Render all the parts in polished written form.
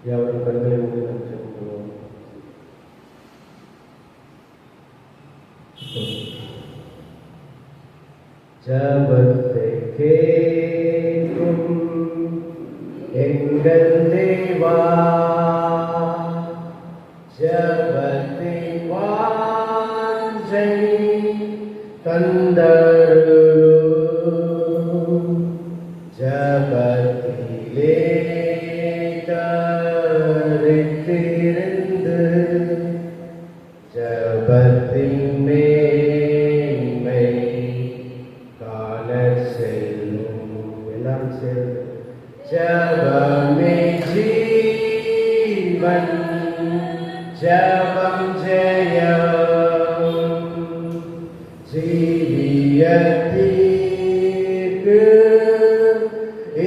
யாவரும் கண்களை மூடி நாம் ஜெபம் பண்ணுவோம். ஜெபத்தை கேட்கும் எங்கள் தேவா, ஜெபத்தை வாஞ்சை தந்தருளும், ஜெபத்திலே தரித்திருந்து ஜெபத்தின் மேன்மை காண செல்லும். எல்லாம் சேர்ந்து ஜெபமே ஜீவன், ஜெபம் ஜெயம், ஜீவியத்திற்கு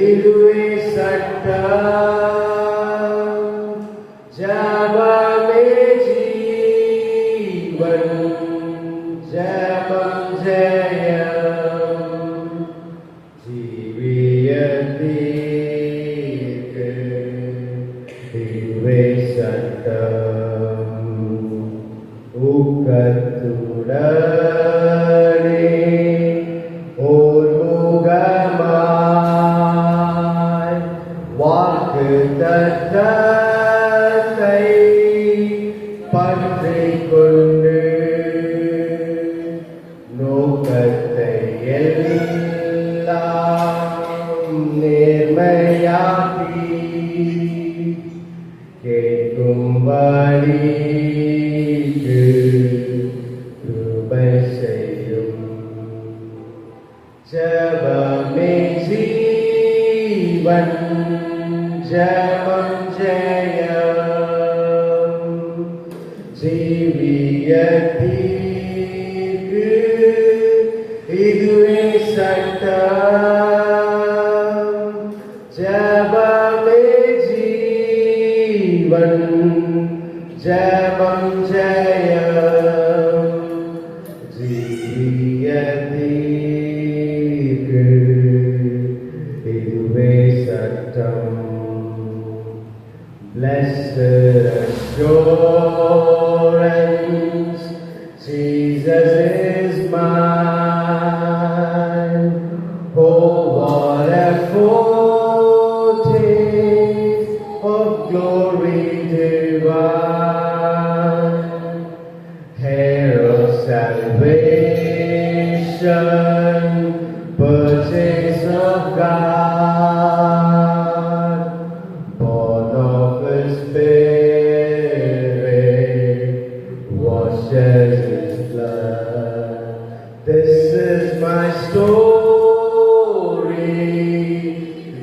இதுவே சட்டம், ஜெபமே ஜீவன், ஜெபம் ஜெயம், ஜீவியத்திற்கு இதுவே சட்டம். ஊக்கத்துடனே ஓர் முகமாய் வாக்குத்தத்தத்தை பற்றிக் கொண்டு நோக்கத்தை எல்லாம் நேர்மையாக்கி கேட்கும்படிக்கு கிருபை செய்யும். ஜெபமே ஜீவன், ஜெபம் ஜெயம், ஜீவியத்திற்கு இதுவே சட்டம், ஜெபமே ஜீவன், ஜெபம் ஜெயம், ஜீவியத்திற்கு இதுவே சட்டம். Blessed assurance, Jesus is mine. Oh, what a foretaste of glory divine, heir of salvation, purchase of God, born of His Spirit, washed in His blood. This is my story,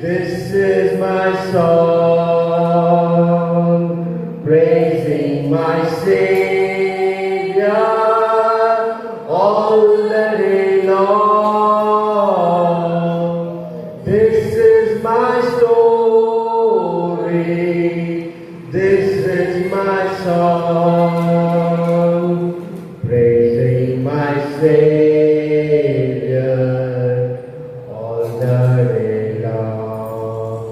this is my song, praising my Savior all the day long. This is my story, this is my song, praising my Savior all the day long.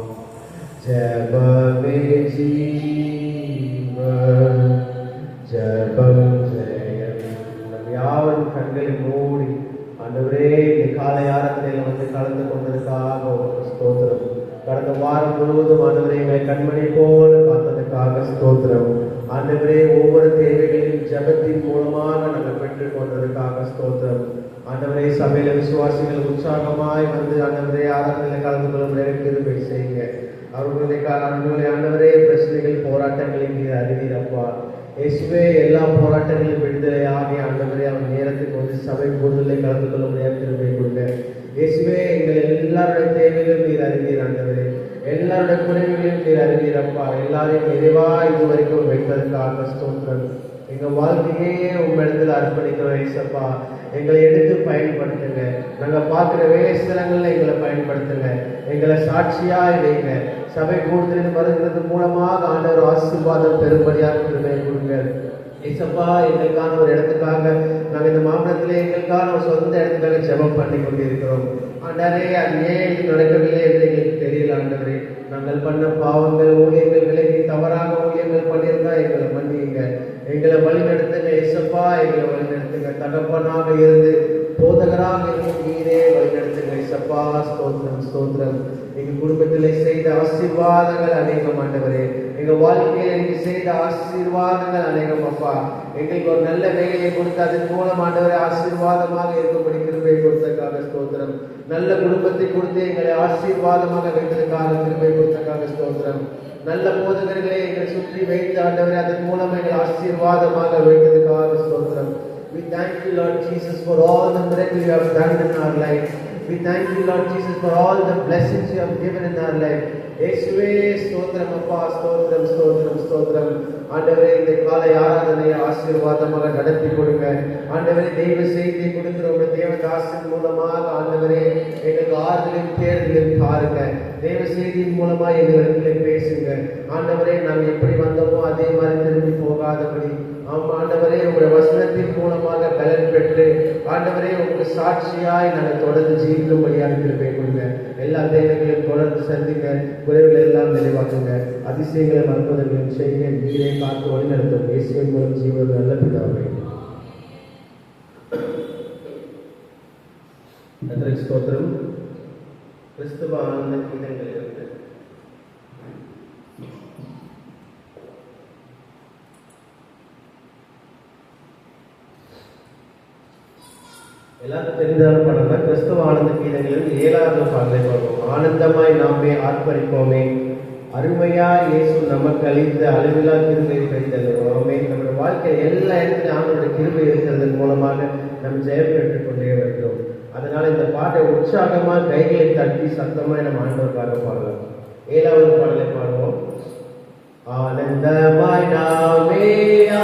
ஜெபமே ஜீவன், ஜெபம் ஜெயம். நம் யாவரும் கண்களை மூடி ஆண்டவரே இந்த காலை ஆராதனையில் வந்து கலந்து கொண்டதற்காக உமக்கு ஸ்தோத்திரம். கடந்த வாரம் முழுவதும் ஆண்டவரே எங்களை கண்மணி போல காத்ததற்காக ஸ்தோத்திரம். ஆண்டவரே ஒவ்வொரு தேவைகளையும் ஜெபத்தின் மூலமாக நாங்கள் பெற்றுக் கொண்டதற்காக ஸ்தோத்திரம். ஆண்டவரே சபையில விசுவாசிகள் உற்சாகமாய் வந்து ஆண்டவரே ஆராதனையில் கலந்து கொள்ளும் கிருபை செய்யுங்க. அவர்களுடைய ஆண்டவரே பிரச்சனைகள் போராட்டங்களை நீர் அறிவீரப்பா. இயேசுவே எல்லா போராட்டங்களையும் விடுதலை ஆகி ஆண்டவரே அவன் நேரத்துக்கு வந்து சபை கூடுதலை கலந்து கொள்ள முடியாத திருப்பை கொடுங்க. இயேசுவே எங்கள் எல்லாருடைய தேவைகளும் நீர் அறிவீர் ஆண்டவரே, எல்லாருடைய குறைகளையும் நீர் அறிவீரப்பா. எல்லாரையும் நிறைவா இதுவரைக்கும் வைத்ததற்காக ஸ்தோத்திரம். எங்க வாழ்க்கையே உங்களிடத்துல அர்ப்பணிக்கிறோம் ஏசப்பா. எங்களை எடுத்து பயன்படுத்துங்க. நாங்க பார்க்கிற வேலைஸ்தலங்கள்ல எங்களை பயன்படுத்துங்க. எங்களை சாட்சியா வைங்க. சபை கூடுதலில் வருகிறது மூலமாக ஆண்டவர் ஆசீர்வாதம் பெரும்படியாக கிருபை கொடுங்க ஏசப்பா. எங்களுக்கான ஒரு இடத்துக்காக நாங்கள் இந்த மாவட்டத்திலே எங்களுக்கான ஒரு சொந்த இடத்துக்காக ஜெபம் பண்ணி கொண்டிருக்கிறோம் ஆண்டவரே. அது ஏன் இது நடக்கவில்லை என்று எங்களுக்கு தெரியல ஆண்டவரே. நாங்கள் பண்ண பாவங்கள் ஊழியர்கள் விலகி தவறாக ஊழியர்கள் பண்ணியிருந்தா எங்களை மன்னியுங்க. எங்களை வழிநடத்துங்க ஏசப்பா. எங்களை வழிநடத்துங்க. தகப்பனாக இருந்து போதகராக இருந்து நீரே வழிநடத்துங்க ஏசப்பா. ஸ்தோத்திரம் ஸ்தோத்திரம். எங்க குடும்பத்திலே செய்த ஆசீர்வாதங்கள் அநேகம் ஆண்டவரே. எங்க வாழ்க்கையில் எனக்கு செய்த ஆசீர்வாதங்கள் அநேகம் அப்பா. எங்களுக்கு ஒரு நல்ல வேலையை கொடுத்து அதன் மூலம் ஆண்டவரை ஆசீர்வாதமாக இருக்கும்படி கிருபை கொடுத்ததுக்காக ஸ்தோத்திரம். நல்ல குடும்பத்தை கொடுத்து எங்களை ஆசீர்வாதமாக வைத்ததுக்காக கிருபை கொடுத்ததுக்காக ஸ்தோத்திரம். நல்ல போதகர்களை எங்களை சுற்றி வைத்து ஆண்டவரை அதன் மூலம் எங்களை ஆசீர்வாதமாக வைத்ததுக்காக ஸ்தோத்திரம். We thank you, Lord Jesus, for all the miracles you have done in our life. We thank you, Lord Jesus, for all the blessings you have given in our life. இயேசுவே ஸ்தோத்திரம் அப்பா. ஸ்தோத்திரம் ஸ்தோத்திரம் ஸ்தோத்திரம். ஆண்டவரே இந்த காலை ஆராதனையை ஆசீர்வாதமாக நடத்தி கொடுங்க ஆண்டவரே. தெய்வ செய்தியை கொடுக்கிறவங்க தேவதாசின் மூலமாக ஆண்டவரே எங்களுக்கு ஆறுதலின் தேர்தலில் பாருங்க. தெய்வ செய்தியின் மூலமா எங்களிடத்துல பேசுங்க ஆண்டவரே. நாங்கள் எப்படி வந்தோமோ அதே மாதிரி திரும்பி போகாதபடி ஆண்டவரே உங்களுடைய வசனத்தின் மூலமாக பலன் பெற்று ஆண்டவரே உங்களுக்கு சாட்சியாய் நாங்கள் தொடர்ந்து ஜீவிக்கும்படியாக கிருபை கொடுங்க. எல்லா தேவைகளையும் தொடர்ந்து சந்திங்க. குறைவுகள் எல்லாம் நிறைவாக்குங்க. அதிசயங்களை மறுப்பதற்கும் செய்ய நீரை காத்து வழிநடத்தும் இயேசுவின் மூலம் ஜீவன் நல்ல பிதாவே. ஸ்தோத்திரம். கிறிஸ்துவ ஆனந்த கீதங்கள் இருக்கு. எல்லாருக்கும் தெரிந்தாலும் படம் தான். கிறிஸ்துவ ஆனந்த கீதங்களில் 7வது பாடலை பார்ப்போம். ஆனந்தமாய் நாமே ஆர்ப்பரிப்போமே, அருமையா இயேசு நமக்கு அளித்த அளவிலா கிருபை கிடைத்தல்லுவோமே. நம்முடைய வாழ்க்கையில் எல்லா இடத்துலையும் ஆண்டவருடைய கிருபை இருக்கிறதன் மூலமாக நம்ம ஜெயம் பெற்றுக் கொண்டே வருகிறோம். அதனால இந்த பாட்டை உற்சாகமாக கைகளை தட்டி சத்தமாய் நம்ம ஆண்டவருக்காக பாடலாம். 7வது பாடலை பாடுவோம். ஆனந்தமாய் நாமே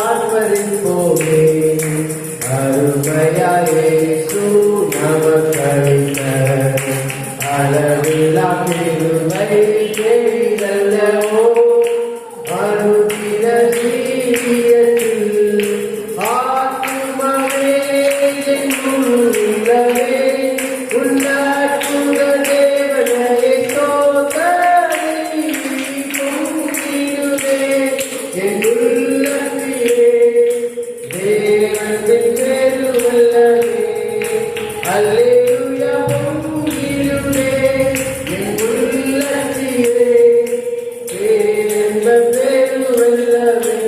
ஆர்ப்பரிப்போமே, அருமையா இயேசு நமக்கு அளித்த அளவிலா கிருபை கிடைத்தல்லவோ. அனுதின ஜீவியத்தில் ஆத்துமமே என் உள்ளமே உன்னத தேவனையே ஸ்தோத்திரம் பொங்கிடுவே என் உள்ளத்திலே தேவனின் பெருவல்லமே. அல்லேலூயா பொங்கிடுவே என் உள்ளத்திலே தேவனின் பெருவல்லமே.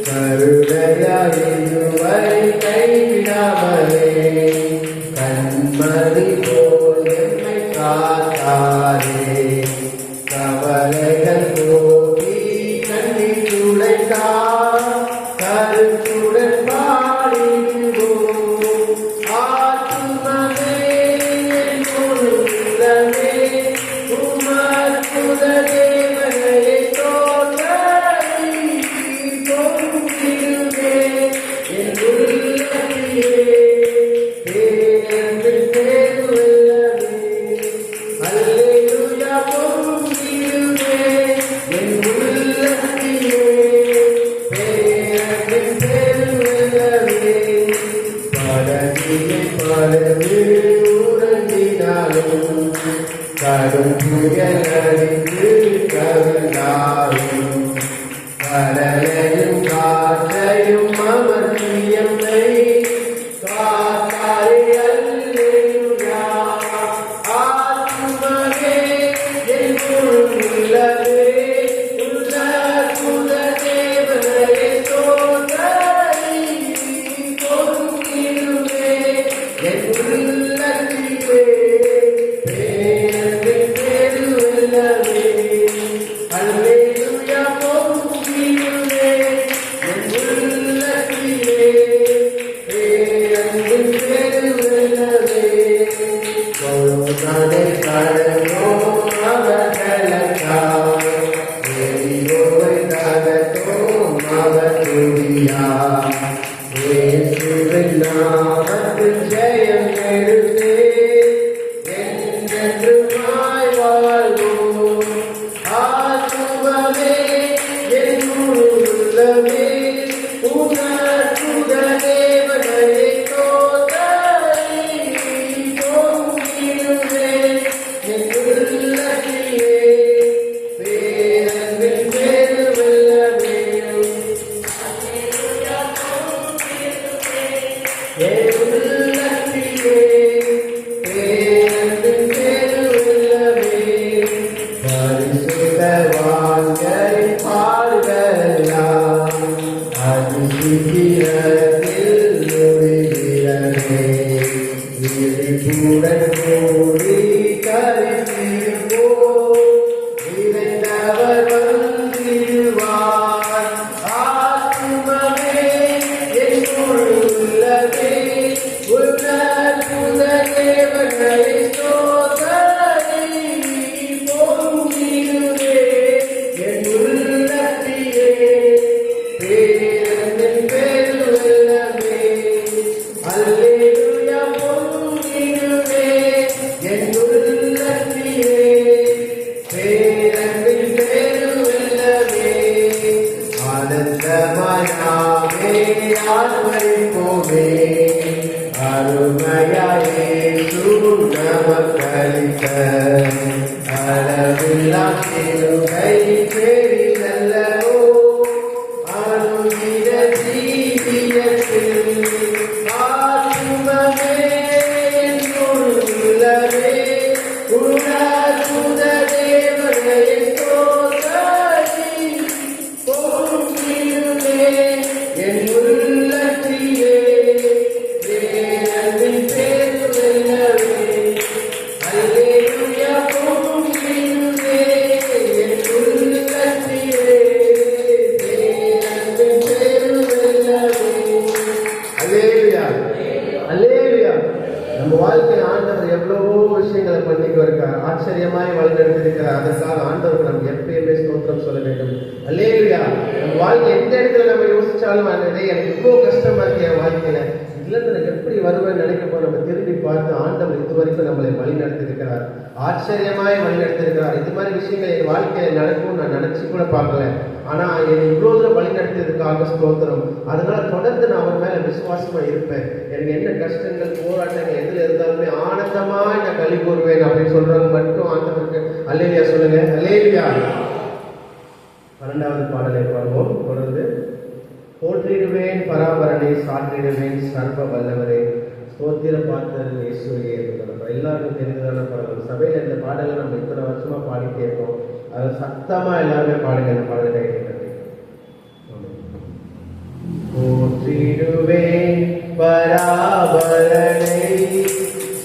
கருணையாய் இதுவரை கைவிடாமலே கண்மணி போல் என்னை காத்தாரே. கவலைகள் போக்கி கண்ணீர் துடைத்தார். கருத்துடன் பாடிடுவோம். ஆத்துமமே என் உள்ளமே உமக்குத தேவனையே ஸ்தோத்திரம் பொங்கிடுவே என் உள்ளத்திலே தேவனின் பெருவல்லமே. அல்லேலூயா பொங்கிடுவே என் உள்ளத்திலே தேவனின் பெருவல்லமே. படகிலே படகு உறங்கினாலும் கடும் புயல் அடித்து கவிழ்ந்தாலும் கடலையும் காற்றையும் அமர்த்தியம்மை காத்தாரே. அல்லேலூயா. ஆத்துமமே என் உள்ளமே உன்னத தேவனையே ஸ்தோத்திரம் பொங்கிடுவே என் உள்ளத்திலே தேவனின் பெருவல்லமே. அல்லேலூயா பொங்கிடுவே என் உள்ளத்திலே தேவனின் பெருவல்லமே. நானே கடலோ அவர்களுக்காய் எரியோவை தகத்தோ அவர் துதியா. என் உள்ளத்திலே பேரன்பின் பெருவெள்ளமே, பரிசுத்தவான்களின் பாடுகளெல்லாம் அது சீக்கிரத்தில் முடிகிறதே. விழிப்புடன் கூடி கருத்திருப்போம், விரைந்தவர் வந்திடுவார். ஆத்துமமே என் உள்ளமே, உன்னத தேவனை ஸ்தோத்திரி. பொங்கிடுவே என் உள்ளத்திலே பேரன்பின் பெருவெள்ளமே. அல்லேலூயா. பொங்கிடுவே என் உள்ளத்திலே பேரன்பின் பெருவெள்ளமே. ஆனந்தமயாவே ஆர்ப்பரிப்போமே, அருமையாயே நமக்களித்த அளவில்லா கிருபை பெரிதல்லவோ. அனுதின ஜீவியத்தில் ஆத்துமமே உள்ளமே, உன்னத தேவனை ஸ்தோத்திரி. பொங்கிடுவே என் உள்ளத்திலே பேரன்பின் பெருவெள்ளமே. அல்லேலூயா. பொங்கிடுவே என் உள்ளத்திலே பேரன்பின் பெருவெள்ளமே. அல்லேலூயா. அல்லேலூயா. நம்ம வாழ்க்கையில் ஆண்டவர் எவ்வளவோ விஷயங்களை பண்ணிட்டு இருக்கார், ஆச்சரியமாய் வழிநடத்திருக்கிறார். அதற்காக ஆண்டவருக்கு நம்ம எப்பயுமே ஸ்தோத்திரம் சொல்ல வேண்டும். அல்லேலூயா. நம்ம வாழ்க்கை எந்த இடத்துல நம்ம யோசிச்சாலும் எனக்கு இவ்வளோ கஷ்டமா இருக்கு என் வாழ்க்கையில, இதுல நான் எப்படி வருவேன்னு நினைக்கப்போ நம்ம திரும்பி பார்த்து ஆண்டவர் இது வரைக்கும் நம்மளை வழி நடத்திருக்கிறார், ஆச்சரியமாய் வழி நடத்திருக்கிறார். இது மாதிரி விஷயங்கள் என் வாழ்க்கையில நடக்கும் நான் நினைச்சு கூட பார்க்கல. ஆனா என்னை இவ்வளவு தூரம் வழி நடத்தியதுக்காக ஸ்தோத்திரம். அதனால தொடர்ந்து நான் அவர் மேல விசுவாசமா இருப்பேன். எனக்கு என்ன கஷ்டங்கள் போராட்டங்கள் எதுல இருந்தாலுமே ஆனந்தமா நான் களி கூறுவேன் அப்படின்னு சொல்றவங்க மட்டும் ஆண்டவருக்கு அல்லேலூயா சொல்லுங்க. அல்லேலூயா. 12வது பாடலை பாடுவோம் தொடர்ந்து. போற்றிடுவேன் பராபரனை, சாற்றிடுவேன் சர்வ வல்லவரே, ஸ்தோத்திர பாத்திரன் இயேசுவே. எல்லாருக்கும் தெரிந்ததான பாடல். சபையில இந்த பாடலை நம்ம இத்தனை வருஷமா பாடிட்டே இருக்கோம். அதை சத்தமா எல்லாருமே பாடுங்க. இந்த பாடலை கேட்க போற்றிடுவேன் பராபரனை,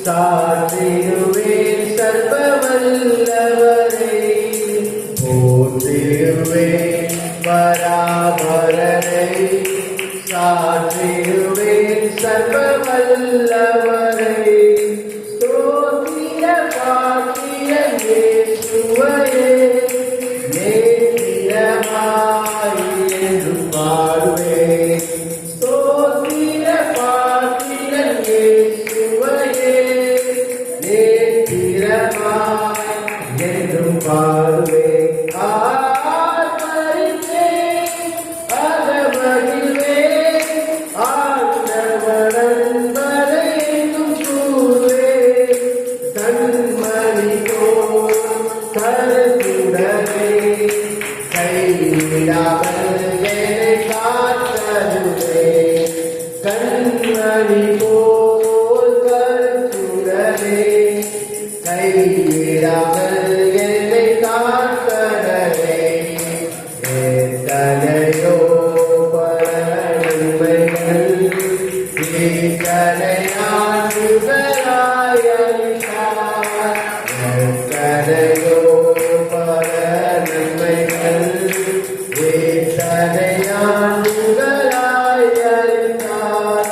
சாற்றிடுவேன் சர்வ வல்லவரே. போற்றிடுவேன் பராபரனை, சாற்றிடுவேன் சர்வ வல்லவரே. ஸ்தோத்திர பாத்திரன் இயேசுவே, நேத்திரமாய் என்று பாடுவேன். ஸ்தோத்திர பாத்திரன் இயேசுவே, நேத்திரமாய் என்றும் பாடுவேன். கண்மணி போல் கருத்துடனே கைவிடாமல் என்னை காத்தடனே. எத்தனையோ பல நன்மைகள் இத்தனையாண்டுகளாய் அளித்தார். எத்தனையோ பல நன்மைகள் இத்தனையாண்டுகளாய் அளித்தார்.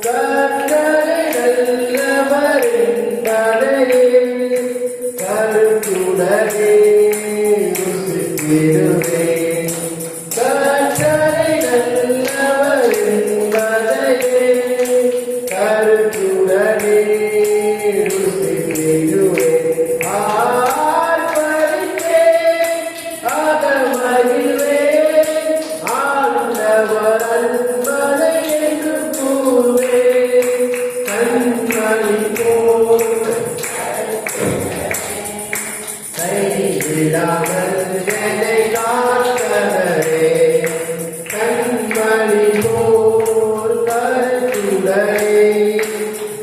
கர்த்தரை நல்லவர் என்பதையே கருத்துடனே ருசித்திடுவேன். கர்த்தரை நல்லவர் என்பதையே கருத்துடனே ருசித்திடுவேன். ஆர்ப்பரிப்பேன் அகமகிழ்வேன், ஆண்டவர் அன்பனை என்று கூறுவேன். கண்மணி போல் கைவிடாமல் என்னை காத்தவரே. கண்மணி போல் கருத்துடனே கண்மணி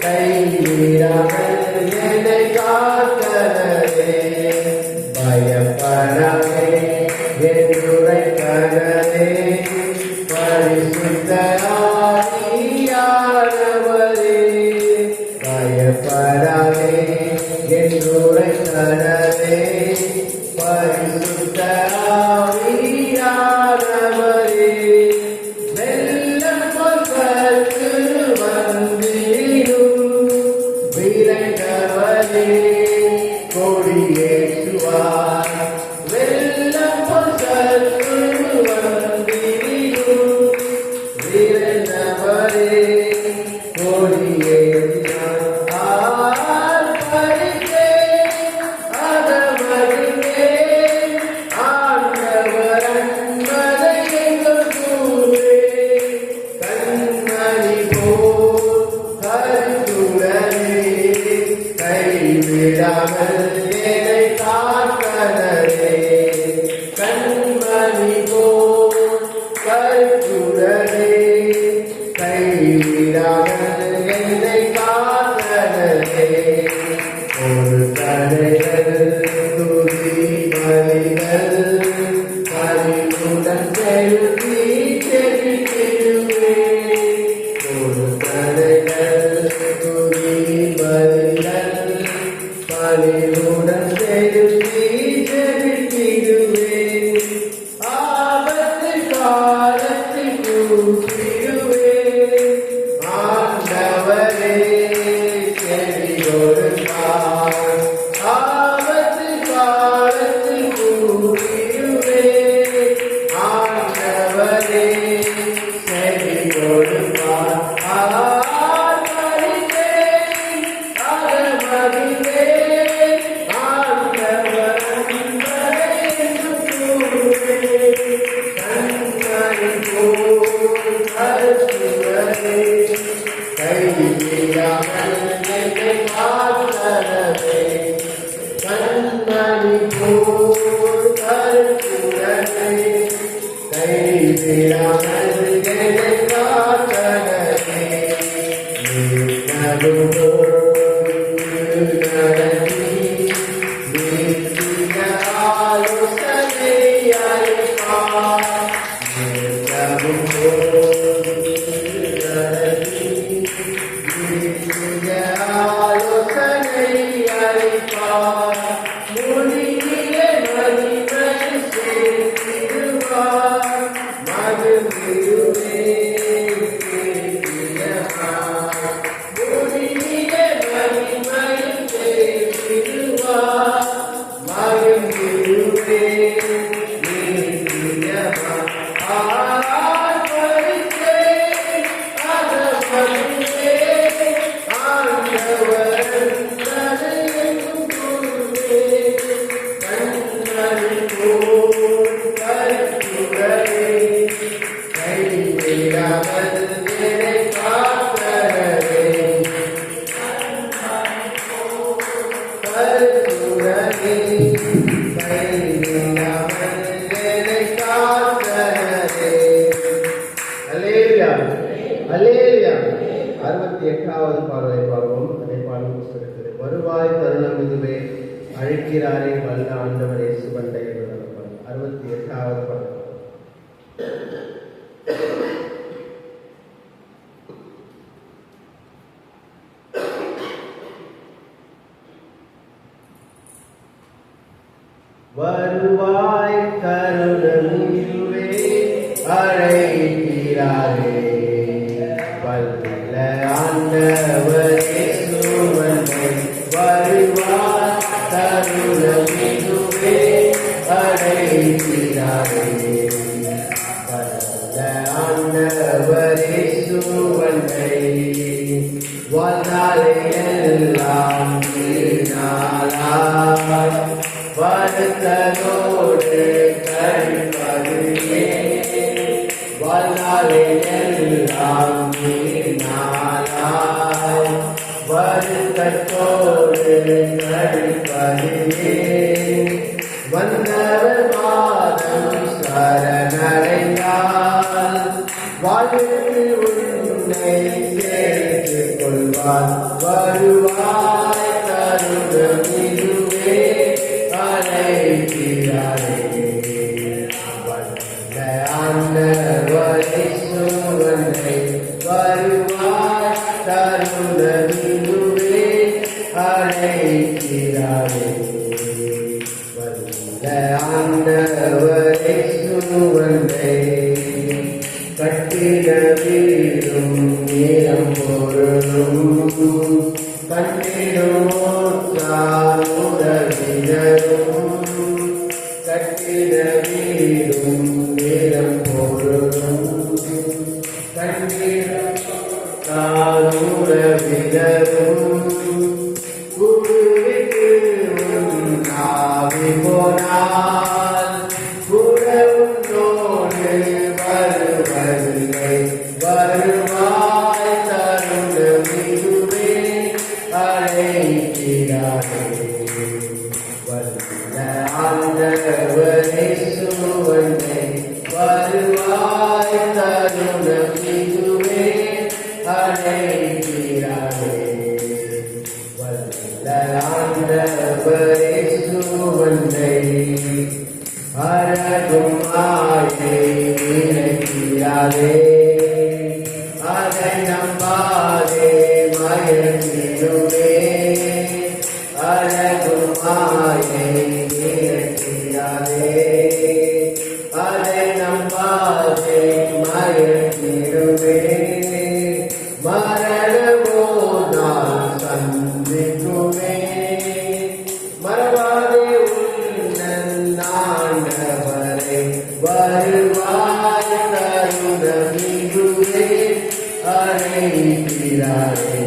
கைவிடாமல் என்னை காத்தனரே பயப்படாதே என்னுரை கனரே பரிசுத்த ஆவியானவரே பயப்படாதே என்னுரை கனரே பரிசுத்த ஆவியானவரே வெள்ளம் பொறுத்து வந்திடும் விரைந்தவரே கொடியேற்றுவார் வெள்ளம் பொறுத்து வந்திடும் விரைந்தவரே கொடியேற்றினார் கைவிடாமல் என்னை காத்தனரே கண்மணி போல் கருத்துடனே கைவிடாமல் என்னை காத்தனரே ஒரு கடைகள் துதி மலிகள் பறிவுடன் செலுத்தி செலுத்திடுவே ஒரு கடைகள் துதி மலிகள் பறிவுடன் செலுத்தி செலுத்திடுவே ஆபத்து காலத்தில் கூப்பிடுவே ஆண்டவரே செவி கொடுப்பார் ஆபத்து காலத்தில் கூப்பிடுவே ஆண்டவரே செவி கொடுப்பார் கைவிடாமல் என்னை காத்தனரே கண்மணி போல் கருத்துடனே கைவிடாமல் என்னை காத்தனரே நின்னது போல் நடத்தி நித்திய ஆலோசனை அளிப்பார் நின்னது போல் ஆலோசனை அளிப்பார் முடிவிலே மகிமை சேர்த்திடுவார் மகிழ்ந்திடுவே முடிவிலே மகிமை சேர்த்திடுவார் மகிழ்ந்திடுவே பாடலை பாடுவோம். அதை பாடும் புஸ்தகத்தில் வருவாய் தருணம் இதுவே அழைக்கிறாரே வல்ல ஆண்டவரே சுவண்டை 68வது பாடல். வருவாய் தருணம் இதுவே அழைக்கிறாரே வல்ல ஆண்டவரே சுவண்டை வருவாய் தருணம் இதுவே அழைக்கிறாரே வல்ல ஆண்டவரே சுவண்டை வாழ்நாளை எல்லாம் நாளாய் வருத்தனோடு கழிப்பதுவே வாழ்நாளை எல்லாம் நாளாய் வருத்தத்தோடு கழிப்பதுவே வந்தவர் பாதம் சரணடைந்தால் வாழ்வில் உன்னை வருவார் வருவாய் தருணமிதுவே அழைக்கிறாரே ஆண்டவரை சுவனை வருவாய் தருணமிதுவே அழைக்கிறாரே ஆண்டவரை சுவனை கட்டிட வீடும் நீரம் பொருளும் கட்டிடும் உதவினரும் கட்டிட வீடும் நீரம் பொருளும் கட்டிட உறவினரும் குருவிக்கு ஆவி போனால் குரவுன்னோடு வருவதில்லை வருவாய் தருணமிதுவே அழைக்கிறாரே வல்ல ஆண்டவரே சுவனை வருவாய் தருணமிதுவே அழைக்கிறாரே வல்ல ஆண்டவரே சுவனை அழகும் ஆயை நினைக்கிறாரே அதை நம்பாதே மயங்கிடுமே அழகும் ஆயை நினைக்கிறாரே அதை நம்பாதே மயங்கிடுமே மரணமோ நான் சந்திக்குமே மறவாதே ஆண்டவரே வருவாய் தருணமிதுவே அழைக்கிறாரே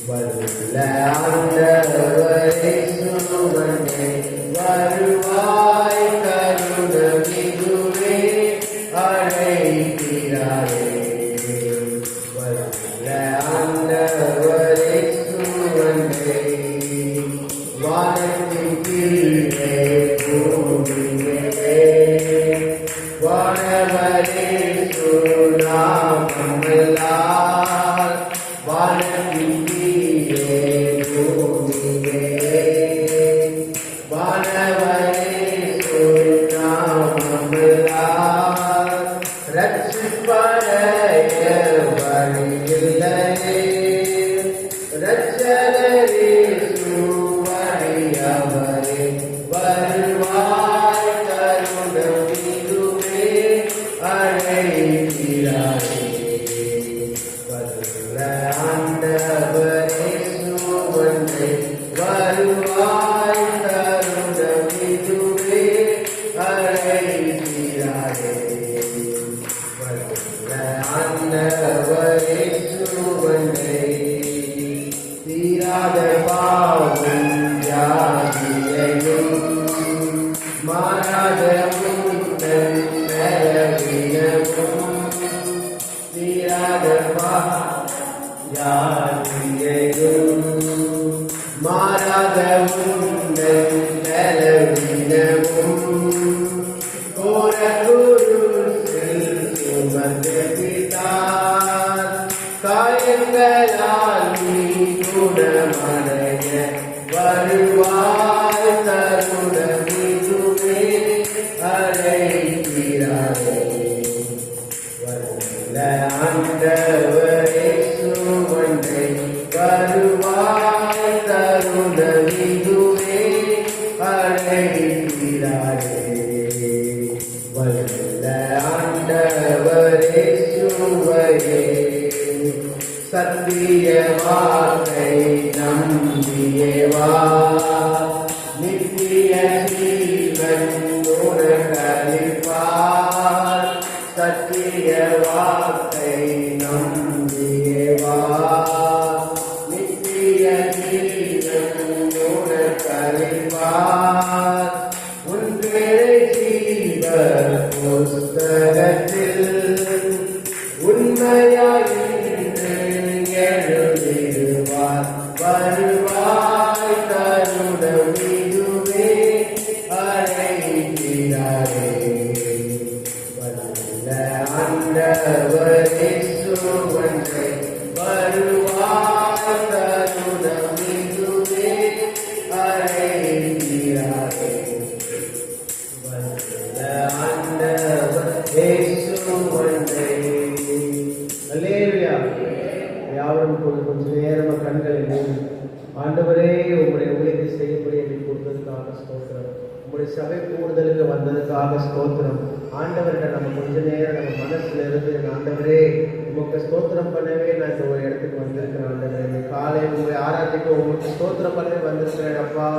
வல்ல ஆண்டவரே சுவனை வருவாய் தருணமிதுவே அழைக்கிறாரே வல்ல ஆண்டவரே சுவனை வானத்தின் கீழே வானவரே சுனாமல்லால் வானத்தின் கீழே பூமியே வானவரே சுனாமல்லால் ரட்சிப்படைய வழியில்லையே ரட்சகரே சுவடியவரே வருவாய் தருணமிதுவே அழைக்கிறாரே வல்ல ஆண்டவரே சுவனை வருவாய் தருணமிதுவே அழைக்கிறாரே வல்ல ஆண்டவரே சுவனை தீராத பாவம் யாதியையும் மாறாத முந்தன் நரவினமும் தீராத யாதியையும் மாறாத முந்தன் நரவினமும் கோர குரு சுமந்து பிதார் காயங்களால் நீ குணமடைய வருவாய் தருணமிதுவே அழைக்கிறாரே வல்ல ஆண்டவரே சுவனை வருவாய் தருணமிதுவே அழைக்கிறாரே வல்ல ஆண்டவரே சுவனே சத்திய வார்த்தை நம்பியவா நித்திய ஜீவன் உனக்களிப்பார் சத்திய வார்த்தை நம்பியவா நித்திய ஜீவன் உனக்களிப்பார் உன் பேரை ஜீவ புஸ்தகத்தில் உண்மையாய் எழுதிடுவார் வருவாய் தருணமிதுவே அழைக்கிறாரே வல்ல ஆண்டவர் யாவரும் கொஞ்ச நேரம் கண்களை மூடி ஆண்டவரே உங்களுடைய ஊழியத்தை செய்யப்படி என்று கொடுத்ததுக்காக ஸ்தோத்திரம். உங்களுடைய சபை கூடுதலுக்கு வந்ததுக்காக ஸ்தோத்திரம். ஆண்டவர்கிட்ட நம்ம கொஞ்ச நேரம் நம்ம மனசுல இருந்து ஆண்டவரே உங்களுக்கு ஸ்தோத்திரம் பண்ணவே நான் இந்த ஒரு இடத்துக்கு வந்திருக்கிறேன். ஆண்டவரே இந்த காலையில் உங்களுடைய ஆராய்ச்சிக்கு உங்களுக்கு ஸ்தோத்திரம் பண்ணவே வந்திருக்கிறேன். அப்பா,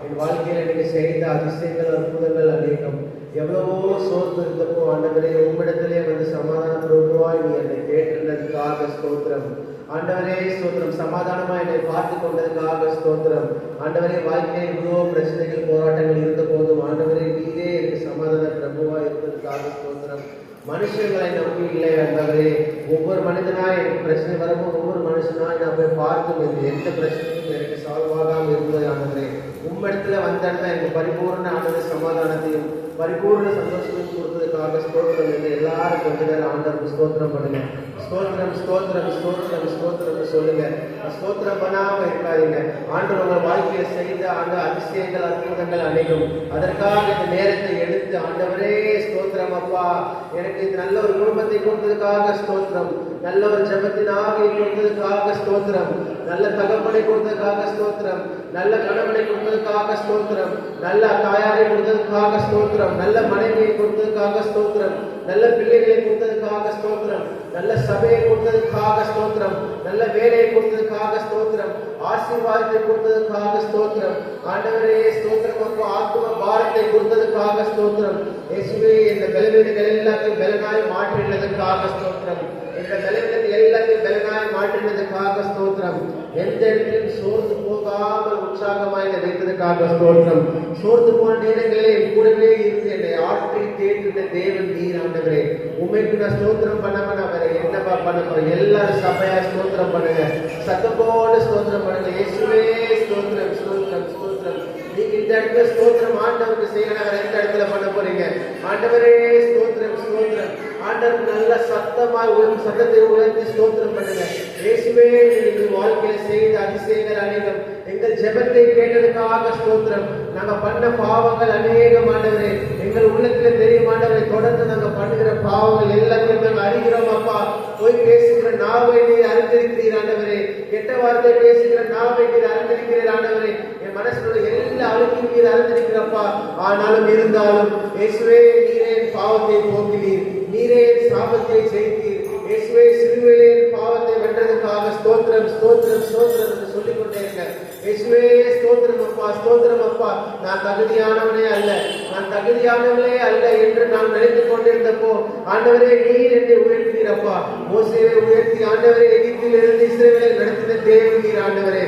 என் வாழ்க்கையில நீங்க செய்த அதிசயங்கள் அற்புதங்கள் அநேகம். எவ்வளவோ சோர்ந்து இருந்தப்போ ஆண்டவரே உம்மிடத்திலே வந்து சமாதான பிரபுவாய் நீ என்னை கேட்டிருந்ததுக்காக ஸ்தோத்திரம். ஆண்டவரே ஸ்தோத்திரம். சமாதானமா என்னை பார்த்து கொண்டதுக்காக ஸ்தோத்திரம். ஆண்டவரே வாழ்க்கையில் இவ்வளோ பிரச்சனைகள் போராட்டங்கள் இருந்த போதும் ஆண்டவரே நீரே எனக்கு சமாதான பிரபுவா இருந்ததுக்காக ஸ்தோத்திரம். மனுஷங்களை நம்பி இல்லை ஆண்டவரே. ஒவ்வொரு மனிதனாய் எனக்கு பிரச்சனை வரும்போது ஒவ்வொரு மனுஷனாய் நான் போய் பார்க்கும் எந்த பிரச்சனையும் எனக்கு சால்வ் ஆகாமல் இருந்தது ஆண்டவரே. உம்மிடத்துல வந்தா எனக்கு பரிபூர்ண ஆண்டவரே சமாதானத்தையும் பரிபூர்ண சந்தோஷத்தையும் கொடுத்ததுக்காக ஸ்தோத்திரம். என்று எல்லாரும் கொஞ்ச நேரம் ஆண்டவருக்கு ஸ்தோத்திரம் பண்ணுங்க. ஸ்தோத்திரம் ஸ்தோத்திரம் ஸ்தோத்திரம் ஸ்தோத்திரம் சொல்லுங்க. ஸ்தோத்திரம் பண்ணாம இருக்காதீங்க. ஆண்டவர் உங்கள் வாழ்க்கையை செய்த அதிசயங்கள் அற்புதங்கள் அனைத்தும் அதற்காக இந்த நேரத்தை எடுத்து ஆண்டவரே ஸ்தோத்திரம். அப்பா, எனக்கு இது நல்ல ஒரு குடும்பத்தை கொடுத்ததுக்காக ஸ்தோத்திரம். நல்ல ஒரு ஜெபத்தின் ஆவியை கொடுத்ததுக்காக ஸ்தோத்திரம். நல்ல தகப்பனை கொடுத்ததுக்காக ஸ்தோத்திரம். நல்ல கணவனை கொடுத்ததுக்காக ஸ்தோத்திரம். நல்ல தாயாரை கொடுத்ததுக்காக ஸ்தோத்திரம். நல்ல மனைவியை கொடுத்ததுக்காக ஸ்தோத்திரம். நல்ல பிள்ளைகளை கொடுத்ததுக்காக ஸ்தோத்திரம். நல்ல சபையை கொடுத்ததுக்காக ஸ்தோத்திரம். நல்ல வேலையை கொடுத்ததுக்காக ஸ்தோத்திரம். ஆசீர்வாதத்தை கொடுத்ததுக்காக ஸ்தோத்திரம். ஆண்டவரே ஸ்தோத்திரம். அப்பா, ஆத்ம பாரத்தை கொடுத்ததுக்காக ஸ்தோத்திரம். இயேசுவே, இந்த பலவீனங்கள் எல்லாத்தையும் பலனாய் மாற்றினதுக்காக ஸ்தோத்திரம். இந்த பலவீனத்தை எல்லாத்தையும் பலனாய் மாற்றினதுக்காக ஸ்தோத்திரம். எந்த இடத்திலும் சோர்ந்து போகாமல் உற்சாகமாய் வைத்ததுக்காக ஸ்தோத்திரம். சோர்ந்து போன நேரங்களே கூடவே இருந்து என்னை ஆற்றி தேற்றின தேவன் நீர் ஆண்டவரே. உண்மைக்கு நான் ஸ்தோத்திரம் பண்ணாம நான் வேற என்னப்பா பண்ண போறேன்? எல்லாரும் சபையா ஸ்தோத்திரம் பண்ணுங்க. சத்தப்போடு ஸ்தோத்திரம் பண்ணுங்க. இயேசுவே ஸ்தோத்திரம் ஸ்தோத்திரம் ஸ்தோத்திரம். நீங்க இந்த இடத்துல ஸ்தோத்திரம் ஆண்டவருக்கு செய்யணும். வேற எந்த இடத்துல பண்ண போறீங்க? ஆண்டவரே ஸ்தோத்திரம் ஸ்தோத்திரம். ஆண்டவருக்கு நல்ல சத்தமாய் சத்தத்தை உயர்த்தி ஸ்தோத்திரம் பண்ணுங்க. இயேசுவே, எங்கள் வாழ்க்கையில செய்த அதிசயங்கள் அநேகம். எங்கள் ஜெபத்தை கேட்டதுக்காக ஸ்தோத்திரம். நாங்க பண்ண பாவங்கள் அநேகம் ஆண்டவரே. எங்கள் உள்ளத்துல தெரியும் ஆண்டவரை. தொடர்ந்து நாங்க பண்ணுகிற பாவங்கள் எல்லாத்தையும் நாங்க அறிகிறோம். அப்பா, போய் பேசுகிற நாவை நீர் அறிந்திருக்கிறீர் ஆண்டவரே. கெட்ட வார்த்தை பேசுகிற நாவை நீர் அறிந்திருக்கிறீர் ஆண்டவரே. என் மனசுல எல்லா அழுக்கையும் நீர் அறிந்திருக்கிறப்பா. ஆனாலும் இருந்தாலும் இயேசுவே, நீரே பாவத்தை போக்கினீர். நீரே சாபத்தை ஜெயித்தீர். இயேசுவே, சிலுவையிலே பாவத்தை வென்றதுக்காக ஸ்தோத்திரம் ஸ்தோத்திரம் ஸ்தோத்திரம் என்று சொல்லிக் கொண்டே இருக்க. இயேசுவே ஸ்தோத்திரம் அப்பா ஸ்தோத்திரம் அப்பா. நான் தகுதியானவனே அல்ல, நான் தகுதியானவனே அல்ல என்று நான் நினைத்துக் கொண்டிருந்தப்போ ஆண்டவரே நீர் என்னை உயர்த்தீரப்பா. மோசேவை உயர்த்தி ஆண்டவரே எகிப்தில் இருந்து இஸ்ரவேலை நடத்தின தேவன் நீர் ஆண்டவரே.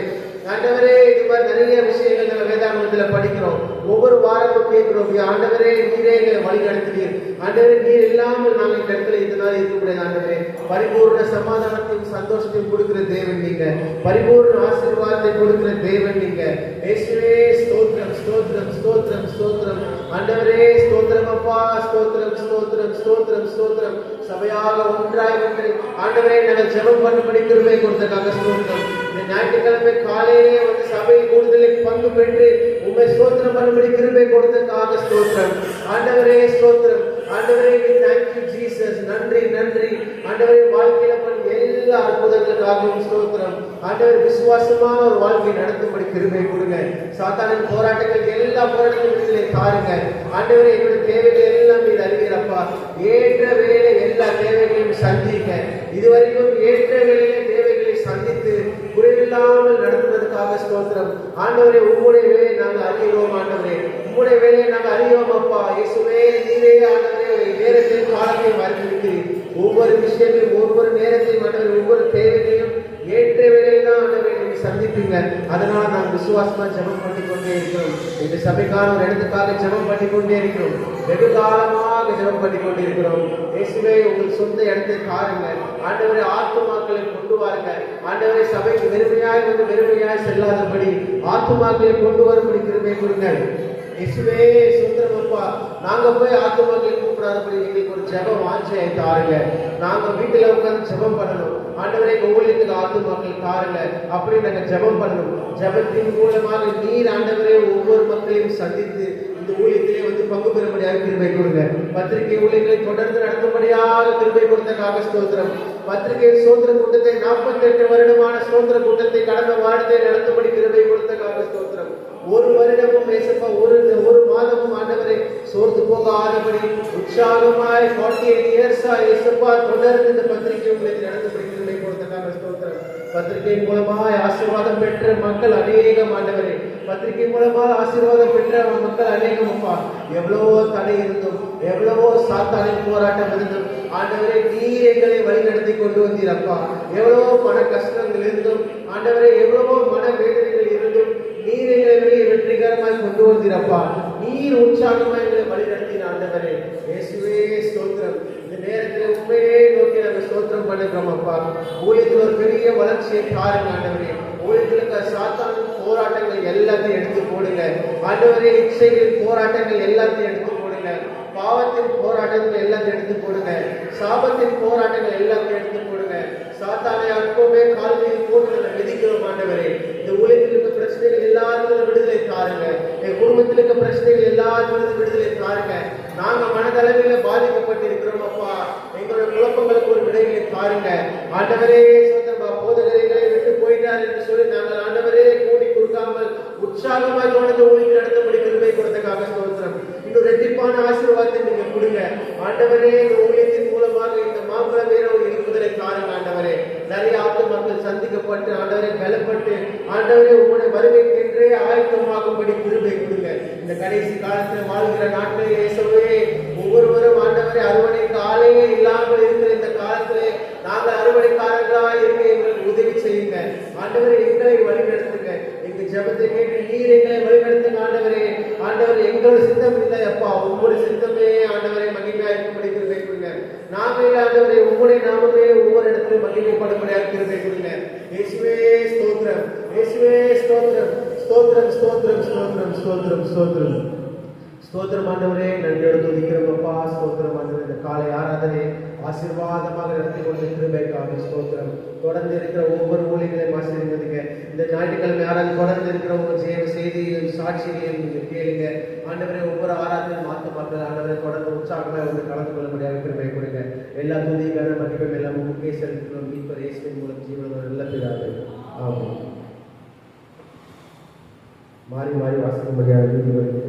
ஆண்டவரே, இது மாதிரி நிறைய விஷயங்கள் நம்ம வேதாகமத்துல படிக்கிறோம். ஒவ்வொரு வாரமும் கேட்கிறோம். ஆண்டவரே, நீரே எங்களை வழி நடத்துவீர். ஆண்டவரே, நீர் இல்லாமல் நாங்கள் இந்த இடத்துல இதனால இருக்க முடியாது. ஆண்டவரே, பரிபூர்ண சமாதானத்தையும் சந்தோஷத்தையும் கொடுக்கிற தேவன் நீங்க. பரிபூர்ண ஆசீர்வாதத்தை கொடுக்கிற தேவன் நீங்க. இயேசுவே ஸ்தோத்திரம் ஸ்தோத்திரம் ஸ்தோத்திரம் ஸ்தோத்திரம். ஆண்டவரே ஸ்தோத்திரம் அப்பா ஸ்தோத்திரம் ஸ்தோத்திரம் ஸ்தோத்திரம் ஸ்தோத்திரம். சபையாக ஒன்றாய் ஒன்று ஆண்டவரே நாங்கள் ஜெபம் பண்ணும்படி கிருபை கொடுத்ததுக்காக ஸ்தோத்திரம். இந்த ஞாயிற்றுக்கிழமை காலையிலே வந்து சபை கூடுதலுக்கு பங்கு பெற்று உண்மை ஸ்தோத்திரம் பண்ணும்படி கிருபை கொடுத்ததுக்காக ஸ்தோத்திரம். ஆண்டவரே ஸ்தோத்திரம். ஆண்டவரே, thank you Jesus. நன்றி நன்றி ஆண்டவரே. வாழ்க்கையில பண்ண எல்லா அற்புதங்களுக்காகவும் ஸ்தோத்திரம். ஆண்டவர் விசுவாசமான ஒரு வாழ்க்கை நடத்தும்படி கிருபை கொடுங்க. சாத்தானின் போராட்டங்கள் எல்லா போராட்டங்களும் தாருங்க. ஆண்டவரே, எங்களுடைய தேவைகள் எல்லாம் நீர் அறிவீரப்பா. ஏற்ற வேலையில எல்லா தேவைகளையும் சந்திக்க இதுவரைக்கும் ஏற்ற வேலையில தேவைகளை சந்தித்து குறைவில்லாமல் நடத்துவதற்காக ஸ்தோத்திரம். ஆண்டவரே, உம்முடைய வேலையை நாங்கள் அறிகிறோம். ஆண்டவரே, உம்முடைய வேலையை நாங்கள் அறியோம் அப்பா. இயேசுவே, நீரே ஆண்டவரே நேரத்தையும் காலத்தையும் அறிந்திருக்கிறீர். ஒவ்வொரு விஷயத்தையும் ஒவ்வொரு நேரத்தையும் ஆண்டவரே ஒவ்வொரு தேவைகளையும் ஏற்ற வேலையில் தான் ஆண்டவரை நீங்க சந்திப்பீங்க. அதனால நாங்கள் விசுவாசமா ஜெபம் பண்ணி கொண்டே இருக்கிறோம். இந்த சபைக்கான ஒரு இடத்துக்காக ஜெபம் பண்ணி கொண்டே இருக்கிறோம். வெகு காலமாக ஜெபம் பண்ணி கொண்டே இருக்கிறோம். இயேசுவே, உங்கள் சொந்த இடத்தை காருங்க. ஆண்டவரை ஆத்துமாக்களை கொண்டு வாருங்க. ஆண்டவரை சபைக்கு வெறுமையாய் வந்து வெறுமையாய் செல்லாதபடி ஆத்துமாக்களை கொண்டு வரும்படி கிருபை கொடுங்க. இயேசுவே சுந்தரம் அப்பா, நாங்க போய் ஆத்துமாக்களை கூப்பிடாதபடி எங்களுக்கு ஒரு ஜெப வாஞ்சையை தாருங்க. நாங்க வீட்டுல உட்கார்ந்து ஜெபம் பண்ணணும். ஆண்டவரே, ஊழியத்துக்கு ஆத்துமாக்கள் தாருங்க. அப்படி நாங்க ஜெபம் பண்ணணும். ஜெபத்தின் மூலமாக நீர் ஆண்டவரே ஒவ்வொரு மக்களையும் சந்தித்து இந்த ஊழியத்திலே வந்து பங்கு பெறும்படியாக கிருபை கொடுங்க. பத்திரிகை ஊழியர்களை தொடர்ந்து நடத்தும்படியாக கிருபை கொடுத்ததாக ஸ்தோத்திரம். பத்திரிகை சோதர கூட்டத்தை 48 வருடமான சோதர கூட்டத்தை கடந்த வாரத்தை நடத்தும்படி கிருபை கொடுத்ததாக ஸ்தோத்திரம். ஒரு வருடமும் ஏசப்பா ஒரு மாதமும் ஆண்டவரை சோர்ந்து போக ஆனபடி உற்சாகமாய் 48 இயர்ஸா ஏசப்பா தொடர்ந்து இந்த பத்திரிகை ஊழியத்தை நடத்தும்படி கிருபை கொடுத்ததாக ஸ்தோத்திரம். பத்திரிகை மூலமாய் ஆசீர்வாதம் பெற்ற மக்கள் அநேகம் ஆண்டவரே, பத்திரிகை மூலமாக ஆசீர்வாதம் பெற்ற மக்கள் அநேகம் அப்பா. எவ்வளவோ தடை இருந்தும், எவ்வளவோ சாத்தானின் போராட்டம் இருந்தும் ஆண்டவரே நீர் எங்களை வழி நடத்தி கொண்டு வந்தீர் அப்பா. எவ்வளவோ மன கஷ்டங்கள் இருந்தும் ஆண்டவரே, எவ்வளவோ மன வேதனைகள் இருந்தும் நீர் எங்களை வெளியே வெற்றிகரமாய் கொண்டு வந்தீரப்பா. நீர் உற்சாகமாய் எங்களை வழி நடத்தின ஆண்டவரே. இயேசுவே ஸ்தோத்திரம். இந்த நேரத்தில் உண்மையே நோக்கி நாங்கள் ஸ்தோத்திரம் பண்ணுகிறோம் அப்பா. ஊழியத்தில் ஒரு பெரிய வளர்ச்சியை பாருங்க ஆண்டவரே. ஊழியர்களுக்கு சாத்தானின் போராட்டங்கள் எல்லாத்தையும் எடுத்து போடுங்க ஆண்டவரே. இச்சைகளின் போராட்டங்கள் எல்லாத்தையும் எடுத்து போடுங்க. பாவத்தின் போராட்டங்கள் எல்லாத்தையும் எடுத்து போடுங்க. சாபத்தின் போராட்டங்கள் எல்லாத்தையும் எடுத்து போடுங்க. சாத்தானை அப்பவே கால்களில் போட்டு விதிக்கிறோம் ஆண்டவரே. இந்த ஊழியத்தில் இருக்க பிரச்சனைகள் எல்லாத்திலும் விடுதலை தாருங்க. என் குடும்பத்தில் இருக்க பிரச்சனைகள் எல்லாத்திலும் விடுதலை தாருங்க. நாங்க மனதளவில் பாதிக்கப்பட்டிருக்கிறோம் அப்பா. எங்களுடைய குழப்பங்களுக்கு ஒரு விடைகளை தாருங்க ஆண்டவரே. போதகரைகளை விட்டு போயிட்டார் என்று சொல்லி நாங்கள் ஆண்டவரே கூடி கொடுக்காமல் உற்சாகமாய் தொடர்ந்து ஊழியர் நடத்தபடி கிருபை கொடுத்ததாக ஸ்தோத்திரம். இன்னும் ரெட்டிப்பான ஆசீர்வாதத்தை நீங்க கொடுங்க ஆண்டவரே. இந்த ஊழியத்தின் மூலமாக இந்த மாம்பழ வீரம் எழுப்புதலை தாருங்க ஆண்டவரே. நிறைய மக்கள் சந்திக்கப்பட்டு ஆண்டவரை பலப்பட்டு ஆண்டவரே உங்களுடைய வருகைக்கென்றே ஆயத்தமாகும்படி கிருபை கொடுங்க. இந்த கடைசி காலத்தில் வாழ்கிற நாட்டிலே இயேசுவே ஒவ்வொருவரும் ஆண்டவரை அறுவடைக்கு ஆலையே இல்லாமல் இருக்கிற இந்த காலத்திலே நாங்கள் அறுவடைக்காரர்களாக இருக்க எங்களுக்கு உதவி செய்யுங்க ஆண்டவரை. எங்களை வழிநடத்துங்க. எங்க ஜெபத்தை கேட்டு நீர் எங்களை வழிநடத்துங்க ஆண்டவரே. ஆண்டவர் எங்களோட சித்தம் இல்லை அப்பா, உங்களுடைய சித்தமே ஆண்டவரை மகிமையா இருக்கும்படி கிருபை கொடுங்க. நாமே ஆண்டவரை உங்களுடைய நாமமே ஒவ்வொரு இடத்திலும் மகிமைப்படும்படியாக கிருபை கொடுங்க. இயேசுவே ஸ்தோத்திரம், இயேசுவே ஸ்தோத்திரம், ஸ்தோத்திரம், ஸ்தோத்திரம், ஸ்தோத்திரம், ஸ்தோத்திரம், ஸ்தோத்திரம், ஸ்தோத்திரம் ஆண்டவரே. நன்றியோடு துதிக்கிறோம் அப்பா. ஸ்தோத்திரம் ஆண்டவரே. இந்த காலை ஆராதனை ஆசீர்வாதமாக நடத்தி கொண்டு கிருபைக்காக ஸ்தோத்திரம். தொடர்ந்து இருக்கிற ஒவ்வொரு ஊழியர்களையும் ஆசீர்வதிங்க. இந்த ஞாயிற்றுக்கிழமை ஆராதனை தொடர்ந்து இருக்கிற ஒவ்வொரு செய்தியையும் சாட்சிகளையும் நீங்க கேளுங்க ஆண்டவரே. ஒவ்வொரு ஆராதனையும் மாற்ற மக்கள் ஆண்டவரை தொடர்ந்து உற்சாகமாக வந்து கலந்து கொள்ளும்படியாக கிருபை கொடுங்க. எல்லா துதிக்கான மகிமையும் எல்லாம் முக்கிய செலுத்துகிறோம் மீட்பர் இயேசுவின் மூலம் ஜீவனோட நல்ல பிதாவே ஆமென். மாறி மாறி வாசிக்கும்படியாக நீதிமொழிகளை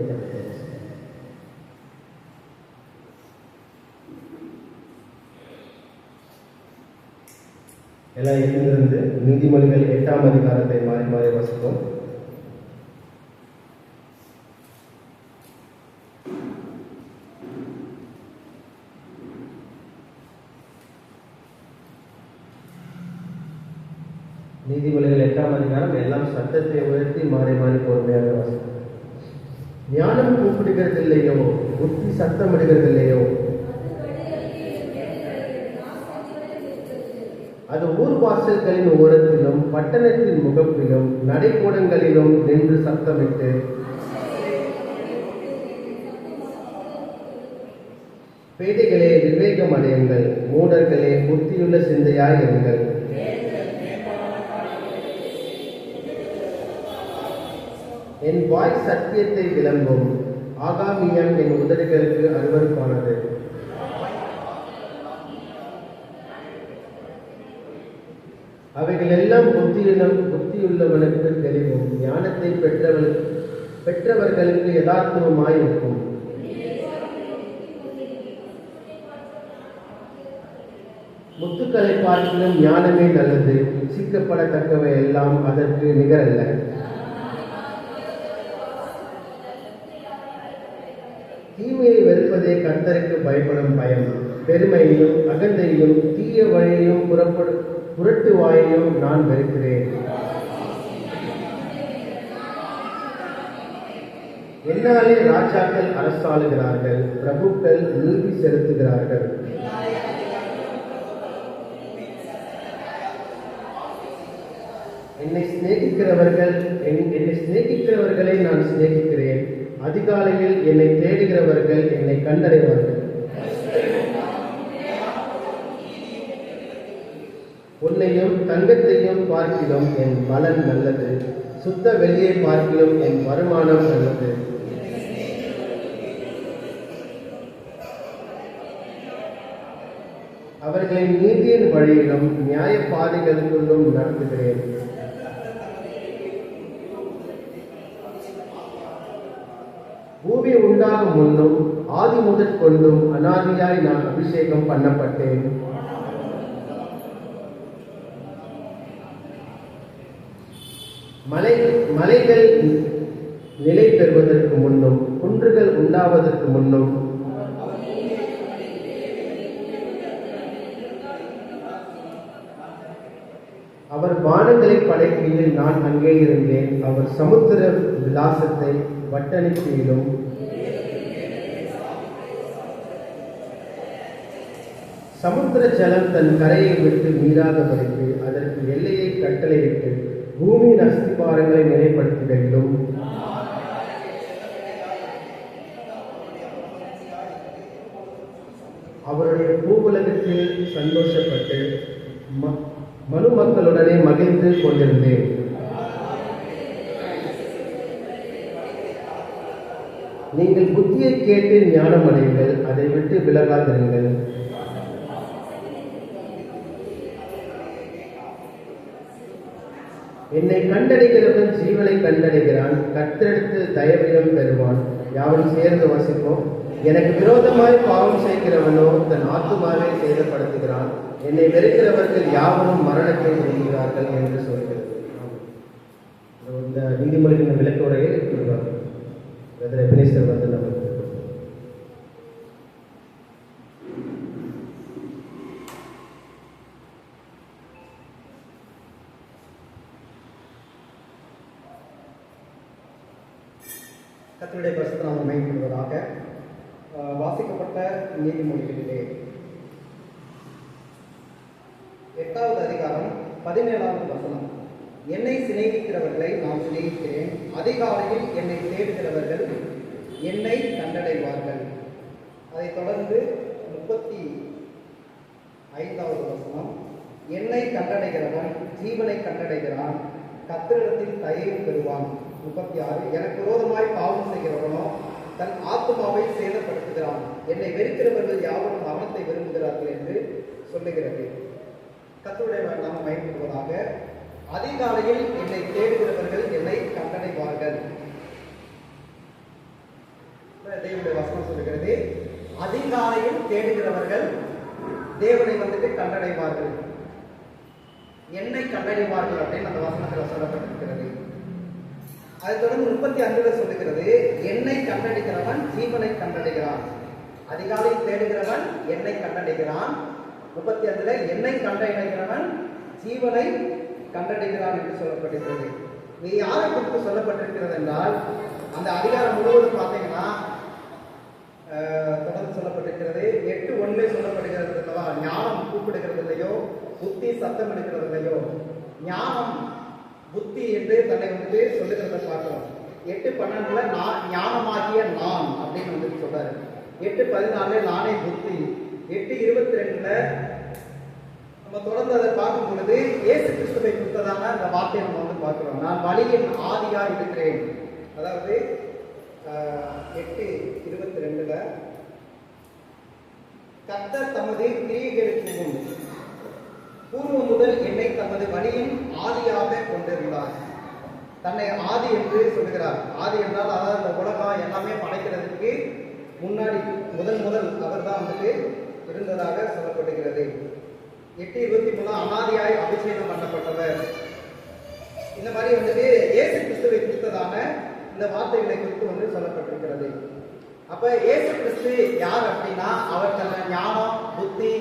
எல்லாம் எழுந்திருந்து நீதிமொழிகள் 8ஆம் அதிகாரத்தை மாறி மாறி வாசிப்போம். நீதிமொழிகள் 8ஆம் அதிகாரம் எல்லாம் சத்தத்தை உயர்த்தி மாறி மாறி பொறுமையாக வாசிப்போம். ஞானம் கூப்பிடுகிறதில்லையோ, புத்தி சத்தமிடுகிறதில்லையோ, அது ஊர் வாசல்களின் ஓரத்திலும் பட்டணத்தின் முகப்பிலும் நடைக்கூடங்களிலும் நின்று சத்தமிட்டு பேதைகளே விவேகம் அடையுங்கள், மூடர்களே புத்தியுள்ள சிந்தையாய் இருங்கள். என் வாய் சத்தியத்தை விளம்பும், ஆகாமியம் என் உதடுகளுக்கு அருவருப்பானது. அவைகள் எல்லாம் புத்தியுள்ளவனுக்கு தெளிவும், ஞானத்தை பெற்றவர்களுக்கு யதார்த்தமாயிருக்கும். முத்துக்களை பார்க்கிலும் ஞானமே நல்லது, சிக்கப்படத்தக்கவை எல்லாம் அதற்கு நிகரல்ல. தீமையை வெறுப்பதே கர்த்தருக்கு பயப்படும் பயம். பெருமையையும் அகந்தையும் தீய வழியையும் புரட்டு வாயையும் நான் வெறுக்கிறேன். என்னாலே ராஜாக்கள் அரசாளுகிறார்கள், பிரபுக்கள் நீதி செலுத்துகிறார்கள். என்னை சிநேகிக்கிறவர்களை நான் சிநேகிக்கிறேன். அதிகாலையில் என்னை தேடுகிறவர்கள் என்னை கண்டடைவார்கள். உன்னையும் தங்கத்தையும் பார்க்கிலும் என் பலன் நல்லது, சுத்த வெளியை பார்க்கிலும் என் வருமானம் நல்லது. அவர்களை நீதியின் வழியிலும் நியாய பாதைகளுக்குள்ளும் நடத்துகிறேன். பூமி உண்டாகும் முன்னும் ஆதி முதற் கொண்டும் அனாதியாய் நான் அபிஷேகம் பண்ணப்பட்டேன். மலைகள் நிலை பெறுவதற்கு முன்னும் குன்றுகள் உண்டாவதற்கு முன்னும் அவர் வானங்களை படைக்கையில் நான் அங்கே இருந்தேன். அவர் சமுத்திர விலாசத்தை வட்டணிக்கையிலும் சமுத்திர ஜலம் தன் கரையை விட்டு மீறாதபடிக்கு அதற்கு எல்லையை கட்டளையிட்டு பூமியின் அஸ்திபாரங்களை நிலைப்படுத்திலும் அவருடைய பூவுலகத்தில் சந்தோஷப்பட்டு மனு மக்களுடனே மகிழ்ந்து கொண்டிருந்தேன். நீங்கள் புத்தியை கேட்டு ஞானம் அடையுங்கள், அதை விட்டு விலகாதிருங்கள். என்னை கண்டடைகிறவன் ஜீவனை கண்டடைகிறான், கர்த்தரிடத்தில் தயவிடம் பெறுவான். யாவரும் சேர்ந்து வசிப்போம். எனக்கு விரோதமாய் பாவம் செய்கிறவனோ தன் ஆத்துமாவை சேதப்படுத்துகிறான். என்னை வெறுக்கிறவர்கள் யாவரும் மரணத்தை விரும்புகிறார்கள் என்று சொல்கிறது. இந்த நீதிமொழியின் விளக்குரையை எபினேசர் வந்து நம்ம கர்த்தருடைய பரிசுத்த நாமம் மகிமைப்படுவதாக. வாசிக்கப்பட்ட நீதிமொழிகளிலே 8வது அதிகாரம் 17வது வசனம். என்னை சிநேகிக்கிறவர்களை நான் சிநேகிக்கிறேன், அதிகாலையில் என்னை தேடுகிறவர்கள் என்னை கண்டடைவார்கள். அதைத் தொடர்ந்து 35வது வசனம். என்னை கண்டடைகிறவன் ஜீவனை கண்டடைகிறான், கர்த்தரிடத்தில் தயவு பெறுவான். 36. எனக்கு விரோதமாய் பாவம் செய்கிறவனோ தன் ஆத்துமாவை சேதப்படுத்துகிறான். என்னை வெறுக்கிறவர்கள் யாவரும் மரணத்தை விரும்புகிறார்கள் என்று சொல்லுகிறது. கர்த்தருடைய நாமம் மகிமைப்படுவதாக. அதிகாலையில் என்னை தேடுகிறவர்கள் என்னை கண்டடைவார்கள். தேவனுடைய வசனம் சொல்லுகிறது, அதிகாலையில் தேடுகிறவர்கள் தேவனை வந்துட்டு கண்டடைவார்கள், என்னை கண்டடைவார்கள் அப்படின்னு அந்த வசனத்தில் சொல்லப்பட்டிருக்கிறது. அதை தொடர்ந்து 35 சொல்லுகிறது, என்னை கண்டடைகிறவன் ஜீவனை கண்டடைகிறான். அதிகாலையில் தேடுகிறவன் என்னை கண்டடைகிறான். 35 என்னை கண்டடைகிறவன் ஜீவனை கண்டடைகிறான் என்று சொல்லப்பட்டிருக்கிறது. இது யாரை குறித்து சொல்லப்பட்டிருக்கிறது என்றால், அந்த அதிகாரம் முழுவதும் பார்த்தீங்கன்னா தொடர்ந்து சொல்லப்பட்டிருக்கிறது. 8:1 சொல்லப்படுகிறது அல்லவா, ஞானம் கூப்பிடுகிறது இல்லையோ, புத்தி சத்தம் எடுக்கிறது இல்லையோ. ஞானம் புத்தி என்று தன்னை வந்து சொல்லுகிறத பார்க்கிறோம். 8:12 நான் ஞானமாகிய நான் அப்படின்னு வந்து சொல்றாரு. 8:14 நானே புத்தி. 8:22 நம்ம தொடர்ந்து அதை பார்க்கும் பொழுது இயேசு கிறிஸ்துவை குறித்ததான அந்த வார்த்தையை நம்ம வந்து பார்க்கிறோம். நான் வழியின் ஆதியா இருக்கிறேன். அதாவது 8:22 கர்த்தர் தமது கிரியைகளுக்கு முன் பூர்வம் முதல் என்னை தமது வழியின் ஆதியாக கொண்டிருந்தார். தன்னை ஆதி என்று சொல்லுகிறார். ஆதி என்றால் அதாவது இந்த உலகம் எல்லாமே படைக்கிறதுக்கு முன்னாடி முதல் அவர் தான் வந்துட்டு இருந்ததாக சொல்லப்படுகிறது. 8:23 அனாதியாய் அபிஷேகம் பண்ணப்பட்டவர். இந்த மாதிரி வந்துட்டு இயேசு கிறிஸ்துவை குறித்ததான இந்த வார்த்தைகளை குறித்து வந்து சொல்லப்பட்டிருக்கிறது. அப்ப இயேசு கிறிஸ்து யார் அப்படின்னா, அவர் தன்னை ஞானம் புத்தி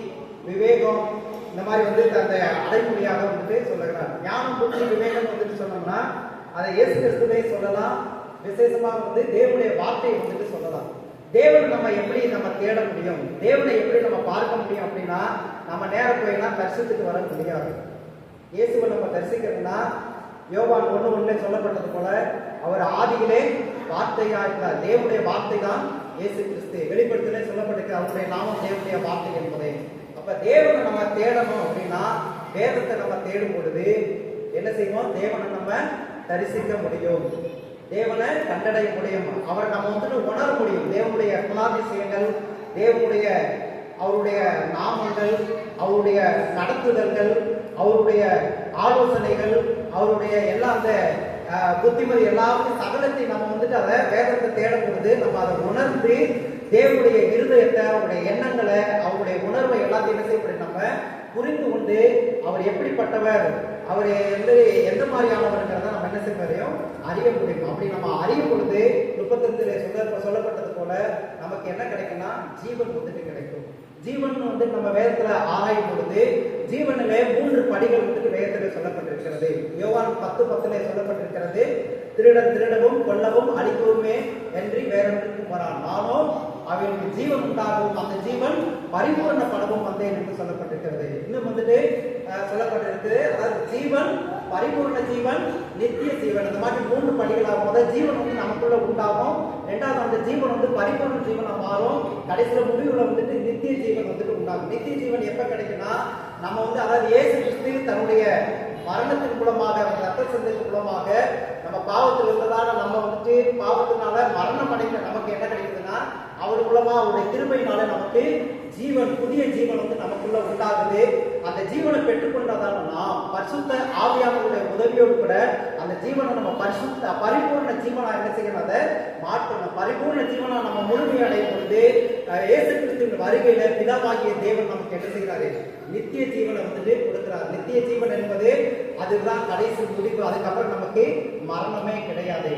விவேகம் இந்த மாதிரி வந்து அந்த அடைமொழியாக வந்துட்டு சொல்லுகிறார். ஞானம் புத்தி விவேகம் வந்துட்டு சொன்னோம்னா அதை இயேசு கிறிஸ்துவை சொல்லலாம். விசேஷமாக வந்து தேவனுடைய வார்த்தையை வந்துட்டு சொல்லலாம். தேவன் நம்ம எப்படி நம்ம தேட முடியும், தேவனை எப்படி நம்ம பார்க்க முடியும் அப்படின்னா, நம்ம நேரம் போயினா தரிசனத்துக்கு வர முடியாது. இயேசுவை நம்ம தரிசிக்கிறதுனா யோவான் 1:1 சொல்லப்பட்டது போல அவர் ஆதியிலே வார்த்தையா இருந்தார். தேவனுடைய வார்த்தை தான் இயேசு கிறிஸ்து. வெளிப்படுத்தலே சொல்லப்பட்டிருக்கு அவருடைய நாமம் தேவனுடைய வார்த்தை என்பதை. அப்ப தேவனை நம்ம தேடணும் அப்படின்னா வேதத்தை நம்ம தேடும் பொழுது என்ன செய்வோம், தேவனை நம்ம தரிசிக்க முடியும், தேவனை கண்டடைய முடியும், அவரை நம்ம வந்துட்டு உணர முடியும். தேவனுடைய குணாதிசயங்கள், தேவனுடைய அவருடைய நாமங்கள் அவருடைய நடத்துதல்கள், அவருடைய ஆலோசனைகள், அவருடைய எல்லா அந்த புத்திமதி எல்லாத்தையும் சகலத்தை நம்ம வந்துட்டு அதை வேதத்தை தேடும் பொழுது நம்ம அதை உணர்ந்து தேவனுடைய இருதயத்தை, அவருடைய எண்ணங்களை, அவருடைய உணர்வை எல்லாத்தையும் என்ன செய்யப்படும் நம்ம புரிந்து கொண்டு அவர் எப்படிப்பட்டவர், அவர் எந்த மாதிரியானவர்ங்கிறத நம்ம என்ன செய்யும் அறிய முடியும். அப்படி நம்ம அறியும் பொழுது 35 சொல்லப்பட்டது போல நமக்கு என்ன கிடைக்கும்னா ஜீவன் வந்துட்டு கிடைக்கும். ஜீவன் வந்து நம்ம வேதத்துல ஆராயும் பொழுது ஜீவனிலே 3 படிகள் வந்துட்டு வேதத்தில் சொல்லப்பட்டிருக்கிறது. யோவான் 10:10 சொல்லப்பட்டிருக்கிறது, திருடன் திருடவும் கொல்லவும் அழிக்கவுமே என்று வேறொன்றுக்கும் வரான், நானும் அவனுக்கு ஜீவன் உண்டாகவும் அந்த ஜீவன் பரிபூரணப்படவும் வந்தேன் என்று சொல்லப்பட்டிருக்கிறது. இன்னும் வந்துட்டு சொல்லப்பட்டிருக்கு, அதாவது ஜீவன், பரிபூர்ண ஜீவன், நித்திய ஜீவன். அந்த மாதிரி 3 படிகளாகும். முதல் ஜீவன் வந்து நமக்குள்ள உண்டாகும், 2வது அந்த ஜீவன் வந்து பரிபூர்ண ஜீவனா மாறும், கடைசியில முடிவுல வந்துட்டு நித்திய ஜீவன் வந்துட்டு உண்டாகும். நித்திய ஜீவன் எப்ப கிடைக்கும்னா நம்ம வந்து, அதாவது இயேசு கிறிஸ்து தன்னுடைய மரணத்தின் மூலமாக, ரத்த சிந்தையின் மூலமாக நம்ம பாவத்தில் இருந்ததால நம்ம வந்துட்டு பாவத்தினால மரணம் அடைந்த நமக்கு என்ன கிடைக்குதுன்னா அவர் மூலமா அவருடைய கிருபையினால நமக்கு ஜீவன், புதிய ஜீவன் வந்து நமக்குள்ள உண்டாகுது. அந்த ஜீவனை பெற்றுக்கொண்டதால நாம் பரிசுத்த ஆவியானவருடைய உதவியோடு கூட அந்த ஜீவனை நம்ம பரிபூர்ண ஜீவனா என்ன செய்யணும், அதை மாற்றணும். பரிபூர்ண ஜீவனா நம்ம முழுமையடையும் பொழுது இயேசு கிறிஸ்துவின் வருகையில பிதாவாகிய தேவன் நமக்கு என்ன செய்கிறாரு, நித்திய ஜீவனை வந்துட்டு கொடுக்கிறார். நித்திய ஜீவன் என்பது அதுதான் கடைசி முடிவு. அதுக்கப்புறம் நமக்கு மரணமே கிடையாது.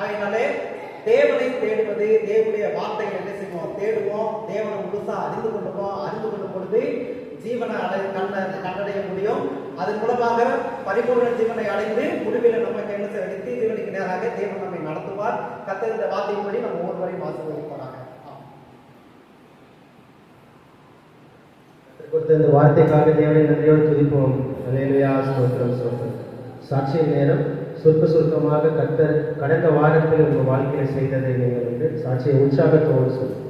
அதனாலே தேவனை தேடுவது, தேவனுடைய வார்த்தைகள் என்ன செய்வோம், தேடுவோம், தேவனை முழுசா அறிந்து கொள்ளுவோம். அறிந்து கொள்ளும் பொழுது ஜீவனை கண்டடைய முடியும். அதன் மூலமாக பரிபூர்ண ஜீவனை அடைந்து முடிவில் நமக்கு என்ன செய்ய, நித்திய ஜீவனுக்கு நேராக தேவன் நம்மை நடத்துவார். கர்த்தர் இந்த வார்த்தையின்படி நம்ம ஒவ்வொருவரையும் ஆசீர்வதிப்பாராக. இந்த வார்த்தைக்காக தேவனை நன்றியோடு துதிப்போம். அல்லேலூயா, ஸ்தோத்திரம், ஸ்தோத்திரம். சாட்சியின் நேரம். சுருக்கமாக கர்த்தர் கடந்த வாரத்தில் உங்கள் வாழ்க்கையில் செய்ததை நீங்கள் வந்து சாட்சியை உற்சாகத்தோடு சொல்லுங்கள்.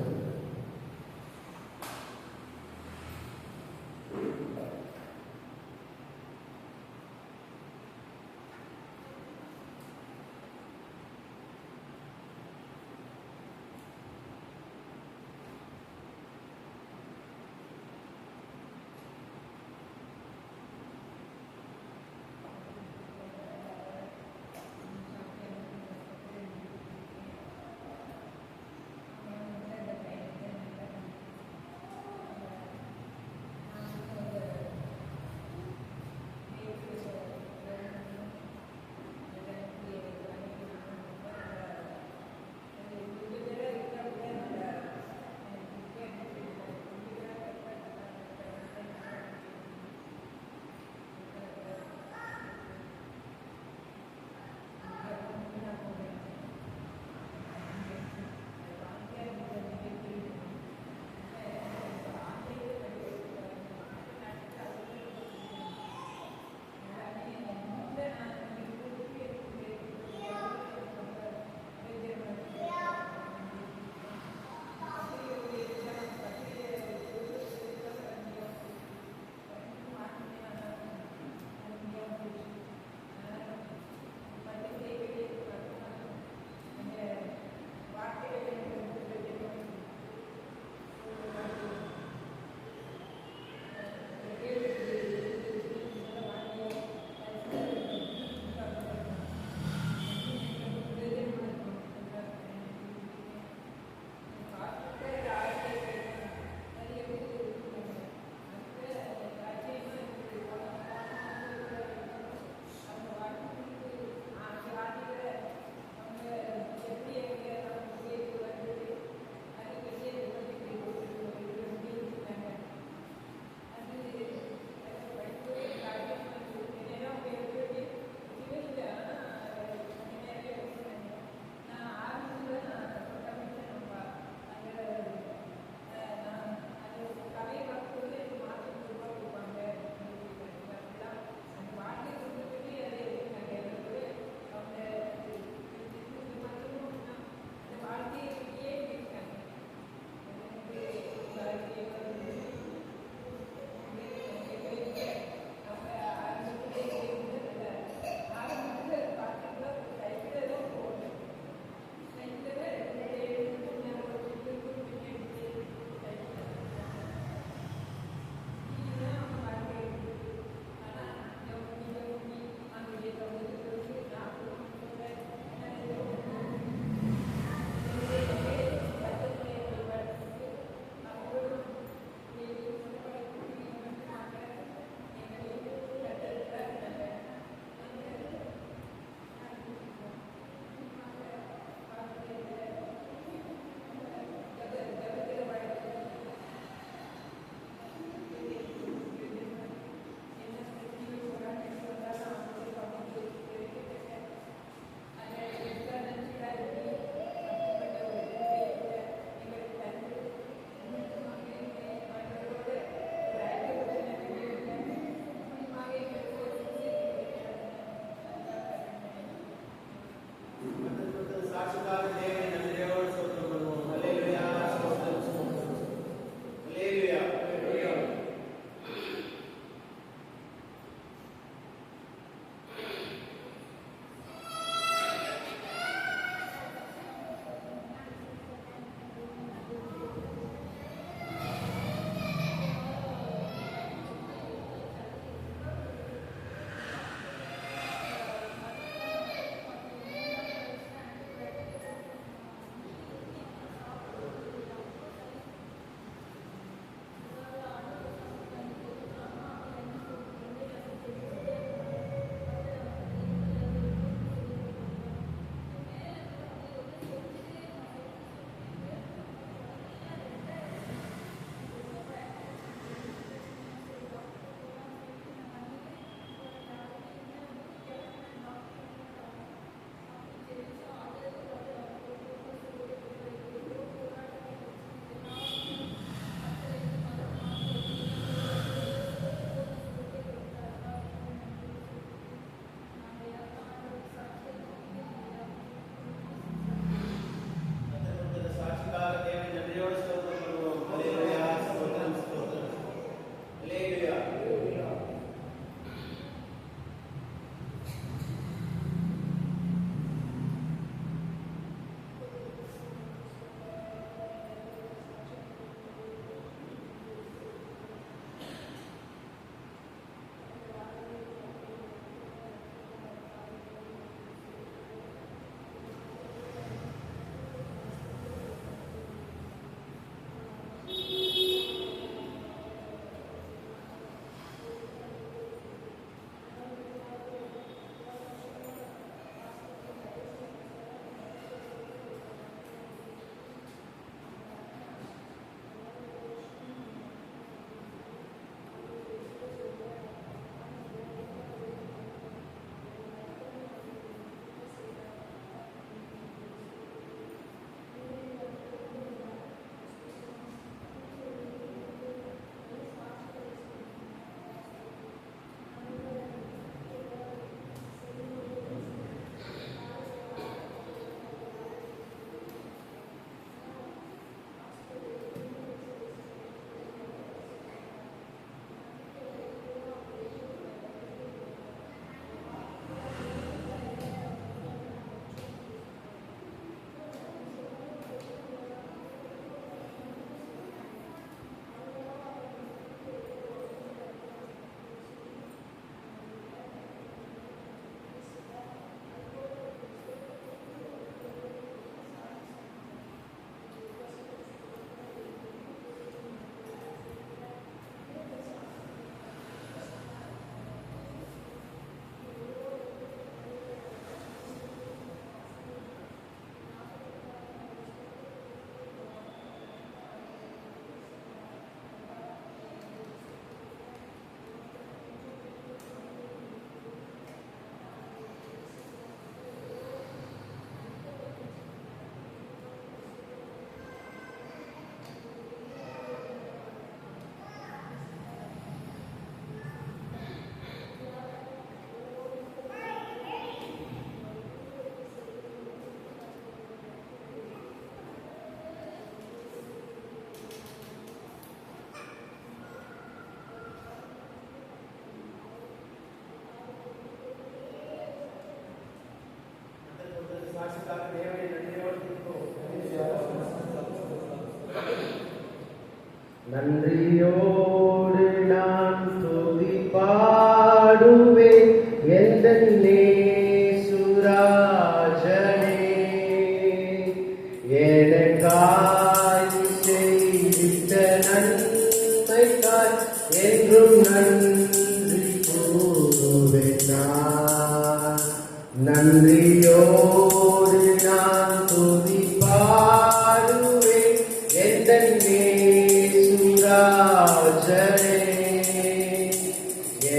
நன்றியோடு நான் துதி பாடுவேன் எந்தன் இயேசுராஜனே.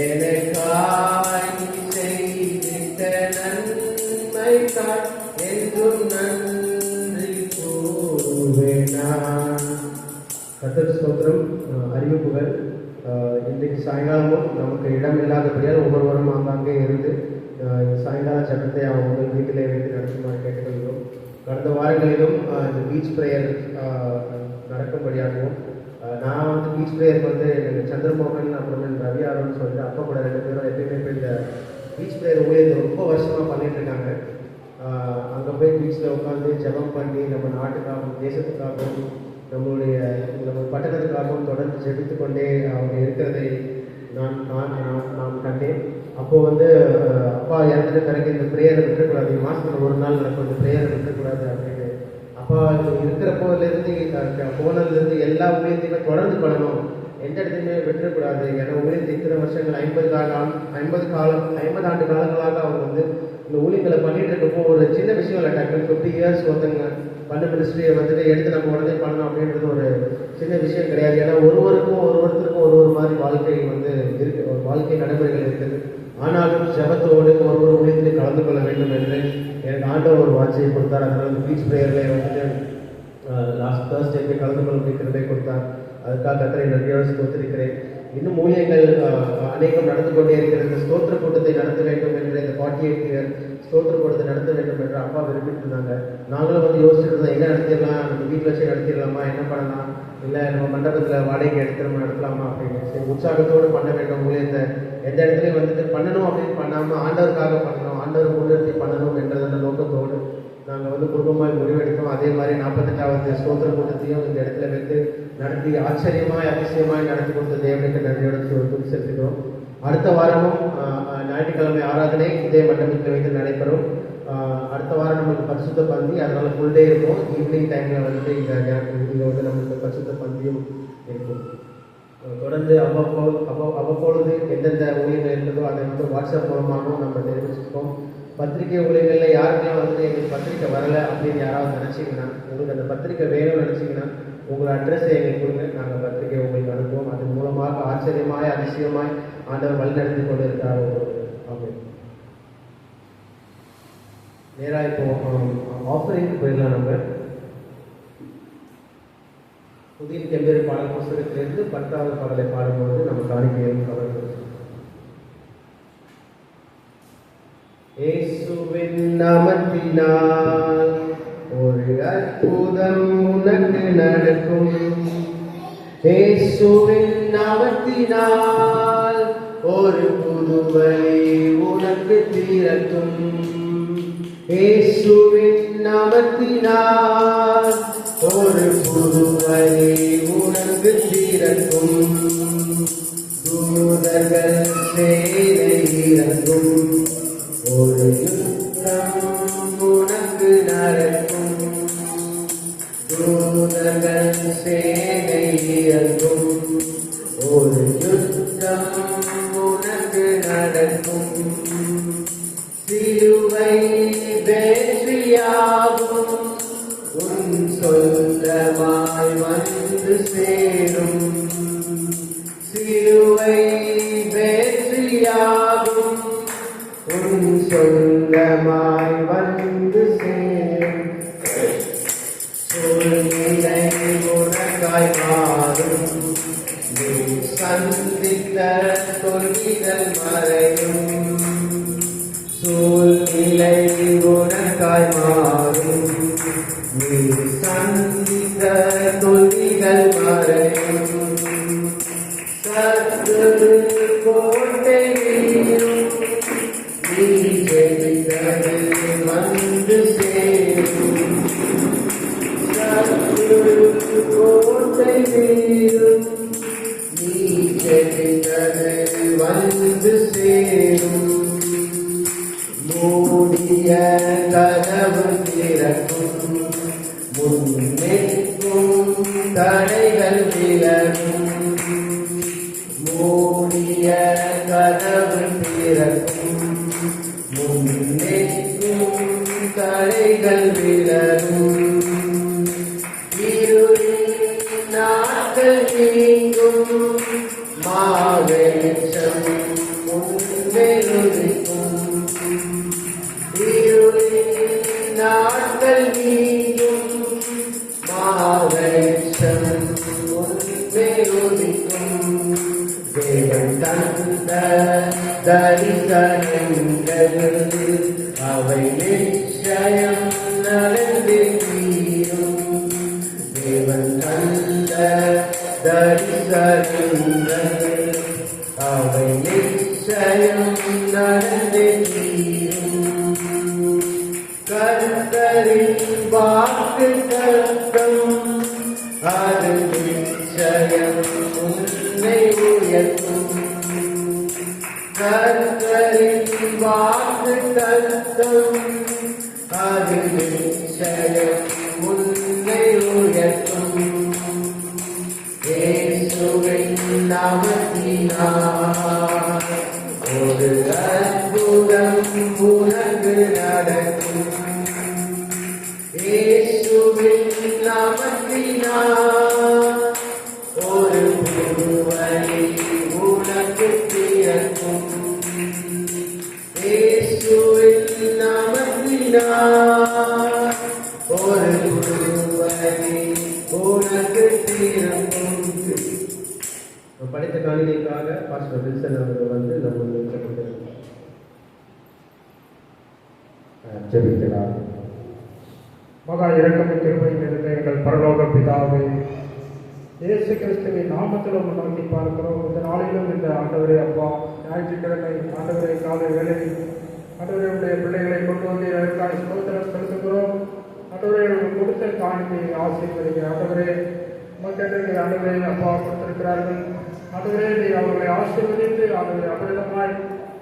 எனக்காய் செய்திட்ட நன்மைக்காய் என்றும் நன்றி கூறுவேன் நான். கர்த்தருக்கு ஸ்தோத்திரம். அறிவிப்புகள். இன்றைக்கு சாயங்காலமும் நமக்கு இடம் இல்லாதபடியால் ஒவ்வொருவரும் ஆங்காங்கே இருந்து சாயங்கால சட்டத்தை அவங்க வீட்டிலே வைத்து நடத்துமாறு கேட்டுக்கொள்கிறோம். கடந்த வாரங்களிலும் இந்த பீச் ப்ரேயர் நடக்கும்படியாகவும் நான் வந்து பீச் ப்ரேயருக்கு வந்து எங்கள் சந்திரமோகன் அப்புறம் ரவி ஆரோன்னு சொல்லிட்டு அப்பா கூட 2 பேரும் எப்பயுமே போய் இந்த பீச் ப்ரேயர் ஊழியர் ரொம்ப வருஷமாக பண்ணிட்டு இருக்காங்க. அங்கே போய் பீச்சில் உட்காந்து ஜெபம் பண்ணி நம்ம நாட்டுக்காகவும் தேசத்துக்காகவும் நம்ம பட்டணத்துக்காகவும் தொடர்ந்து ஜெபித்து கொண்டே அவங்க இருக்கிறதை நான் கண்டேன். அப்போது வந்து அப்பா இறந்துட்டு பிறகு இந்த ப்ரேயரை விட்டுக்கூடாது, மாதத்தில் ஒரு நாள் நடக்கும் இந்த ப்ரேயரை விட்டுக்கூடாது அப்படின்னு. அப்பா இருக்கிறப்போலேருந்து போனதுலேருந்து எல்லா ஊழியத்தையுமே தொடர்ந்து பண்ணணும், எந்த இடத்துலையுமே விட்டுக்கூடாது. ஏன்னா ஊழியத்தை இத்தனை வருஷங்கள் 50 ஆண்டு காலங்களாக அவங்க வந்து இந்த ஊழியங்களை பண்ணிட்டு இருக்கப்போ ஒரு சின்ன விஷயம் இல்லை. டக்குனு 50 இயர்ஸ் ஒருத்தங்க பண்ண மினிஸ்ட்ரியை வந்துட்டு எடுத்து நம்ம உடனே பண்ணணும் அப்படின்றது ஒரு சின்ன விஷயம் கிடையாது. ஏன்னா ஒருத்தருக்கும் ஒரு மாதிரி வாழ்க்கை வந்து இருக்கு, ஒரு வாழ்க்கை நடைமுறைகள் இருக்குது. ஆனாலும் ஜபத்தோடு ஒரு ஊழியத்தில் கலந்து கொள்ள வேண்டும் என்று எனக்கு ஆண்டவர் ஒரு வாட்சியை கொடுத்தார். அதனால பீச் ப்ரேயரில் வந்துட்டு லாஸ்ட் Thursday போய் கலந்து கொள்ள கிருபை கொடுத்தார். அதுக்காக கர்த்தரை நன்றியோடு ஸ்தோத்திரிக்கிறேன். இன்னும் ஊழியங்கள் அநேகம் நடந்து கொண்டே இருக்கிறது. ஸ்தோத்திர கூட்டத்தை நடத்த வேண்டும் என்று இந்த 48 இயர் ஸ்தோத்திர கூட்டத்தை நடத்த வேண்டும் என்று அப்பா விரும்பிட்டு இருந்தாங்க. நாங்களும் வந்து யோசிச்சுட்டு இருந்தோம், எங்கே நடத்திடலாம், நம்ம வீட்டில் வச்சு நடத்திடலாமா, என்ன பண்ணலாம், இல்லை நம்ம மண்டபத்தில் வாடகை எடுத்து நம்ம நடத்தலாமா அப்படின்னு. சரி, உற்சாகத்தோடு பண்ண வேண்டும் ஊழியத்தை. எந்த இடத்துலையும் வந்துட்டு பண்ணணும் அப்படின்னு பண்ணாமல் ஆண்டவருக்காக பண்ணணும், ஆண்டவர் முன்னிறுத்தி பண்ணணும் என்றதான நோக்கத்தோடு நாங்கள் வந்து குடும்பமாக முடிவெடுத்தோம். அதே மாதிரி 48வது ஸ்தோத்திர கூட்டத்தையும் இந்த இடத்துல வைத்து நடத்தி ஆச்சரியமாய் அதிசயமாய் நடத்தி கொடுத்த தேவனுக்கு நன்றியோடு துதி செலுத்துகிறோம். அடுத்த வாரமும் ஞாயிற்றுக்கிழமை ஆராதனை இதே மண்டபத்தில் வைத்து நடைபெறும். அடுத்த வாரம் நம்மளுக்கு பரிசுத்த பந்தி, அதனால ஃபுல் டே இருக்கும். ஈவினிங் டைமில் வந்துட்டு இங்கே வந்து நம்மளுக்கு பரிசுத்த பந்தியும் இருக்கும். தொடர்ந்து அவ்வப்பொழுது எந்தெந்த ஊழியர்கள் இருந்ததோ அதை வந்து வாட்ஸ்அப் மூலமாகவும் நம்ம தெரிவிச்சுருக்கோம். பத்திரிகை ஊழியர்களில் யாருக்கெல்லாம் வந்துட்டு எங்களுக்கு பத்திரிக்கை வரலை அப்படின்னு யாராவது நினச்சிங்கன்னா, உங்களுக்கு அந்த பத்திரிக்கை வேணும்னு நினச்சிங்கன்னா உங்கள் அட்ரஸை எங்களுக்கு கொடுங்க, நாங்கள் பத்திரிக்கை உங்களுக்கு அனுப்புவோம். அதன் மூலமாக ஆச்சரியமாய் அதிசயமாய் ஆண்டவர் வழிநடத்தி கொண்டு இருக்கிறார். ஓகே, நேராக இப்போ ஆஃபரிங் போயிடலாம். நம்ம புதிய கெம்பேரி பாடல் புஸ்தகத்திலிருந்து 10வது பாடலை பாடும்போது நம்ம காணிக்கையும் கவர்ந்து இயேசுவின் நாமத்தினால் ஒரு அற்புதம் உனக்கு நடக்கும். இயேசுவின் நாமத்தினால் ஒரு புது வழி உனக்கு திறக்கும். இயேசுவின் நாமத்தினால் ஒரு புது வழி உனக்கு திறக்கும். தூதர்கள் சேனை இறங்கும், ஒரு யுத்தம் உனக்கு நடக்கும். தூதர்கள் சேனை இறங்கும், ஒரு யுத்தம் உனக்கு நடக்கும். சிலுவை வெற்றியாகும், உன் சொந்தமாய் வந்து சேரும். சிலுவை வெற்றியாகும், உன் சொந்தமாய் வந்து சேரும். சூழ்நிலை உனக்காய் மாறும், நீ சந்தித்த தோல்விகள் மறையும். சூழ்நிலை உனக்காய் மாறும், நீ சந்தித்த தோல்விகள் மறையும். சத்துரு கோட்டை வீழும், நீ ஜெயித்தது வந்து சேரும். சத்துரு கோட்டை வீழும், நீ ஜெயித்தது வந்து சேரும். மூடிய கதவு திறக்கும், முன்னேற்கும் தடைகள் விலகும். மூடிய கதவு திறக்கும், முன்னேற்கும் தடைகள் விலகும், இருளின் நாட்கள் நீங்கும், மாவெளிச்சம் முன்பே உதிக்கும். இருளின் நாட்கள் நீங்கும், மாவெளிச்சம் முன்பே உதிக்கும். தேவன் தந்த தரிசனங்கள் அவை நிச்சயம் நடந்து தீரும். தேவன் தந்த தரிசனங்கள் அவை நிச்சயம் நடந்து தீரும். கர்த்தரின் வாக்கு தத்தம் அது நிச்சயம் உன்னை உயர்த்தும். கர்த்தரின் வாக்கு தத்தம் அது நிச்சயம் உன்னை உயர்த்தும். இயேசுவின் நாமத்தினால் ஒரு அற்புதம் உனக்கு நடக்கும். இயேசுவின் நாமத்தினால் ஒரு புதுவழி உனக்கு பிறக்கும். இயேசுவின் நாமத்தினால் ஒரு புதுவழி உனக்கு பிறக்கும். படித்த காணிக்கைக்காக பாஸ்டர் வில்சன் அவர்கள் வந்து நம்ம ஜெபிக்கிறார். மகா இரக்கமும் கிருபையும் நிறைந்த எங்கள் பரலோக பிதாவே, இயேசு கிறிஸ்துவின் நாமத்தில் உங்களை நோக்கி பார்க்கிறோம். இந்த நாளிலும் இந்த ஆண்டவரே அப்பா, ஞாயிற்றுக்கிழமை ஆண்டவரை காலை வேளையில் ஆண்டவருடைய பிள்ளைகளை கொண்டு வந்து அதற்கான ஸ்தோத்திரம் செலுத்துகிறோம். ஆண்டவரே கொடுத்த காணிக்கையை ஆசீர்வதிக்கிற ஆண்டவரே, மக்களுக்கு ஆண்டவரே அப்பா கொடுத்திருக்கிறார்கள். ஆண்டவரே நீ அவர்களை ஆசீர்வதித்து ஆண்டவரை அபரிதமாய்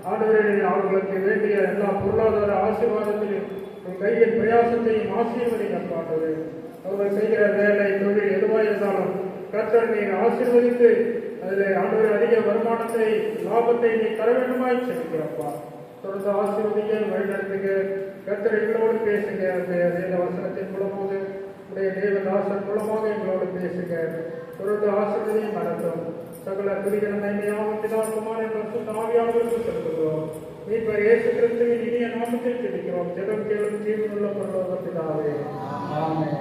ஆண்டவரே நீ அவர்களுக்கு வேண்டிய எல்லா பொருளாதார ஆசீர்வாதத்திலும் உங்கள் கையின் பிரயாசத்தையும் ஆசீர்வதிங்க ஆண்டவரே. அவர்கள் செய்கிற வேலை தொழில் எதுவாக இருந்தாலும் கர்த்தர் நீ ஆசீர்வதித்து அதில் ஆண்டவரே அதிக வருமானத்தை லாபத்தை நீ தர வேண்டுமாய் செலுத்துகிறப்பா. தொடர்ந்து ஆசீர்வதிங்க, வழிநடத்துங்க. கர்த்தர் எங்களோடு பேசுங்க. வேத வசனத்தின் மூலமாக உடைய தேவதாசன் மூலமாக எங்களோடு பேசுங்க. தொடர்ந்து ஆசீர்வதியும் நடத்தும். சகல துரித நன்மையாகவும் பிதாவுக்குமான பரிசுத்த ஆவியானவருக்கு செலுத்துகிறோம். மீட்பர் இயேசு கிறிஸ்துவின் இனிய நாமத்தில் ஜெபிக்கிறோம். ஜெபம் கேளும் ஜீவனுள்ள பரலோக பிதாவே, ஆமென்.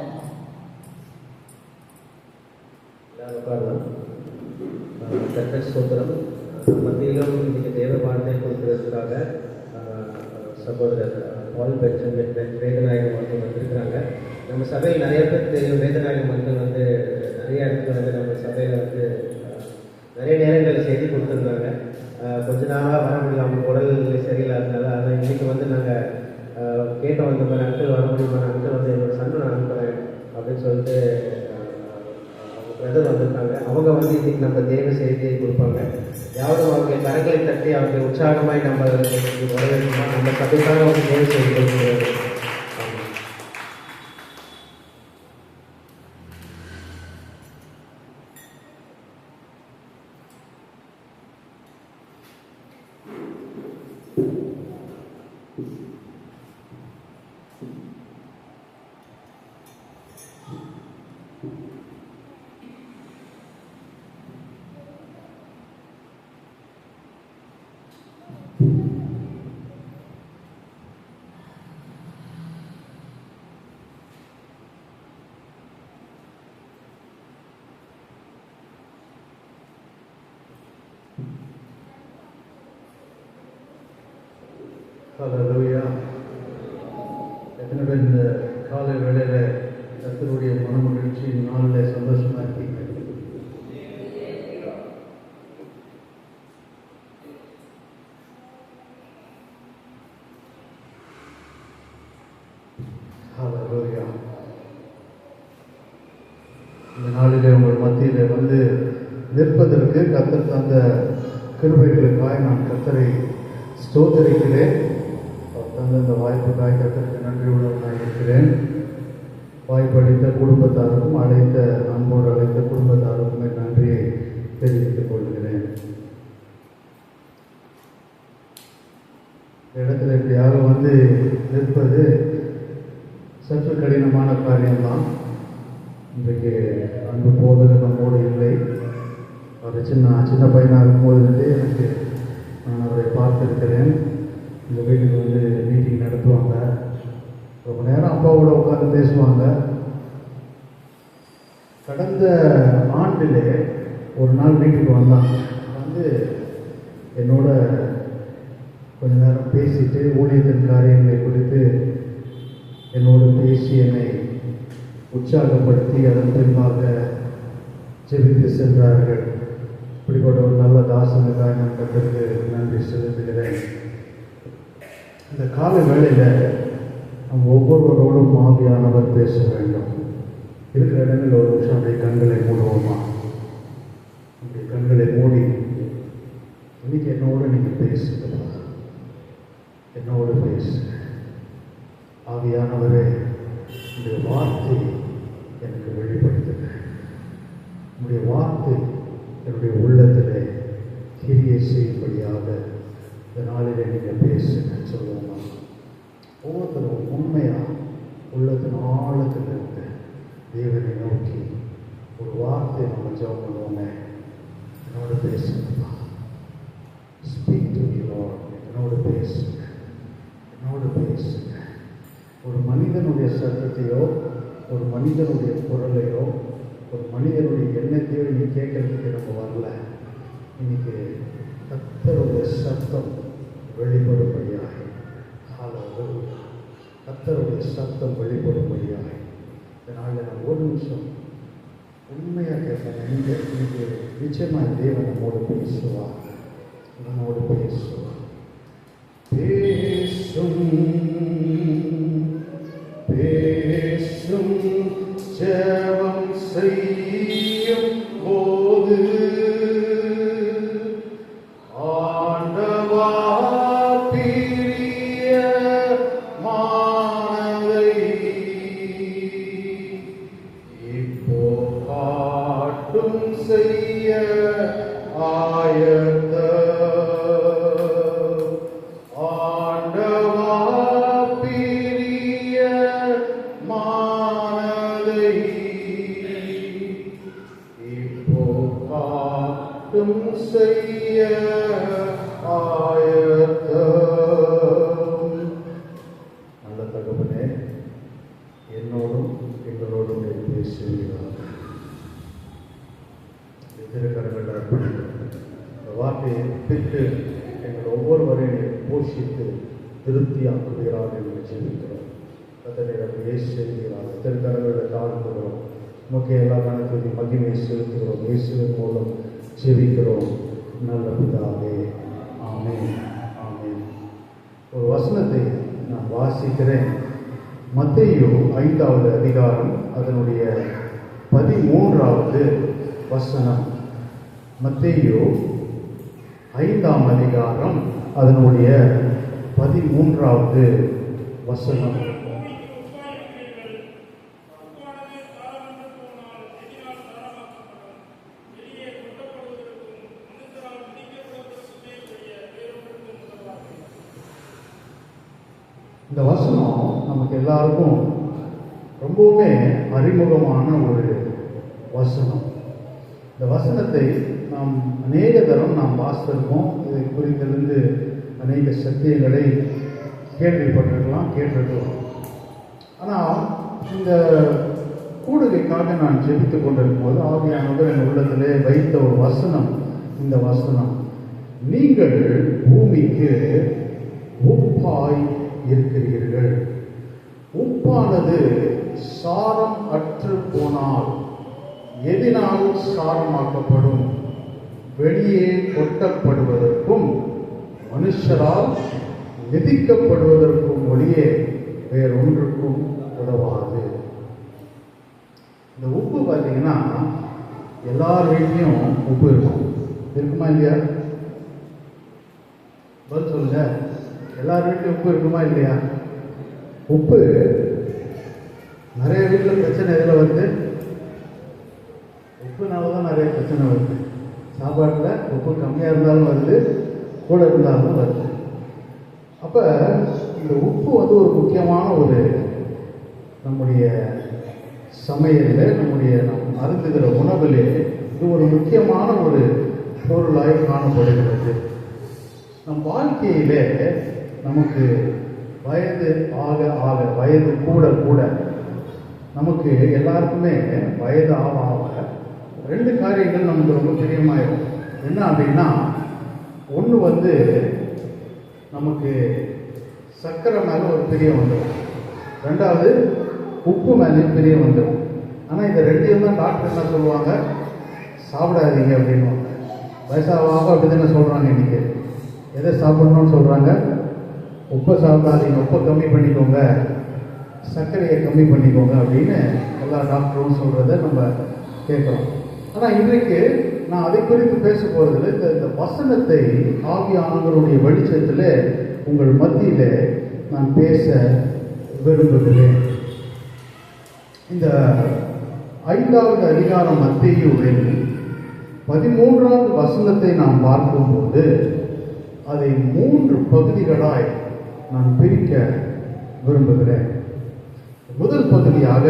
கர்த்தர் ஸ்தோத்திரம். மத்தியிலும் இன்னைக்கு தேவ வார்த்தை கொடுக்கிறதுக்காக சகோதரர் பால் பெட்சன் வேதநாயகம் மக்கள் வந்திருக்கிறாங்க. நம்ம சபையில் நிறைய பேர் தெரியும். வேதநாயகம் மக்கள் வந்து நிறைய இடத்துல வந்து நம்ம சபையில் வந்து நிறைய நேரங்களில் செய்தி கொடுத்துருந்தாங்க. கொஞ்ச நாளாக வர முடியல, அவங்க உடல் சரியில்லாதனால. ஆனால் இன்றைக்கி வந்து நாங்கள் கேட்டோம், இந்த மாதிரி அங்கிள் வர முடியுமா, அங்கிள் வந்து என்னோட சன் நான் அனுப்புகிறேன் அப்படின்னு சொல்லிட்டு அவங்க பிரதர் வந்திருக்காங்க. அவங்க வந்து இன்றைக்கி நம்ம தேவ செய்தியை கொடுப்பாங்க. யாரும் அவங்க கரங்களை தட்டி அவங்க உற்சாகமாய் நம்ம வரவேற்கணும். நம்ம சபைக்காக அவங்க தேவ செய்தி கொடுக்கிறது. ஹல்லேலூயா. எத்தனை பேர் இந்த காலை வேளையில கர்த்தருடைய மனமகிழ்ச்சி நாளில் சந்தோஷமா இருக்கீங்க? ஹல்லேலூயா. இந்த நாளிலே உங்கள் மத்தியில் வந்து நிற்பதற்கு கர்த்தர் தந்த கிருபைகளுக்காய் நான் கர்த்தரை ஸ்தோத்திரிக்கிறேன். தந்த இந்த வாய்ப்புக்காய் கர்த்தருக்கு நன்றியுடன் நான் இருக்கிறேன். வாய்ப்பளித்த குடும்பத்தாருக்கும் அழைத்த அன்போடு அழைத்த குடும்பத்தாருக்குமே நன்றியை தெரிவித்துக் கொள்கிறேன். இந்த இடத்துல இப்படியாக வந்து நிற்பது சற்று கடினமான காரியம்தான். இன்றைக்கு அன்பு போதகர் நம்மோடு இல்லை. அவர் சின்ன பையனாக இருக்கும்போதுலேருந்தே நான் அவரை பார்த்துருக்கிறேன். இந்த வீட்டுக்கு வந்து மீட்டிங் நடத்துவாங்க. ரொம்ப நேரம் அப்பாவோட உட்காந்து பேசுவாங்க. கடந்த ஆண்டிலே ஒரு நாள் வீட்டுக்கு வந்தாங்க. வந்து என்னோட கொஞ்ச நேரம் பேசிட்டு ஊழியத்தின் காரியங்களை குறித்து என்னோடு பேசி என்னை உற்சாகப்படுத்தி அதன் பின்பாக ஜெபித்து சென்றார்கள். இப்படிப்பட்ட ஒரு நல்ல தாசனுக்காக நான் கர்த்தருக்கு நன்றி செலுத்துகிறேன். இந்த கால வேளையில் நம் ஒவ்வொருவரோடும் ஆவியானவர் பேச வேண்டும். இருக்கிற இடங்களில் ஒரு நிமிஷம் அப்படியே கண்களை மூடுவோமா? அப்படி கண்களை மூடி இன்னைக்கு என்னோடு நீங்கள் பேசுகிறா, என்னோடு பேசுங்க. ஆவியானவரே, இந்த வார்த்தை எனக்கு வெளிப்படுத்துங்க. உங்களுடைய வார்த்தை என்னுடைய உள்ளத்திலே கிரியை செய்யும்படியாக இந்த நாளிலே நீங்கள் பேசுங்க சொல்லுவோமா? ஒவ்வொருத்தரும் உண்மையாக உள்ளத்தின் ஆழத்தில் இருக்க தேவனை நோக்கி ஒரு வார்த்தை நம்ம ஜெபம் பண்ணுவோமே. என்னோட பேசுங்கப்பா. Speak to me lord. என்னோட பேசுங்க, என்னோட பேசுங்க. ஒரு மனிதனுடைய சத்தத்தையோ, ஒரு மனிதனுடைய குரலையோ, ஒரு மனிதனுடைய எண்ணத்தையோ இன்னைக்கு கேட்கறதுக்கு நம்ம வரல. இன்னைக்கு கர்த்தருடைய சத்தம் வெளிப்படும்படியாக, கர்த்தருடைய சத்தம் வெளிப்படும்படியாக இதனால் நான் ஒரு நிமிஷம் உண்மையாக கேட்பேன். இன்னைக்கு நிச்சயமாக தேவன் நம்மோடு பேசுவார், நம்மோடு பேசுவார். பேசும் பேசும் ஜெபம் செய்யும் போது ஆண்டவா பிரிய மானதை இப்போ காட்டும் செய்ய ஆயத்த ஆண்டவா பிரிய மானதை இப்போ காட்டும் செய்ய ஆயத்த. நல்ல தகவனே, என்னோடும் எங்களோடும் பேசுகிறார். எதிர்கரங்கள் அர்ப்பணிக்கிறோம். இந்த வார்த்தையை பிட்டு எங்கள் ஒவ்வொருவரையும் போஷித்து திருப்தியாக்குகிறார் என்று ஜெபிக்கிறோம். கர்த்தரிடம் இயேசு செய்கிறார். திருக்கரங்களை தாழ்த்துகிறோம். நமக்கு எல்லா கணக்கு மகிமை செலுத்துகிறோம். இயேசுவின் மூலம் ஜெபிக்கிறோம் நல்ல பிதாவே. ஆமென், ஆமென். ஒரு வசனத்தை நான் வாசிக்கிறேன். மத்தேயு 5வது அதிகாரம் அதனுடைய 13வது வசனம். மத்தேயு 5ஆம் அதிகாரம் அதனுடைய 13வது வசனம். இந்த வசனம் நமக்கு எல்லாருக்கும் ரொம்பவுமே அறிமுகமான ஒரு வசனம். இந்த வசனத்தை நாம் அநேக தரம் நாம் வாசித்திருக்கோம். இதை குறித்திருந்து அநேக சத்தியங்களை கேள்விப்பட்டிருக்கலாம், கேட்டிருக்கலாம். ஆனால் இந்த கூடுகைக்காக நான் ஜெபித்துக் கொண்டிருக்கும் போது ஆவியானவர் என் உள்ளத்திலே வைத்த ஒரு வசனம் இந்த வசனம். நீங்கள் பூமிக்கு உப்பாய் இருக்கிறீர்கள். உப்பானது சாரம் அற்று போனால் எதினால் சாரமாக்கப்படும்? வெளியே கொட்டப்படுவதற்கும் மனுஷரால் மிதிக்கப்படுவதற்கும் ஒளியே வேறொன்றுக்கும் உதவாது. இந்த உப்பு பார்த்தீங்கன்னா எல்லார் வீட்லையும் உப்பு இருக்கும். இருக்குமா இல்லையா? பதில் சொல்லுங்க. எல்லார் வீட்லையும் உப்பு இருக்குமா இல்லையா? உப்பு நிறைய வீட்டில் பிரச்சனை எதில் வருது? உப்புனால தான் நிறைய பிரச்சனை வருது. சாப்பாட்டில் உப்பு கம்மியாக இருந்தாலும் வருது, கூட இருந்தாலும் வருது. அப்போ இந்த உப்பு வந்து ஒரு முக்கியமான ஒரு நம்முடைய சமையலில், நாம் அருந்துகிற உணவிலே இது ஒரு முக்கியமான ஒரு பொருளாய் காணப்படுகிறது. நம் வாழ்க்கையிலே நமக்கு வயது ஆக ஆக, வயது கூட கூட, நமக்கு எல்லாருக்குமே வயது ஆக ஆக 2 காரியங்கள் நமக்கு ரொம்ப பிரியமாயிடும். என்ன அப்படின்னா, ஒன்று நமக்கு சர்க்கரை மேலே ஒரு பிரியம் வந்துடும், 2வது உப்பு மேலேயும் பிரியம் வந்துடும். ஆனால் இந்த 2ஐயும் தான் டாக்டர் என்ன சொல்லுவாங்க, சாப்பிடாதீங்க அப்படின்வாங்க. வயசாக அப்படி தானே சொல்கிறாங்க. இன்றைக்கி எதை சாப்பிடணும்னு சொல்கிறாங்க? உப்பை சாப்பிடாதீங்க, உப்பை கம்மி பண்ணிக்கோங்க, சர்க்கரையை கம்மி பண்ணிக்கோங்க அப்படின்னு எல்லா டாக்டரும் சொல்கிறத நம்ம கேட்குறோம். ஆனால் இன்றைக்கு நான் அதை குறித்து பேச போகிறதில்ல. இந்த வசனத்தை ஆவியானவருடைய வெளிச்சத்தில் உங்கள் மத்தியில் நான் பேச விரும்புகிறேன். இந்த 5வது அதிகாரம் மத்தேயுவின் 13வது வசனத்தை நாம் பார்க்கும்போது அதை 3 பகுதிகளாய் நான் பிரிக்க விரும்புகிறேன். முதல் பகுதியாக,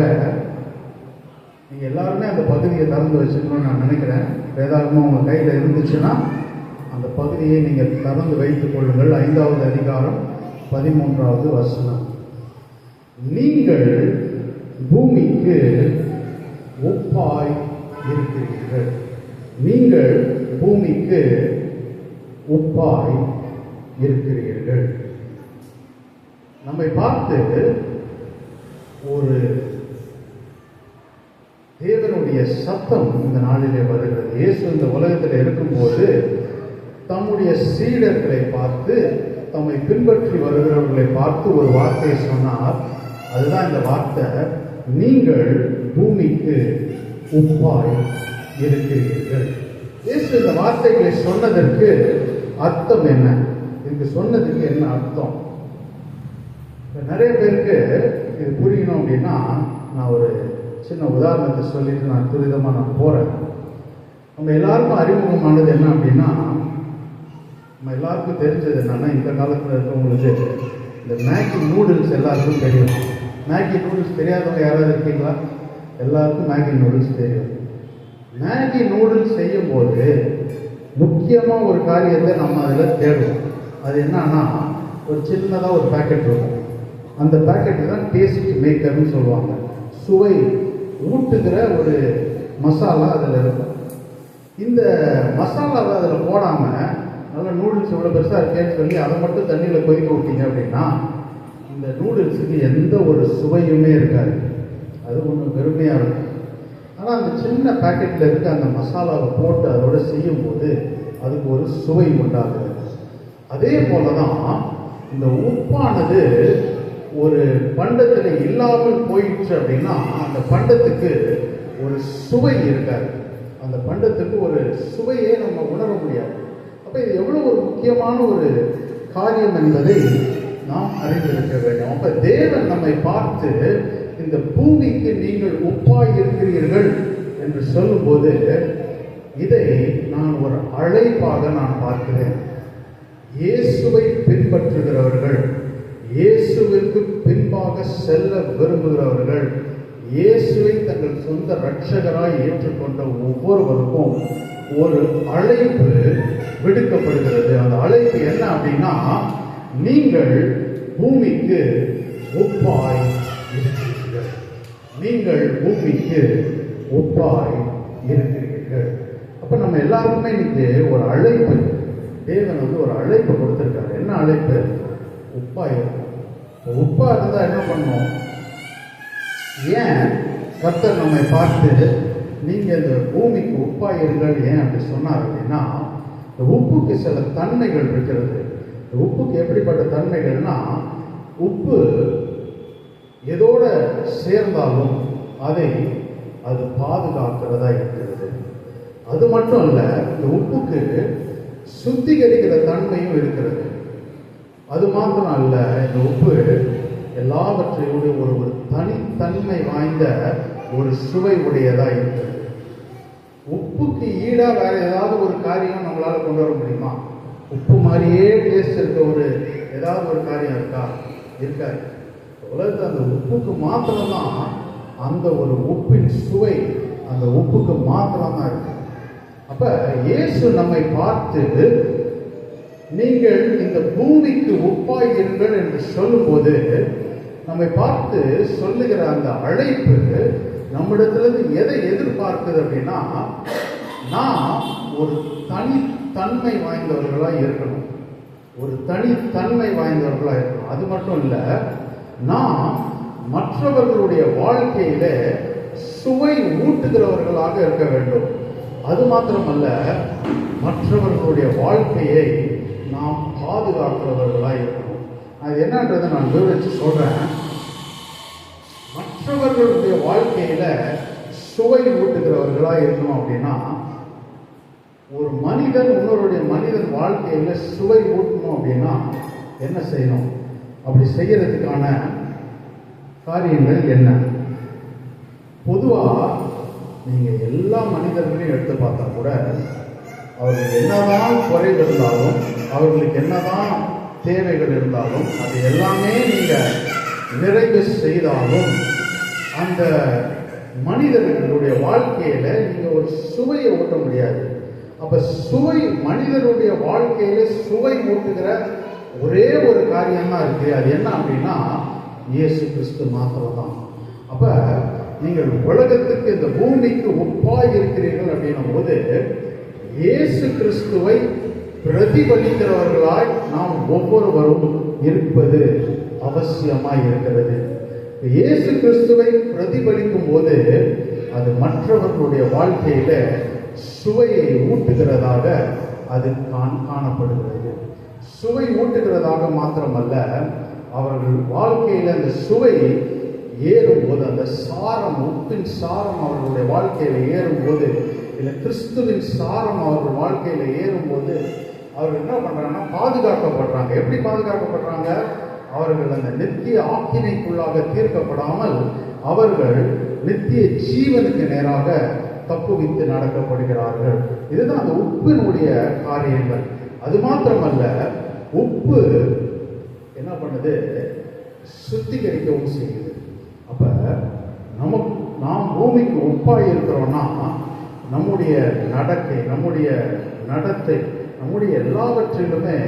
நீங்கள் எல்லாருமே அந்த பகுதியை திறந்து வச்சுக்கணும்னு நான் நினைக்கிறேன். வேதாகமம் உங்கள் கையில் இருந்துச்சுன்னா அந்த பகுதியை நீங்கள் திறந்து வைத்துக் கொள்ளுங்கள். 5வது அதிகாரம் 13வது வசனம். நீங்கள் பூமிக்கு உப்பாய் இருக்கிறீர்கள். நீங்கள் பூமிக்கு உப்பாய் இருக்கிறீர்கள். நம்மை பார்த்து ஒரு தேவனுடைய சத்தம் இந்த நாளிலே வருகிறது. இயேசு இந்த உலகத்தில் இருக்கும்போது தம்முடைய சீடர்களை பார்த்து, தம்மை பின்பற்றி வருகிறவர்களை பார்த்து ஒரு வார்த்தையை சொன்னார். அதுதான் இந்த வார்த்தை, நீங்கள் பூமிக்கு உப்பாய் இருக்கிறீர்கள். இயேசு இந்த வார்த்தைகளை சொன்னதற்கு அர்த்தம் என்ன? இதுக்கு சொன்னதுக்கு என்ன அர்த்தம்? நிறைய பேருக்கு இது புரியணும் அப்படின்னா, நான் ஒரு சின்ன உதாரணத்தை சொல்லிட்டு நான் துரிதமாக போகிறேன். நம்ம எல்லாருக்கும் அறிமுகமானது என்ன அப்படின்னா, நம்ம எல்லாருக்கும் தெரிஞ்சது என்னன்னா, இந்த காலத்தில் இருக்கவங்களுக்கு இந்த மேகி நூடுல்ஸ் எல்லாருக்கும் தெரியும். மேகி நூடுல்ஸ் தெரியாதவங்க யாராவது இருக்கீங்களா? எல்லாருக்கும் மேகி நூடுல்ஸ் தெரியும். மேகி நூடுல்ஸ் செய்யும்போது முக்கியமாக ஒரு காரியத்தை நம்ம அதில் தேடுவோம். அது என்னன்னா, ஒரு சின்னதாக ஒரு பேக்கெட் இருக்கும். அந்த பேக்கெட்டு தான் டேஸ்ட் மேக்கர்னு சொல்லுவாங்க. சுவை ஊட்டுகிற ஒரு மசாலா அதில் இருக்கும். இந்த மசாலாவை அதில் போடாமல் நல்லா நூடுல்ஸ் இவ்வளோ பெருசாக இருக்கேன்னு சொல்லி அதை மட்டும் தண்ணியில் கொதிக்க விட்டீங்க அப்படின்னா இந்த நூடுல்ஸுக்கு எந்த ஒரு சுவையுமே இருக்காது. அது ஒன்று வெறுமையாக இருக்கும். ஆனால் அந்த சின்ன பேக்கெட்டில் இருக்க அந்த மசாலாவை போட்டு அதோடு செய்யும்போது அதுக்கு ஒரு சுவை உண்டாகுது. அதே போல தான் இந்த உப்பானது ஒரு பண்டத்தில் இல்லாமல் போயிடுச்சு அப்படின்னா அந்த பண்டத்துக்கு ஒரு சுவை இருக்காது. அந்த பண்டத்துக்கு ஒரு சுவையே நம்ம உணர முடியாது. அப்போ இது எவ்வளோ ஒரு முக்கியமான ஒரு காரியம் என்பதை நாம் அறிந்திருக்க வேண்டும். அப்போ தேவன் நம்மை பார்த்து இந்த பூமிக்கு நீங்கள் உப்பாய் இருக்கிறீர்கள் என்று சொல்லும்போது இதை நான் ஒரு அழைப்பாக நான் பார்க்கிறேன். இயேசுவை பின்பற்றுகிறவர்கள், இயேசுவிற்கு பின்பாக செல்ல விரும்புகிறவர்கள், இயேசுவை தங்கள் சொந்த இரட்சகராய் ஏற்றுக்கொண்ட ஒவ்வொருவருக்கும் ஒரு அழைப்பு விடுக்கப்படுகிறது. அந்த அழைப்பு என்ன அப்படின்னா, நீங்கள் பூமிக்கு உப்பாய் இருக்கிறீர்கள். நீங்கள் பூமிக்கு உப்பாய் இருக்கிறீர்கள். அப்ப நம்ம எல்லாருக்குமே இன்னைக்கு ஒரு அழைப்பு, தேவன் ஒரு அழைப்பு கொடுத்திருக்காரு. என்ன அழைப்பு? உப்பா இருக்கும். உப்பா இருந்தா என்ன பண்ணும்? ஏன் கர்த்தர் நம்மை பார்த்து நீங்க இந்த பூமிக்கு உப்பா இருங்கள் ஏன் அப்படி சொன்னார் அப்படின்னா, இந்த உப்புக்கு சில தன்மைகள் இருக்கிறது. இந்த உப்புக்கு எப்படிப்பட்ட தன்மைகள்னா, உப்பு எதோட சேர்ந்தாலும் அதை அது பாதுகாக்கிறதா இருக்கிறது. அது மட்டும் இல்ல, இந்த உப்புக்கு சுத்திகரிக்கிற தன்மையும் இருக்கிறது. அது மாத்திரம் அல்ல, இந்த உப்பு எல்லாவற்றையோடு ஒரு தனித்தன்மை வாய்ந்த ஒரு சுவை உடையதா இருக்கிறது. உப்புக்கு ஈடா வேற ஏதாவது ஒரு காரியம் நம்மளால கொண்டு வர முடியுமா? உப்பு மாதிரியே டேஸ்ட் இருக்க ஒரு ஏதாவது ஒரு காரியம் இருக்கா? இருக்காது. உலகத்தில் அந்த உப்புக்கு மாத்திரம்தான் அந்த ஒரு உப்பின் சுவை அந்த உப்புக்கு மாத்திரம்தான் இருக்கு. அப்ப இயேசு நம்மை பார்த்து நீங்கள் இந்த பூமிக்கு உப்பாய் இருங்கள் என்று சொல்லும்போது நம்மை பார்த்து சொல்லுகிற அந்த அழைப்பு நம்மிடத்திலிருந்து எதை எதிர்பார்க்குது அப்படின்னா, நாம் ஒரு தனித்தன்மை வாய்ந்தவர்களாக இருக்கணும். ஒரு தனித்தன்மை வாய்ந்தவர்களாக இருக்கணும். அது மட்டும் இல்லை, நாம் மற்றவர்களுடைய வாழ்க்கையில சுவை ஊட்டுகிறவர்களாக இருக்க வேண்டும். அது மாத்திரமல்ல, மற்றவர்களுடைய வாழ்க்கையை நாம் பாதுகாக்கிறவர்களாக இருக்கணும். அது என்னன்றதை நான் விவரிச்சு சொல்றேன். மற்றவர்களுடைய வாழ்க்கையில சுவை ஊட்டுகிறவர்களாக இருக்கணும் அப்படின்னா, ஒரு மனிதன் இன்னொருடைய மனிதன் வாழ்க்கையில சுவை ஊட்டணும் அப்படின்னா என்ன செய்யணும்? அப்படி செய்யறதுக்கான காரியங்கள் என்ன? பொதுவா நீங்க எல்லா மனிதர்களையும் எடுத்து பார்த்தா கூட அவர்களுக்கு என்னதான் குறைகள் இருந்தாலும், அவர்களுக்கு என்னதான் தேவைகள் இருந்தாலும், அது எல்லாமே நீங்க நிறைவு செய்தாலும் அந்த மனிதர்களுடைய வாழ்க்கையில நீங்க ஒரு சுவையை ஊட்ட முடியாது. அப்ப சுவை, மனிதனுடைய வாழ்க்கையில சுவை ஊட்டுகிற ஒரே ஒரு காரியம் தான் இருக்கு. அது என்ன அப்படின்னா, இயேசு கிறிஸ்து மாத்திரம் தான். அப்ப நீங்கள் உலகத்துக்கு, இந்த பூமிக்கு உப்பாய் இருக்கிறீர்கள் அப்படின்னும் போது இயேசு கிறிஸ்துவை பிரதிபலிக்கிறவர்களாய் நாம் ஒவ்வொருவரும் இருப்பது அவசியமாய் இருக்கிறது. இயேசு கிறிஸ்துவை பிரதிபலிக்கும் போது அது மற்றவர்களுடைய வாழ்க்கையில சுவையை ஊட்டுகிறதாக அது காணப்படுகிறது. சுவை ஊட்டுகிறதாக மாத்திரமல்ல, அவர்கள் வாழ்க்கையில அந்த சுவை ஏறும்போது, அந்த சாரம், உப்பின் சாரம் அவர்களுடைய வாழ்க்கையில ஏறும்போது, இல்லை கிறிஸ்துவின் சாரம் அவர்கள் வாழ்க்கையில ஏறும்போது அவர்கள் என்ன பண்றாங்கன்னா பாதுகாக்கப்படுறாங்க. எப்படி பாதுகாக்கப்படுறாங்க? அவர்கள் அந்த நித்திய ஆக்கினைக்குள்ளாக தீர்க்கப்படாமல் அவர்கள் நித்திய ஜீவனுக்கு நேராக தப்புவித்து நடக்கப்படுகிறார்கள். இதுதான் அந்த உப்பினுடைய காரியங்கள். அது மாத்திரமல்ல, உப்பு என்ன பண்ணுது? சுத்திகரிக்கவும் செய்யுது. அப்ப நாம் பூமிக்கு உப்பாய் இருக்கிறோம்னா நம்முடைய நடக்கை, நம்முடைய நடத்தை, நம்முடைய எல்லாவற்றிலுமே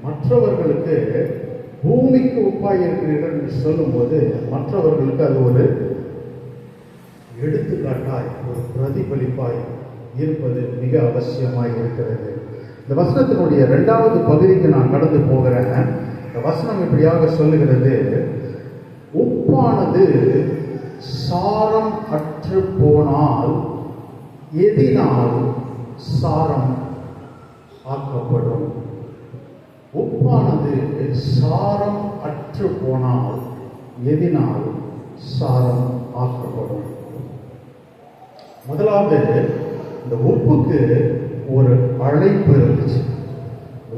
மற்றவர்களுக்கு பூமிக்கு உப்பாய் இருக்கிறீர்கள் என்று சொல்லும்போது மற்றவர்களுக்கு அது ஒரு எடுத்துக்காட்டாய், ஒரு பிரதிபலிப்பாய் இருப்பது மிக அவசியமாய் இருக்கிறது. இந்த வசனத்தினுடைய 2வது பகுதிக்கு நான் கடந்து போகிறேன். இந்த வசனம் இப்படியாக சொல்லுகிறது: உப்பானது சாரம் அற்று போனால் எதினால் சாரம் ஆக்கப்படும். உப்பானது சாரம் அற்று போனால் எதினால் சாரம் ஆக்கப்படும். முதலாவது, இந்த உப்புக்கு ஒரு அழைப்பு இருந்துச்சு.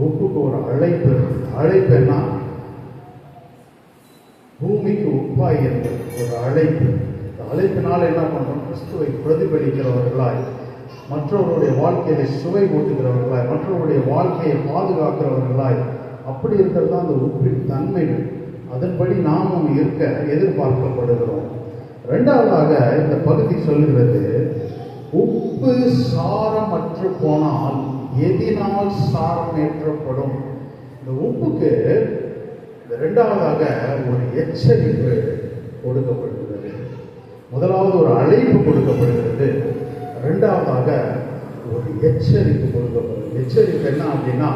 உப்புக்கு ஒரு அழைப்பு இருந்துச்சு. அழைப்பு என்ன? பூமிக்கு உப்பாய் இருந்தது ஒரு அழைப்பு. இந்த அழைப்பினால என்ன பண்றோம்? கிறிஸ்துவை பிரதிபலிக்கிறவர்களாய், மற்றவருடைய வாழ்க்கையை சுவை ஊட்டுகிறவர்களாய், மற்றவருடைய வாழ்க்கையை பாதுகாக்கிறவர்களாய், அப்படி இருக்கிறது தான் அந்த உப்பின் தன்மைகள். அதன்படி நாமும் இருக்க எதிர்பார்க்கப்படுகிறோம். 2வதாக இந்த பகுதி சொல்லுகிறது, உப்பு சாரமற்று போனால் எதினால் சாரம் ஏற்றப்படும். இந்த உப்புக்கு இந்த 2வதாக ஒரு எச்சரிப்பு கொடுக்கப்படுகிறது. முதலாவது ஒரு அழைப்பு கொடுக்கப்படுகிறது, 2வதாக ஒரு எச்சரிப்பு கொடுக்கப்படுகிறது. எச்சரிப்பு என்ன அப்படின்னா,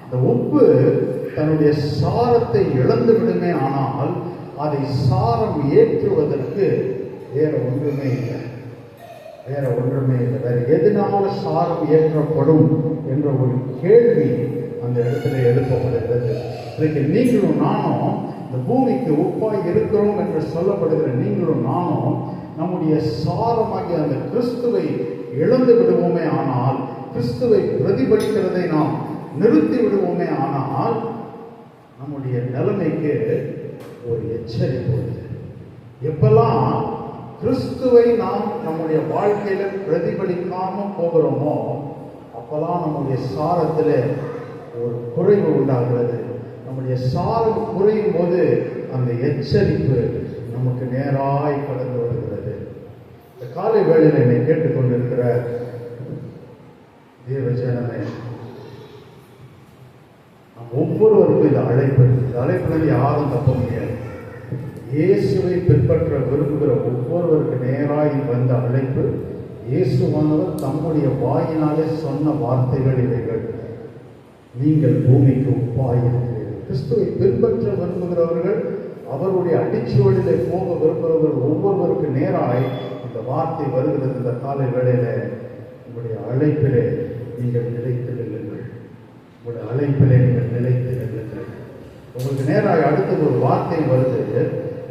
இந்த உப்பு தன்னுடைய சாரத்தை இழந்து விடுமே ஆனால் அதை சாரம் ஏற்றுவதற்கு வேற ஒன்றுமே இல்லை. வேற எதனால சாரம் ஏற்றப்படும் என்ற ஒரு கேள்வி அந்த இடத்துல எழுப்பப்படுகிறது. இன்னைக்கு நீங்களும் நானும் இந்த பூமிக்கு உப்பாய் இருக்கிறோம் என்று சொல்லப்படுகிற நீங்களும் நானும் நம்முடைய சாரமாகிய அந்த கிறிஸ்துவை இழந்து விடுவோமே ஆனால், கிறிஸ்துவை பிரதிபலிக்கிறதை நாம் நிறுத்தி விடுவோமே ஆனால், நம்முடைய நிலைமைக்கு ஒரு எச்சரிப்பு. எப்பெல்லாம் கிறிஸ்துவை நாம் நம்முடைய வாழ்க்கையில பிரதிபலிக்காம போகிறோமோ அப்பெல்லாம் நம்முடைய சாரத்தில் ஒரு குறைவு உண்டாகிறது. நம்முடைய சாரம் குறையும் போது அந்த எச்சரிப்பு நமக்கு நேராய் கடந்து வருகிறது. இந்த காலை வேளையில் என்னை கேட்டுக்கொண்டிருக்கிற தேவ ஜனமே, நம் ஒவ்வொருவருக்கும் இந்த அழைப்பிலிருந்து யாரும் தப்ப முடியாது. இயேசுவை பின்பற்ற விரும்புகிற ஒவ்வொருவருக்கு நேராய் வந்த அழைப்பு, இயேசுவானவர் தம்முடைய வாயினாலே சொன்ன வார்த்தைகள் இவைகள். நீங்கள் பூமிக்கு உப்பாயிருக்கிறீர்கள். கிறிஸ்துவை பின்பற்ற விரும்புகிறவர்கள், அவருடைய அடிச்சுவடிலே போக விரும்புகிறவர்கள் ஒவ்வொருவருக்கு நேராய் இந்த வார்த்தை வருகிறது. இந்த காலை வேளையில உங்களுடைய அழைப்பிலே நீங்கள் நிலைத்து நில்லுங்கள். உங்களுடைய அழைப்பிலே நீங்கள் நிலைத்து நில்லுங்கள். உங்களுக்கு நேராக அடுத்தது ஒரு வார்த்தை வருது,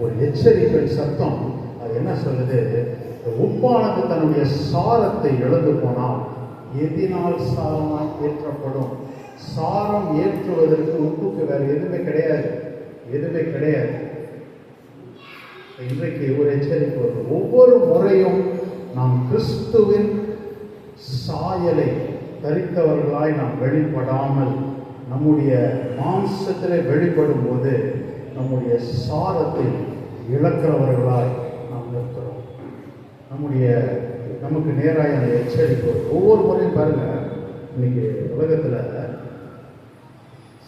ஒரு எச்சரிக்கை சத்தம். அது என்ன சொல்லுது? உப்பானது தன்னுடைய சாரத்தை இழந்து போனால் எதினால் சாரமாய் ஏற்றப்படும். சாரம் ஏற்றுவதற்கு உப்புக்கு வேற எதுவுமே கிடையாது, எதுவுமே கிடையாது. இன்றைக்கு ஒரு எச்சரிக்கை வருது. ஒவ்வொரு முறையும் நாம் கிறிஸ்துவின் சாயலை தரித்தவர்களாய் நாம் வெளிப்படாமல் நம்முடைய மாம்சத்திலே வெளிப்படும் போது நம்முடைய சாரத்தை இழக்கிறவர்களாய் நாம் நிற்கிறோம். நமக்கு நேராக அந்த எச்சரிக்கை ஒவ்வொரு முறையும் பாருங்க. இன்னைக்கு உலகத்துல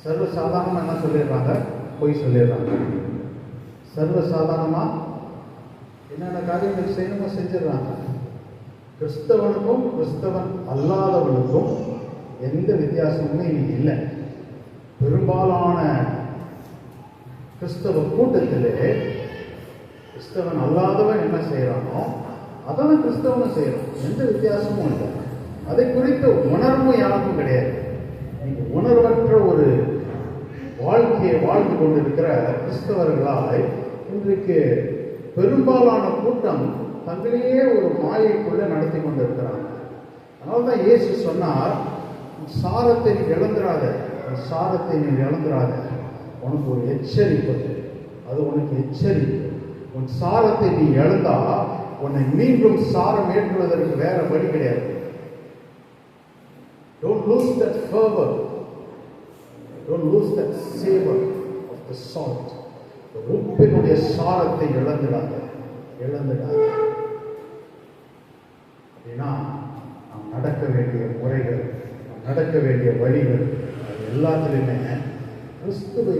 சர்வசாதாரணமா என்ன சொல்லிடுறாங்க? பொய் சொல்லிடுறாங்க. சர்வசாதாரணமா என்னென்ன காரியங்கள் செய்யணுமோ செஞ்சிடறாங்க. கிறிஸ்தவனுக்கும் கிறிஸ்தவன் அல்லாதவனுக்கும் எந்த வித்தியாசமுமே இன்னைக்கு இல்லை. பெரும்பாலான கிறிஸ்தவ கூட்டத்திலே கிறிஸ்தவன் அல்லாதவன் என்ன செய்யறானோ அதான் கிறிஸ்தவனும் செய்யறான். எந்த வித்தியாசமும் இல்லை. அதை குறித்த உணர்வும் யாருக்கும் கிடையாது. நீங்க உணர்வற்ற ஒரு வாழ்க்கையை வாழ்ந்து கொண்டிருக்கிற கிறிஸ்தவர்களாய் இன்றைக்கு பெரும்பாலான கூட்டம் தங்களையே ஒரு மாயைக்குள்ள நடத்தி கொண்டிருக்கிறாங்க. அதனால்தான் இயேசு சொன்னார், சாரத்தை நீ இழந்துராத, சாரத்தை நீ இழந்துராத. உனக்கு ஒரு எச்சரிப்பு, அது உனக்கு எச்சரிப்பு. உன் சாரத்தை நீ இழந்தா உன்னை மீண்டும் சாரம் ஏற்றுவதற்கு வேற வழி கிடையாது. Don't lose that fervor. Don't lose that savor of the salt. உப்பினுடைய சாரத்தை இழந்துடாத. அப்படின்னா நாம் நடக்க வேண்டிய முறைகள், நாம் நடக்க வேண்டிய வழிகள், அது எல்லாத்திலுமே கிறிஸ்துவை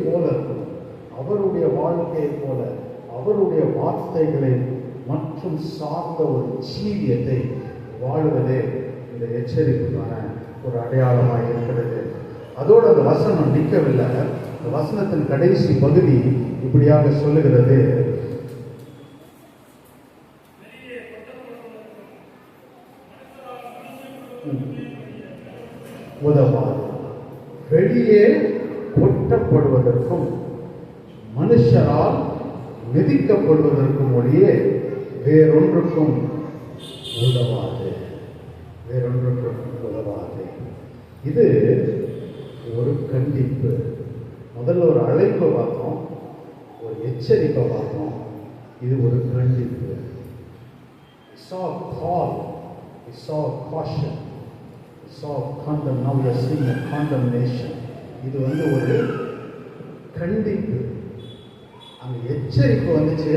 போல இருக்கணும். அவருடைய வாழ்க்கையை போல, அவருடைய வார்த்தைகளை மற்றும் சார்ந்த ஒரு ஜீவியத்தை வாழுவதே இந்த எச்சரிப்புக்கான ஒரு அடையாளமாக இருக்கிறது. அதோடு அந்த வசனம் நிற்கவில்லை. அந்த வசனத்தின் கடைசி பகுதி இப்படியாக சொல்லுகிறது, உதவாது. வெளியே கொட்டப்படுவதற்கும் மனுஷரால் மிதிக்கப்படுவதற்கும் ஒழியே வேறொன்றுக்கும் உதவாது. இது ஒரு கண்டிப்பு. முதல்ல ஒரு அழைப்பை பார்த்தோம், ஒரு எச்சரிப்பை பார்த்தோம். இது ஒரு கண்டிப்பு. We saw a call, we saw a caution, we saw a condemn. Now we are seeing a condemnation. இது ஒரு கண்டிப்பு. அந்த எச்சரிப்பு வந்துச்சு,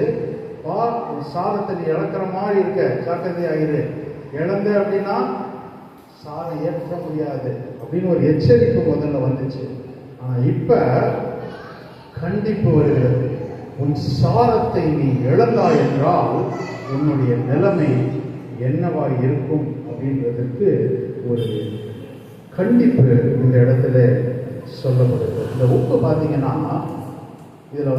சாதத்தை நீ இழக்கிற மாதிரி இருக்க, ஜாக்கிரதையாயிரு, இழந்த அப்படின்னா சாதம் ஏற்ற முடியாது அப்படின்னு ஒரு எச்சரிப்பு முதல்ல வந்துச்சு. ஆனா இப்ப கண்டிப்பு வருகிறது. உன் சாரத்தை நீ இழந்தாய் என்றால் உன்னுடைய நிலைமை என்னவா இருக்கும் அப்படின்றதுக்கு ஒரு கண்டிப்பு இந்த இடத்துல சொல்லப்படுது. இந்த உப்பு பார்த்தீங்கன்னா இதுல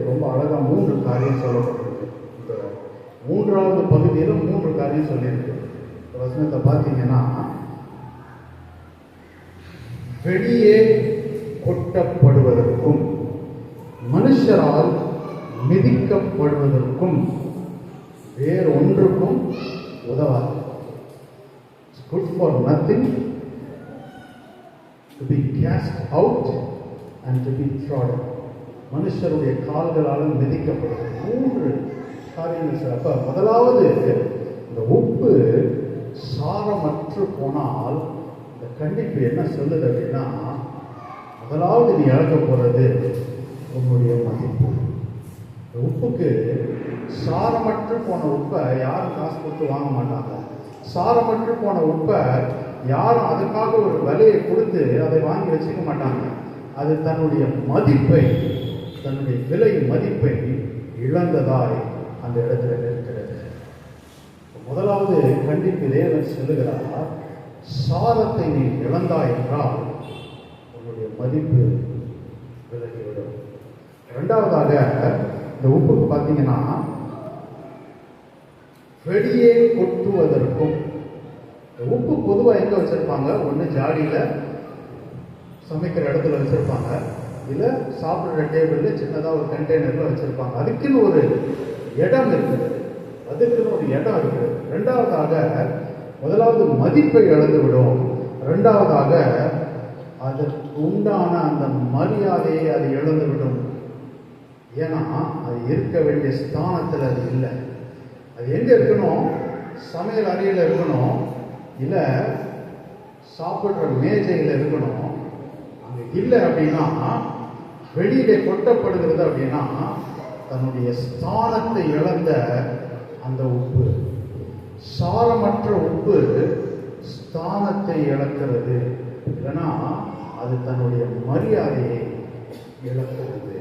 ரொம்ப அழகா 3 காரியம் சொல்லப்பட்டிருக்கு. இந்த 3வது பகுதியில 3 காரியம் சொல்லியிருக்கு. இந்த வசனத்தை பார்த்தீங்கன்னா, வெளியே கொட்டப்படுவதற்கும் மனுஷரால் மிதிக்கப்படுவதற்கும் வேறொன்றுக்கும் உதவாது. It's good for nothing to be cast out and to be trodden. மனுஷருடைய கால்களால் மிதிக்கப்படுவது 3 காரியங்கள். அப்ப முதலாவது, இந்த உப்பு சாரமற்று போனால் இந்த கண்டிப்பு என்ன சொல்லுது அப்படின்னா, முதலாவது நீ இழக்க போறது உன்னுடைய மதிப்பு. உப்புக்கு சாரமற்று போன உப்பை யாரும் காசு கொடுத்து வாங்க மாட்டாங்க. சாரமற்று போன உப்பை யாரும் அதுக்காக ஒரு விலையை கொடுத்து அதை வாங்கி வச்சுக்க மாட்டாங்க. அது தன்னுடைய மதிப்பை, தன்னுடைய விலை மதிப்பை இழந்ததாய் அந்த இடத்துல இருக்கிறது. முதலாவது கண்டிப்பு தேவன் சொல்லுகிறார், சாரத்தை நீ இழந்தாய் என்றால் உன்னுடைய மதிப்பு விலகிவிடும். இரண்டாவதாக இந்த உப்புக்கு பார்த்தீங்கன்னா, வெளியே கொட்டுவதற்கும், உப்பு பொதுவாக எங்க வச்சிருப்பாங்க? ஒன்று ஜாடியில சமைக்கிற இடத்துல வச்சிருப்பாங்க, இல்ல சாப்பிடுற டேபிள்ல சின்னதா ஒரு கண்டெய்னர்ல வச்சிருப்பாங்க. அதுக்குன்னு ஒரு இடம் இருக்குது, அதுக்குன்னு ஒரு இடம் இருக்குது. ரெண்டாவதாக முதலாவது மதிப்பை இழந்து விடும். ரெண்டாவதாக அதற்கு உண்டான அந்த மரியாதையை அது இழந்து விடும். ஏன்னா அது இருக்க வேண்டிய ஸ்தானத்தில் அது இல்லை. அது எங்க இருக்கணும்? சமையல் அறையில் இருக்கணும், இல்ல சாப்பிடுற மேஜையில் இருக்கணும். அங்க இல்லை அப்படின்னா, வெளியிலே கொட்டப்படுகிறது அப்படின்னா, தன்னுடைய ஸ்தானத்தை இழந்த அந்த உப்பு, சாரமற்ற உப்பு ஸ்தானத்தை இழக்கிறது. இல்லைன்னா அது தன்னுடைய மரியாதையை இழக்கிறது.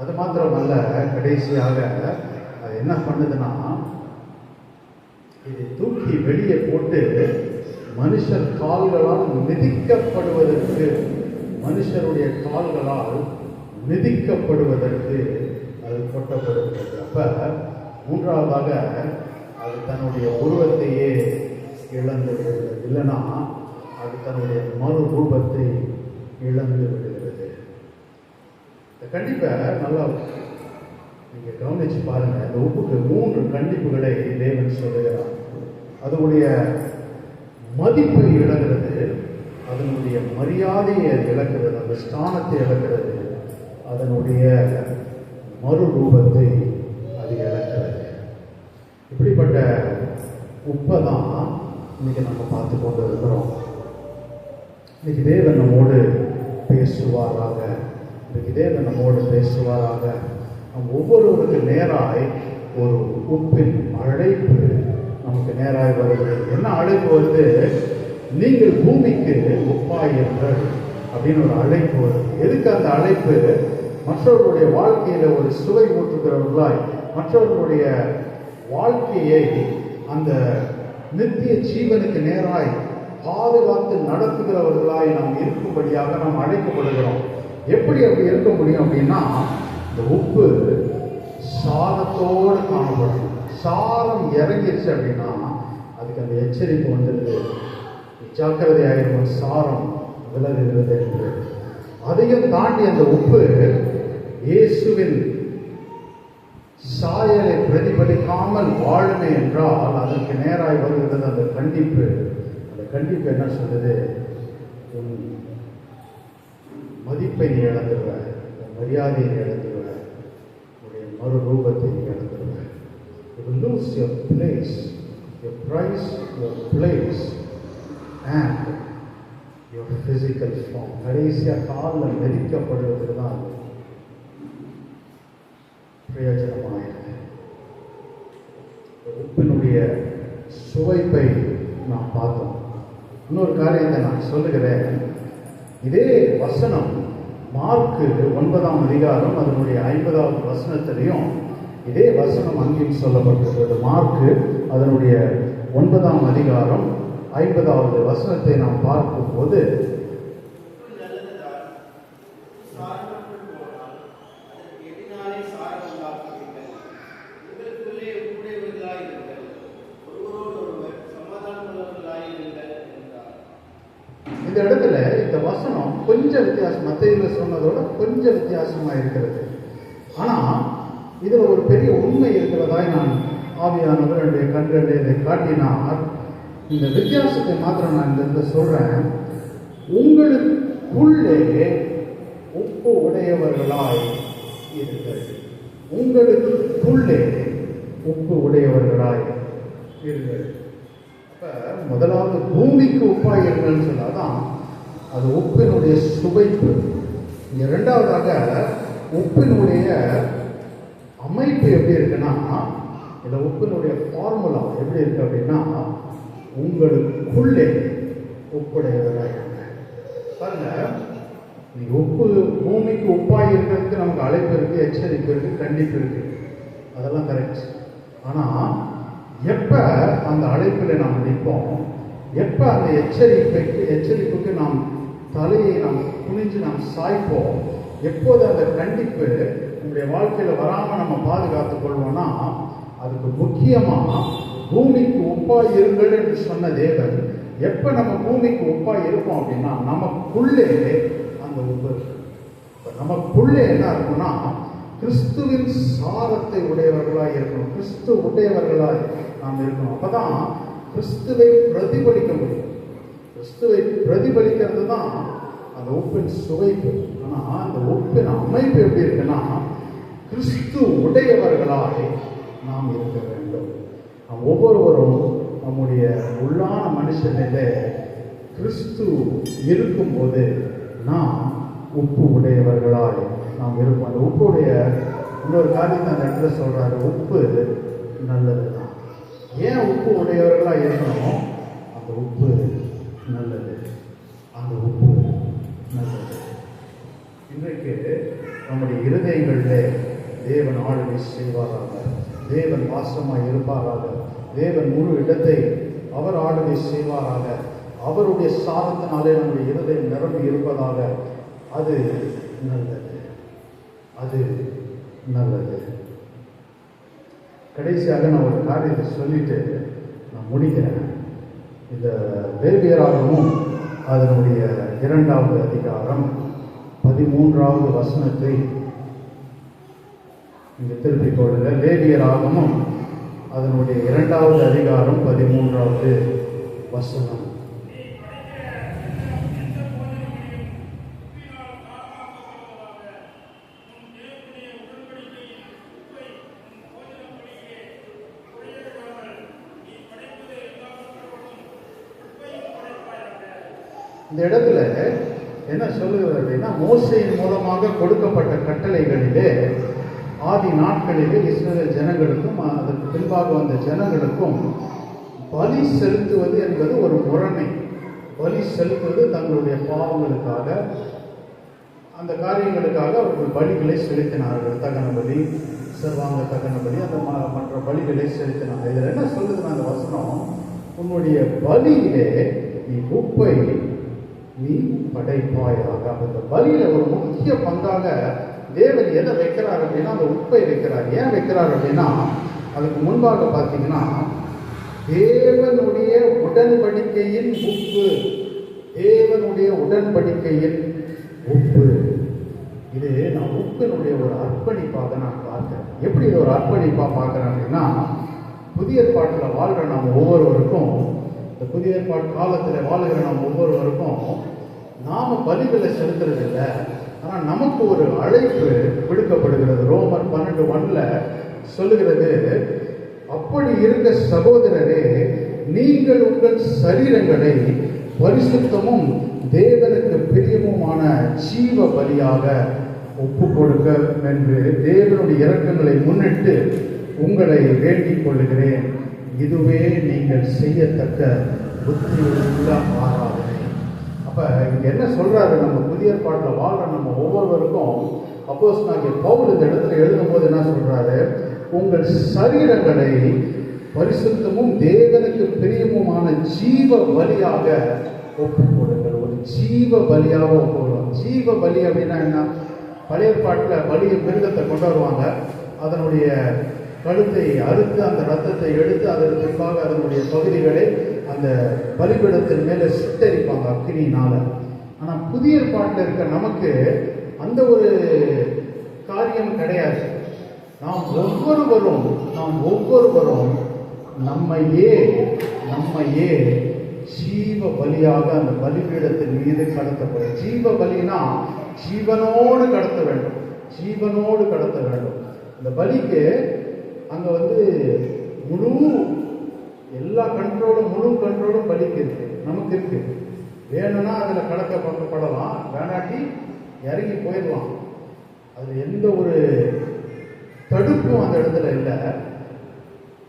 அது மாத்திரமல்ல, கடைசியாக அது என்ன பண்ணுதுன்னா, இதை தூக்கி வெளியே போட்டு மனுஷர் கால்களால் மிதிக்கப்படுவதற்கு, மனுஷருடைய கால்களால் மிதிக்கப்படுவதற்கு அது கொட்டப்படுகிறது. அப்ப மூன்றாவதாக அது தன்னுடைய உருவத்தையே இழந்து விடுகிறது. இல்லைன்னா அது தன்னுடைய மறு ரூபத்தை இழந்து விடுகிறது. கண்டிப்பா நல்லா நீங்க கவனிச்சு பாருங்க. இந்த உப்புக்கு 3 கண்டிப்புகளை தேவன் சொல்லுகிறார். அதனுடைய மதிப்பை இழக்கிறது, அதனுடைய மரியாதையை அது இழக்கிறது, அந்த ஸ்தானத்தை இழக்கிறது, அதனுடைய மறு ரூபத்தை அது இழக்கிறது. இப்படிப்பட்ட உப்பை தான் இன்னைக்கு நம்ம பார்த்து கொண்டு இருக்கிறோம். இன்னைக்கு தேவன் நம்மோடு பேசுவாராக. இன்னைக்கு தேவன் நம்மோடு பேசுவாராக. நம் ஒவ்வொருவருக்கு நேராய் ஒரு உப்பின் அழைப்பு நமக்கு நேராய் வருது. என்ன அழைப்பு வருது? நீங்கள் பூமிக்கு உப்பாயிருங்கள் அப்படின்னு ஒரு அழைப்பு வருது. எதுக்கு அந்த அழைப்பு? மற்றவர்களுடைய வாழ்க்கையில ஒரு சுவை ஊற்றுகிறவர்களாய், மற்றவர்களுடைய வாழ்க்கையை அந்த நித்திய ஜீவனுக்கு நேராய் பாதுகாத்து நடத்துகிறவர்களாய் நாம் இருக்கும்படியாக நாம் அழைக்கப்படுகிறோம். எப்படி அப்படி இருக்க முடியும் அப்படின்னா, இந்த உப்பு சாரத்தோடு காணப்படும். சாரம் இறங்கிருச்சு அப்படின்னா அதுக்கு அந்த எச்சரிப்பு வந்துடுது, ஜாக்கிரதையாயிருக்கும், சாரம் விலகுகிறது என்று. அதையும் தாண்டி அந்த உப்பு இயேசுவின் சாயலை பிரதிபலிக்காமல் வாழுமே என்றால் அதற்கு நேராய் வருகிறது அந்த கண்டிப்பு. அந்த கண்டிப்பு என்ன சொல்லுது? உன் மதிப்பை நீ இழந்துடுவ, உன் மரியாதையை நீ இழந்துடுவ, உன்னுடைய மறு ரூபத்தை நீ இழந்துடுவ. You will lose your place, your price, your place and your physical form. கடைசியா காலில் மெதிக்கப்படுவதற்கு தான் அது பிரயோஜனமாயிருக்கு. உப்பினுடைய சுவைப்பை நாம் பார்த்தோம். இன்னொரு காரியத்தை நான் சொல்லுகிறேன். இதே வசனம் மார்க்கு 9ஆம் அதிகாரம் அதனுடைய 50வது வசனத்திலையும் இதே வசனம் அங்கேயும் சொல்லப்பட்டிருக்கிறது. மார்க்கு அதனுடைய 9ஆம் அதிகாரம் 50வது வசனத்தை நாம் பார்க்கும்போது, இந்த இடத்துல இந்த வசனம் கொஞ்சம் வித்தியாசம், மத்தேயுல சொன்னதோட கொஞ்சம் வித்தியாசமா இருக்கிறது. ஆனா இதுல ஒரு பெரிய உண்மை இருக்கிறதாய் நான் ஆவியானவர் என்னுடைய கண்களில் இதை காட்டினார். இந்த வித்தியாசத்தை மாத்திரம் நான் இந்த சொல்றேன். உங்களுக்குள்ளே உப்பு உடையவர்களாய் இருங்கள். உங்களுக்குள்ளே உப்பு உடையவர்களாய் இருங்கள். அப்ப முதலாவது பூமிக்கு உப்பாய் இருங்கன்னு சொன்னாதான் அது உப்பினுடைய சுவைப்பு, இங்க இரண்டாவதாக உப்பினுடைய அமைப்பு எப்படி இருக்குன்னா, இந்த உப்பினுடைய ஃபார்முலா எப்படி இருக்கு அப்படின்னா, உங்களுக்குள்ளே உப்புடையவராக பாருங்க. நீ உப்பு, பூமிக்கு உப்பாய் இருக்கிறதுக்கு நமக்கு அழைப்பு இருக்கு, எச்சரிப்பு இருக்கு, கண்டிப்பு இருக்கு, அதெல்லாம் கரெக்ட். ஆனா எப்ப அந்த அழைப்பில் நாம் நிற்போம், எப்ப அந்த எச்சரிப்புக்கு நாம் தலையை நாம் குனிஞ்சு நாம் சாய்ப்போம், எப்போது அந்த கண்டிப்பு நம்முடைய வாழ்க்கையில வராம நம்ம பாதுகாத்துக் கொள்வோம்னா, அதுக்கு முக்கியமா பூமிக்கு உப்பாய் இருங்கள் என்று சொன்ன தேவன் எப்ப நம்ம பூமிக்கு உப்பாய் இருப்போம் அப்படின்னா, நமக்குள்ளே அந்த உப்பு இருக்கு. நமக்குள்ளே என்ன இருக்கும்னா, கிறிஸ்துவின் சாரத்தை உடையவர்களாய் இருக்கணும், கிறிஸ்து உடையவர்களாய் நாம் இருக்கணும். அப்பதான் கிறிஸ்துவை பிரதிபலிக்க முடியும். கிறிஸ்துவை பிரதிபலிக்கிறது தான் அந்த உப்பின் சுவைப்பு. ஆனா அந்த உப்பின் அமைப்பு எப்படி இருக்குன்னா, கிறிஸ்து உடையவர்களாய் நாம் இருக்க வேண்டும். நாம் ஒவ்வொருவரும் நம்முடைய உள்ளான மனுஷனிலே கிறிஸ்து இருக்கும்போது நாம் உப்பு உடையவர்களாய் நாம் இருப்போம். அந்த உப்புடைய இன்னொரு காரியத்தை அந்த இடத்துல சொல்றாரு, உப்பு நல்லது தான். ஏன் உப்பு உடையவர்களாக இருக்கணும்? அந்த உப்பு நல்லது, அந்த உப்பு நல்லது. இன்றைக்கு நம்முடைய இருதயங்களிலே தேவன் ஆளுகை செய்வாராக, தேவன் வாசமாய் இருப்பாராக, தேவன் முழு இடத்தை அவர் ஆளுகை செய்வாராக, அவருடைய சாதத்தினாலே நம்முடைய இருதயம் நிரம்பி இருப்பதாக. அது நல்லது, அது நல்லது. கடைசியாக நான் ஒரு காரியத்தை சொல்லிட்டு நான் முடிக்கிறேன். இந்த லேவியராகமும் அதனுடைய 2வது அதிகாரம் 13வது வசனத்தை இங்கே திருப்பிக் கொள்ளுங்க. லேவியராகமும் அதனுடைய 2வது அதிகாரம் 13வது வசனம். இந்த இடத்துல என்ன சொல்லுகிறது அப்படின்னா, மோசேயின் மூலமாக கொடுக்கப்பட்ட கட்டளைகளிலே ஆதி நாட்களிலே இஸ்ரவேல் ஜனங்களுக்கும் அதற்கு பின்பாக வந்த ஜனங்களுக்கும் பலி செலுத்துவது என்பது ஒரு முறைமை. பலி செலுத்துவது தங்களுடைய பாவங்களுக்காக, அந்த காரியங்களுக்காக அவர்கள் பலிகளை செலுத்தினார்கள். தகன பலி, சர்வாங்க தகன பலி, அந்த மற்ற பலிகளை செலுத்தினார்கள். இதில் என்ன சொல்லுதுன்னா அந்த வசனம், உன்னுடைய பலியிலே நீ உப்பை நீ படைப்பாயாக. அந்த பலியில ஒரு முக்கிய பங்காக தேவன் எதை வைக்கிறார் அப்படின்னா, அந்த உப்பை வைக்கிறார். ஏன் வைக்கிறார் அப்படின்னா, அதுக்கு முன்பாக பார்த்தீங்கன்னா, தேவனுடைய உடன்படிக்கையின் உப்பு, தேவனுடைய உடன்படிக்கையின் உப்பு. இது நான் உப்பினுடைய ஒரு அர்ப்பணிப்பாக நான் பார்க்கிறேன். எப்படி இது ஒரு அர்ப்பணிப்பா பார்க்கிறேன் அப்படின்னா, புதிய ஏற்பாட்டில் வாழ்கிற நாம் ஒவ்வொருவருக்கும், இந்த புதிய ஏற்பாட்டு காலத்தில் வாழ்கிற நாம் ஒவ்வொருவருக்கும் நாம பலிகளை செலுத்துறது இல்லை. ஆனால் நமக்கு ஒரு அழைப்பு விடுக்கப்படுகிறது. ரோமர் 12:1 சொல்லுகிறது, அப்படி இருக்க சகோதரரே, நீங்கள் உங்கள் சரீரங்களை பரிசுத்தமும் தேவனுக்கு பிரியமுமான ஜீவ பலியாக ஒப்பு கொடுக்க என்று தேவனுடைய இரக்கங்களை முன்னிட்டு உங்களை வேண்டிக் கொள்ளுகிறேன். இதுவே நீங்கள் செய்யத்தக்க புத்தியுள்ள ஆராதனை. அப்ப இங்க என்ன சொல்றாரு, நம்ம புதிய ஏற்பாட்டில் வாழ்ற நம்ம ஒவ்வொருவருக்கும் அப்போஸ்தலனாகிய பவுல் இந்த இடத்துல எழுதும் போது என்ன சொல்றாரு, உங்கள் சரீரங்களை பரிசுத்தமும் தேவனுக்கு பிரியமுமான ஜீவ பலியாக ஒப்பு கொடுங்கள். ஒரு ஜீவ பலியாக ஒப்பு கொடுக்கணும். ஜீவ பலி அப்படின்னா என்ன? பழைய ஏற்பாட்டில் பலியை மிருகத்தை கொண்டு வருவாங்க, அதனுடைய கழுத்தை அறுத்து அந்த ரத்தத்தை எடுத்து அதற்கு பின்பாக அதனுடைய பகுதிகளை அந்த பலிபீடத்தின் மேலே சுட்டரிப்பாங்க அக்கினியினால. ஆனால் புதிய ஏற்பாட்டில் இருக்க நமக்கு அந்த ஒரு காரியம் கிடையாது. நாம் ஒவ்வொருவரும் நம்மையே ஜீவ பலியாக அந்த பலிபீடத்தின் மீது கடத்தப்படும். ஜீவ பலினா ஜீவனோடு கடத்த வேண்டும், ஜீவனோடு கடத்த வேண்டும். இந்த பலிக்கு அங்க முழு எல்லா கண்ட்ரோலும், முழு கண்ட்ரோலும் பலிக்கு இருக்கு, நமக்கு இருக்கு. வேணும்னா அதுல கடக்கப்படலாம், வேணாட்டி இறங்கி போயிடலாம். அதில் எந்த ஒரு தடுப்பும் அந்த இடத்துல இல்லை.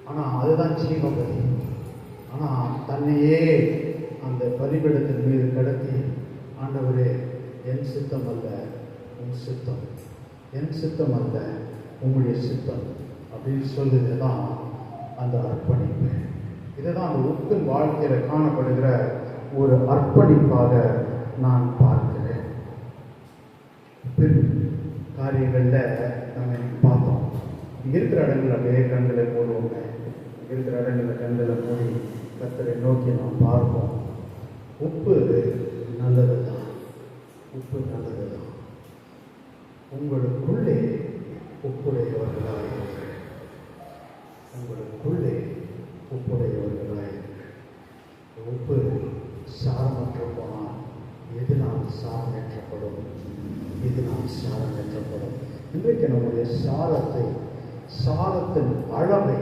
ஆனால் அதுதான் ஜீவபலி. ஆனால் தன்னையே அந்த பலிபீடத்தின் மீது கடத்தி, ஆண்டவரே என் சித்தம் அல்ல உன் சித்தம், என் சித்தம் அல்ல உங்களுடைய சித்தம் அப்படின்னு சொல்லுறது தான் அந்த அர்ப்பணிப்பு. இதுதான் அந்த உப்பின் வாழ்க்கையில் காணப்படுகிற ஒரு அர்ப்பணிப்பாக நான் பார்க்கிறேன். உப்பின் காரியங்களில் நம்ம இன்னைக்கு பார்த்தோம். இருக்கிற இடங்கள் அப்படியே கண்களை மூடுவோங்க. இருக்கிற இடங்களில் கண்களை மூடி கர்த்தரை நோக்கி நாம் பார்ப்போம். உப்பு நல்லது தான், உப்பு நல்லது தான். உங்களுக்குள்ளே உப்புடையவர்களாயிருங்கள், உங்களுக்குள்ளே உப்புடையவர்களாயிருங்கள். உப்பு சாரமற்ற போனால் எதனால் சாரமேற்றப்படும், எதனால் சாரமேற்றப்படும். இன்றைக்கு நம்முடைய சாரத்தின் அளவை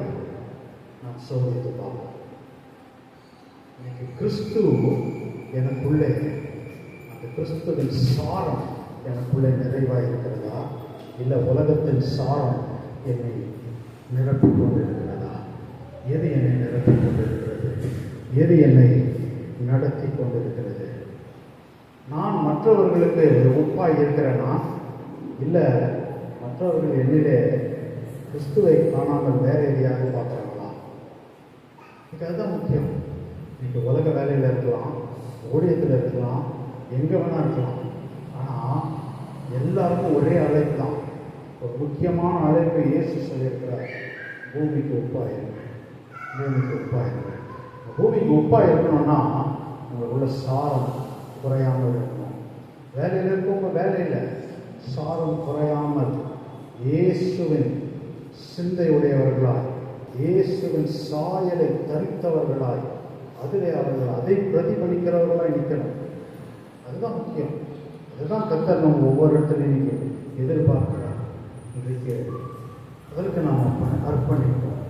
நாம் சோதித்து பார்ப்போம். இன்னைக்கு கிறிஸ்து எனக்குள்ளே, அந்த கிறிஸ்துவின் சாரம் எனக்குள்ளே நிறைவாக இருக்கிறதா, இல்லை உலகத்தின் சாரம் என்னை நிரப்பிக் கொண்டிருக்கிறதா? எது என்னை நிரப்பிக் கொண்டிருக்கிறது? எது என்னை நடத்தி கொண்டிருக்கிறது? நான் மற்றவர்களுக்கு உப்பாய் இருக்கிறேனா, இல்லை மற்றவர்கள் என்னிலே கிறிஸ்துவை காணாமல் வேற எதையாவது பார்க்குறாங்களா? எனக்கு அதுதான் முக்கியம். இன்னைக்கு உலக வேலையில் இருக்கலாம், ஊழியத்தில் இருக்கலாம், எங்கே வேணா இருக்கலாம். ஆனால் எல்லாருக்கும் ஒரே அழைப்பு தான். ஒரு முக்கியமான அழைப்பு இயேசு சொல்லியிருக்கிறார், பூமிக்கு உப்பாயிருங்க, பூமிக்கு உப்பாயிருங்க. பூமிக்கு உப்பாக இருக்கணும்னா உங்களுக்குள்ள சாரம் குறையாமல் இருக்கணும். வேலையில் இருக்கவங்க வேலையில் சாரம் குறையாமல் இயேசுவின் சிந்தையுடையவர்களாய், இயேசுவின் சாயலை தரித்தவர்களாய், அதிலே அவர்கள் அதை பிரதிபலிக்கிறவர்களாய் நிற்கணும். அதுதான் முக்கியம். அதுதான் கர்த்தர் நம்ம ஒவ்வொரு இடத்துலையும் நீங்கள் எதிர்பார்க்கிறார். இன்றைக்கு அதற்கு நாம் அர்ப்பணிப்போம்.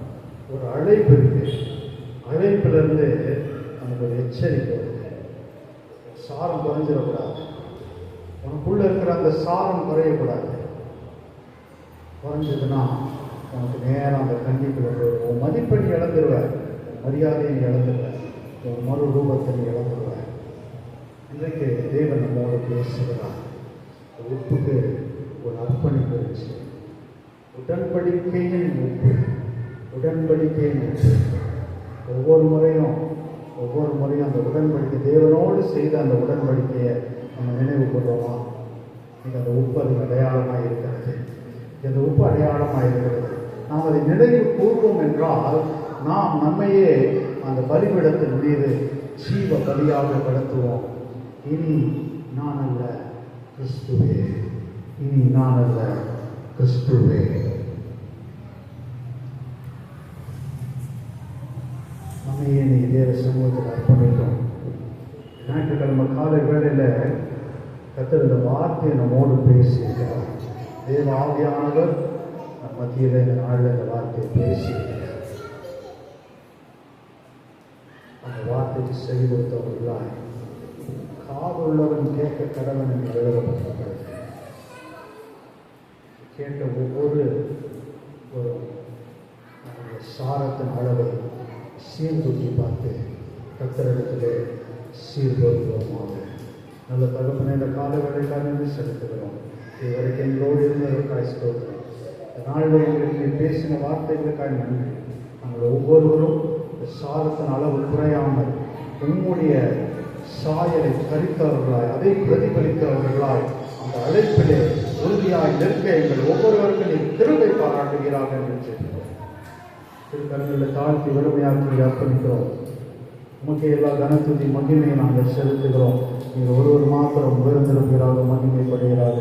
ஒரு அழைப்பு இருக்கு. அழைப்பிலிருந்து நமக்கு ஒரு எச்சரிக்கை வருது. சாரம் குறைஞ்சிடக்கூடாது. உனக்குள்ள இருக்கிற அந்த சாரம் குறையக்கூடாது. குறைஞ்சதுன்னா உனக்கு நேரம் அந்த கண்டிப்பில் உன் மதிப்பெண் இழந்துருவேன், மரியாதையை இழந்துருவேன், உன் மறு ரூபத்தை இழந்துருவேன். இன்றைக்கு தேவன் நம்மோடு பேசுகிறார். உப்புக்கு ஒரு அர்ப்பணிப்பு இருந்துச்சு. உடன்படிக்கையின் உப்பு, உடன்படிக்கையின் உப்பு. ஒவ்வொரு முறையும் அந்த உடன்படிக்கை, தேவனோடு செய்த அந்த உடன்படிக்கையை நம்ம நினைவு கொள்வோமா? இது அந்த உப்பு அது அடையாளமாக இருக்கிறது. இந்த உப்பு அடையாளமாக இருக்கிறது. நாம் அதை நினைவு கூறுவோம் என்றால் நாம் நம்மையே அந்த பலிபீடத்தின் மீது ஜீவ பலியாக கடத்துவோம். இனி நான் அல்ல கிறிஸ்துவே, இனி நான் அல்ல கிறிஸ்துவே. நம்மையே நீ தேவ சமூகத்தில் அர்ப்பணித்தோம். ஞாயிற்றுக்கிழமை காலை வேளையில் கர்த்தர் இந்த வார்த்தையை நம்மோடு பேசியிருக்கிறார். தேவ ஆவியானவர் நம் மத்தியில் இந்த நாளில் இந்த வார்த்தையை பேசியிருக்கிறார். அந்த வார்த்தைக்கு செவி கொடுத்தவர்களாய் காதுள்ளவன் கேட்க கடவன் என்று எழுதப்பட்டிருக்கிறது. கேட்ட ஒவ்வொரு சாரத்தின் அளவை சீர்தூக்கி பார்த்து கர்த்தரிடத்திலே சீர்படுத்துவோமாக. நல்ல தகப்பனை இந்த காலவேளைக்காக செலுத்துகிறோம். இதுவரைக்கும் எங்களோடு இருந்ததற்காக ஸ்தோத்திரம். இந்த நாளில் எங்களுக்கு பேசின வார்த்தைகளுக்காக நன்றி. நாங்கள் ஒவ்வொருவரும் இந்த சாரத்தின் அளவு குறையாமல் உம்முடைய சாயலை கரித்தவர்களாய், அதை பிரதிபலித்தவர்களாய் அந்த அழைப்பிலே உறுதியாய் நிற்க எங்கள் ஒவ்வொருவருக்கும் நீ கிருபை பாராட்டுகிறாக என்று சொல்கிறோம். திருக்கரங்களை தாழ்த்தி வறுமையாக்கி அர்ப்பணிக்கிறோம். உமக்கு எல்லா கனத்துதி மகிமையை நாங்கள் செலுத்துகிறோம். நீங்கள் ஒருவர் மாத்திரம் உயர்ந்திருக்கிறாக, மகிமைப்படுகிறாக.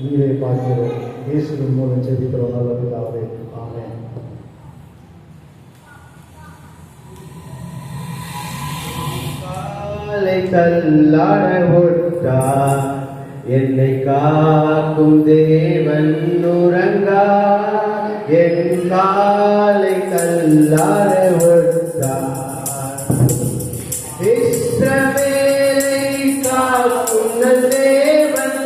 நீரே பார்க்கிறோம். இயேசுவின் மூலம் ஜெபிக்கிறோம் நல்ல பிதாவே. ஆமென். காலை தள்ளாட விட்டார், என்னை காக்கும் தேவன் உறங்கார். என் காலை தள்ளாட விட்டார், இஸ்ரவேலை காக்கும் தேவன்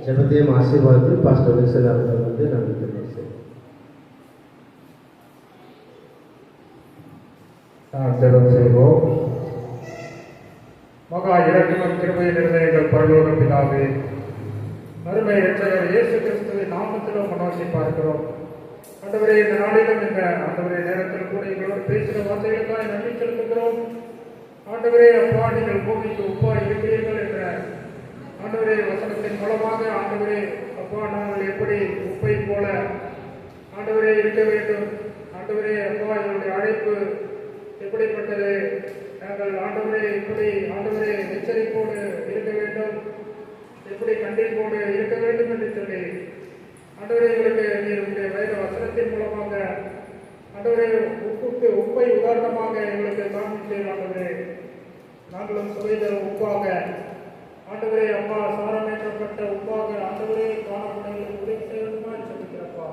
ஜெபத்தையும் ஆசீர்வாதத்து பாஸ்டர் வில்சன் அவர்கள் வந்து நன்றி தெரிவிக்கிறேன். ஜெபம் செய்வோம். மகா இரக்கமும் கிருபையும் நிறைந்த எங்கள் பரலோக பிதாவே, அருமை இரட்சகர் இயேசு கிறிஸ்துவின் நாமத்திலும் நோக்கி பார்க்கிறோம். ஆண்டவரே, இந்த நாளிலும் இந்த ஆண்டவரே நேரத்தில் கூட எங்களோடு பேசுகிற வார்த்தைகளுக்காக நன்றி செலுத்துகிறோம். ஆண்டவரே அப்பா, நீங்கள் பூமிக்கு உப்பாய் இருக்கிறீர்கள் என்ற ஆண்டவரே வசனத்தின் மூலமாக ஆண்டவரே அப்பா, நாங்கள் எப்படி உப்பை போல ஆண்டவரே இருக்க வேண்டும். ஆண்டவரே அப்பா, எங்களுடைய அழைப்பு எப்படிப்பட்டது, நாங்கள் ஆண்டவரே இப்படி ஆண்டவரே எச்சரிப்போடு இருக்க வேண்டும், எப்படி கண்டிப்போடு இருக்க வேண்டும் என்று சொல்லி ஆண்டவரே எங்களுக்கு நீருடைய வேத வசனத்தின் மூலமாக ஆண்டவரே உப்பை உதாரணமாக எங்களுக்கு காண்பித்தீர். ஆண்டவரே, நாங்களும் சுவைத உப்பாக ஆண்டவரே அப்பா, சாரமேற்றப்பட்ட உப்பாக ஆண்டவரே காணப்படுவதற்கு உதவி செய்வதுமாய் சொல்லிக்கிறப்பா.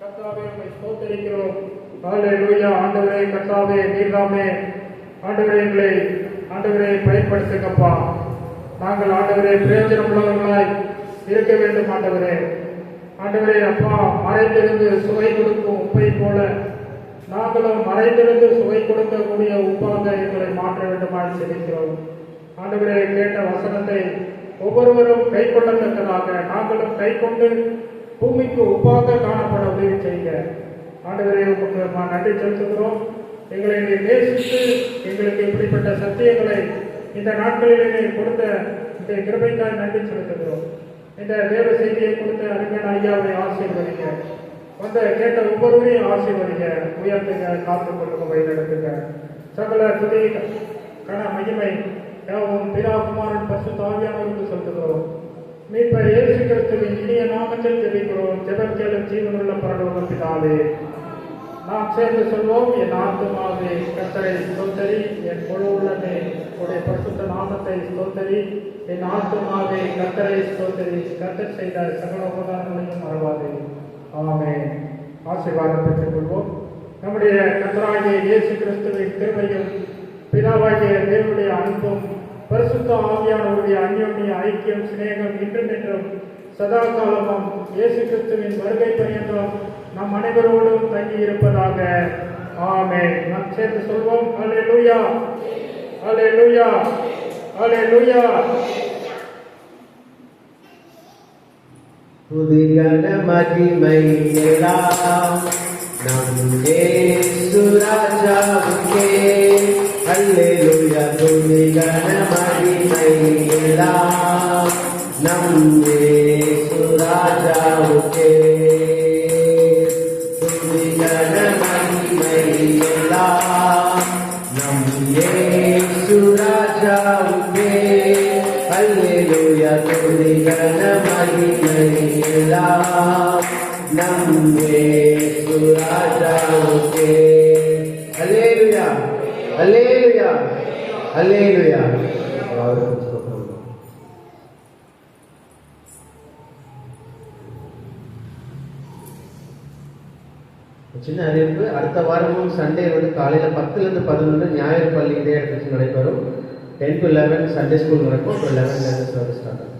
கர்த்தாவே, உம்மை ஸ்தோத்திரிக்கிறோம். ஹல்லேலூயா. ஆண்டவரே கர்த்தாவே, நீர்தாமே ஆண்டவரே எங்களை ஆண்டவரே பயன்படுத்துங்கப்பா. நாங்கள் ஆண்டவரே பிரயோஜனம் உள்ளவர்களாய் இருக்க வேண்டும். ஆண்டவரே ஆண்டவரே அப்பா, மறைந்திருந்து சுவை கொடுக்கும் உப்பை போல நாங்களும் மறைந்திருந்து சுவை கொடுக்கக்கூடிய உப்பாக எங்களை மாற்ற வேண்டுமாய் செலுக்கிறோம். ஆண்டவரே, கேட்ட வசனத்தை ஒவ்வொருவரும் கை கொள்ளத்தக்கதாக நாங்களும் கை கொண்டு பூமிக்கு உப்பாக காணப்பட உதவி செய்ய ஆண்டவரே உங்களுக்கு நன்றி செலுத்துகிறோம். எங்களை நேசித்து எங்களுக்கு இப்படிப்பட்ட சத்தியங்களை இந்த நாட்களிலே கொடுத்த இந்த கிருபைக்காக நன்றி செலுத்துகிறோம். இந்த தேவ செய்தியை கொடுத்த அருமையான ஐயாவை ஆசீர்வதிங்க. வந்து கேட்ட ஒவ்வொருவரையும் ஆசீர்வதிங்க, உயர்த்துங்க, காத்துக் கொள்ளுங்க, வழிநடத்துங்க. சகல துதி கன மகிமை யாவும் பிதா குமாரன் பரிசுத்த ஆவியானவருக்கு செலுத்துகிறோம். மீட்பர் இயேசு கிறிஸ்துவின் இனிய நாமத்தில் ஜெபிக்கிறோம். ஜெபம் கேளும் ஜீவனுள்ள பரலோக பிதாவே. நாம் சேர்ந்து சொல்வோம். என் ஆத்துமாவே கர்த்தரை ஸ்தோத்தரி, என் முழு உள்ளமே உடைய பரிசுத்த நாமத்தை ஸ்தோத்தரி. என் ஆத்துமாவே கர்த்தரை ஸ்தோத்தரி, கர்த்தர் செய்த சகல உபகாரங்களையும் மறவாதே. ஆமென். ஆசீர்வாதம் பெற்றுக் கொள்வோம். நம்முடைய கர்த்தராகிய இயேசு கிறிஸ்துவின் கிருபையும் பிதாவாகிய தேவனுடைய அன்பும் பரிசுத்த ஆவியானவருடைய அந்யோன்ய ஐக்கியம் சிநேகம் இன்றும் என்றும் சதா காலமும் இயேசு கிறிஸ்துவின் வருகை பரியந்தம் நம் அனைவரோடும் தங்கி இருப்பதாக. ஆமென். நாம் சேர்ந்து சொல்வோம். அல்லேலூயா, அல்லேலூயா, அல்லேலூயா. துதிகன மகிமை எல்லாம் நம் இயேசு ராஜாவுக்கே. அல்லேலூயா. துதிகன மகிமை எல்லாம் நம் இயேசு ராஜாவுக்கே. துதிகன மகிமை எல்லாம் நம் இயேசு ராஜாவுக்கே. அல்லேலூயா. துதிகன மகிமை எல்லாம் நம் இயேசு ராஜாவுக்கே. அல்லேலூயா, அல்லேலூயா, அல்லேலூயா. சின்ன அறிவிப்பு, அடுத்த வாரமும் சண்டே வந்து காலையில் 10லேருந்து 11 ஞாயிறு பள்ளி இதே இடத்துல நடைபெறும். 10 to 11 சண்டே ஸ்கூல் நடக்கும். அப்புறம் 11 சர்வீஸ் ஸ்டார்ட் ஆகும்.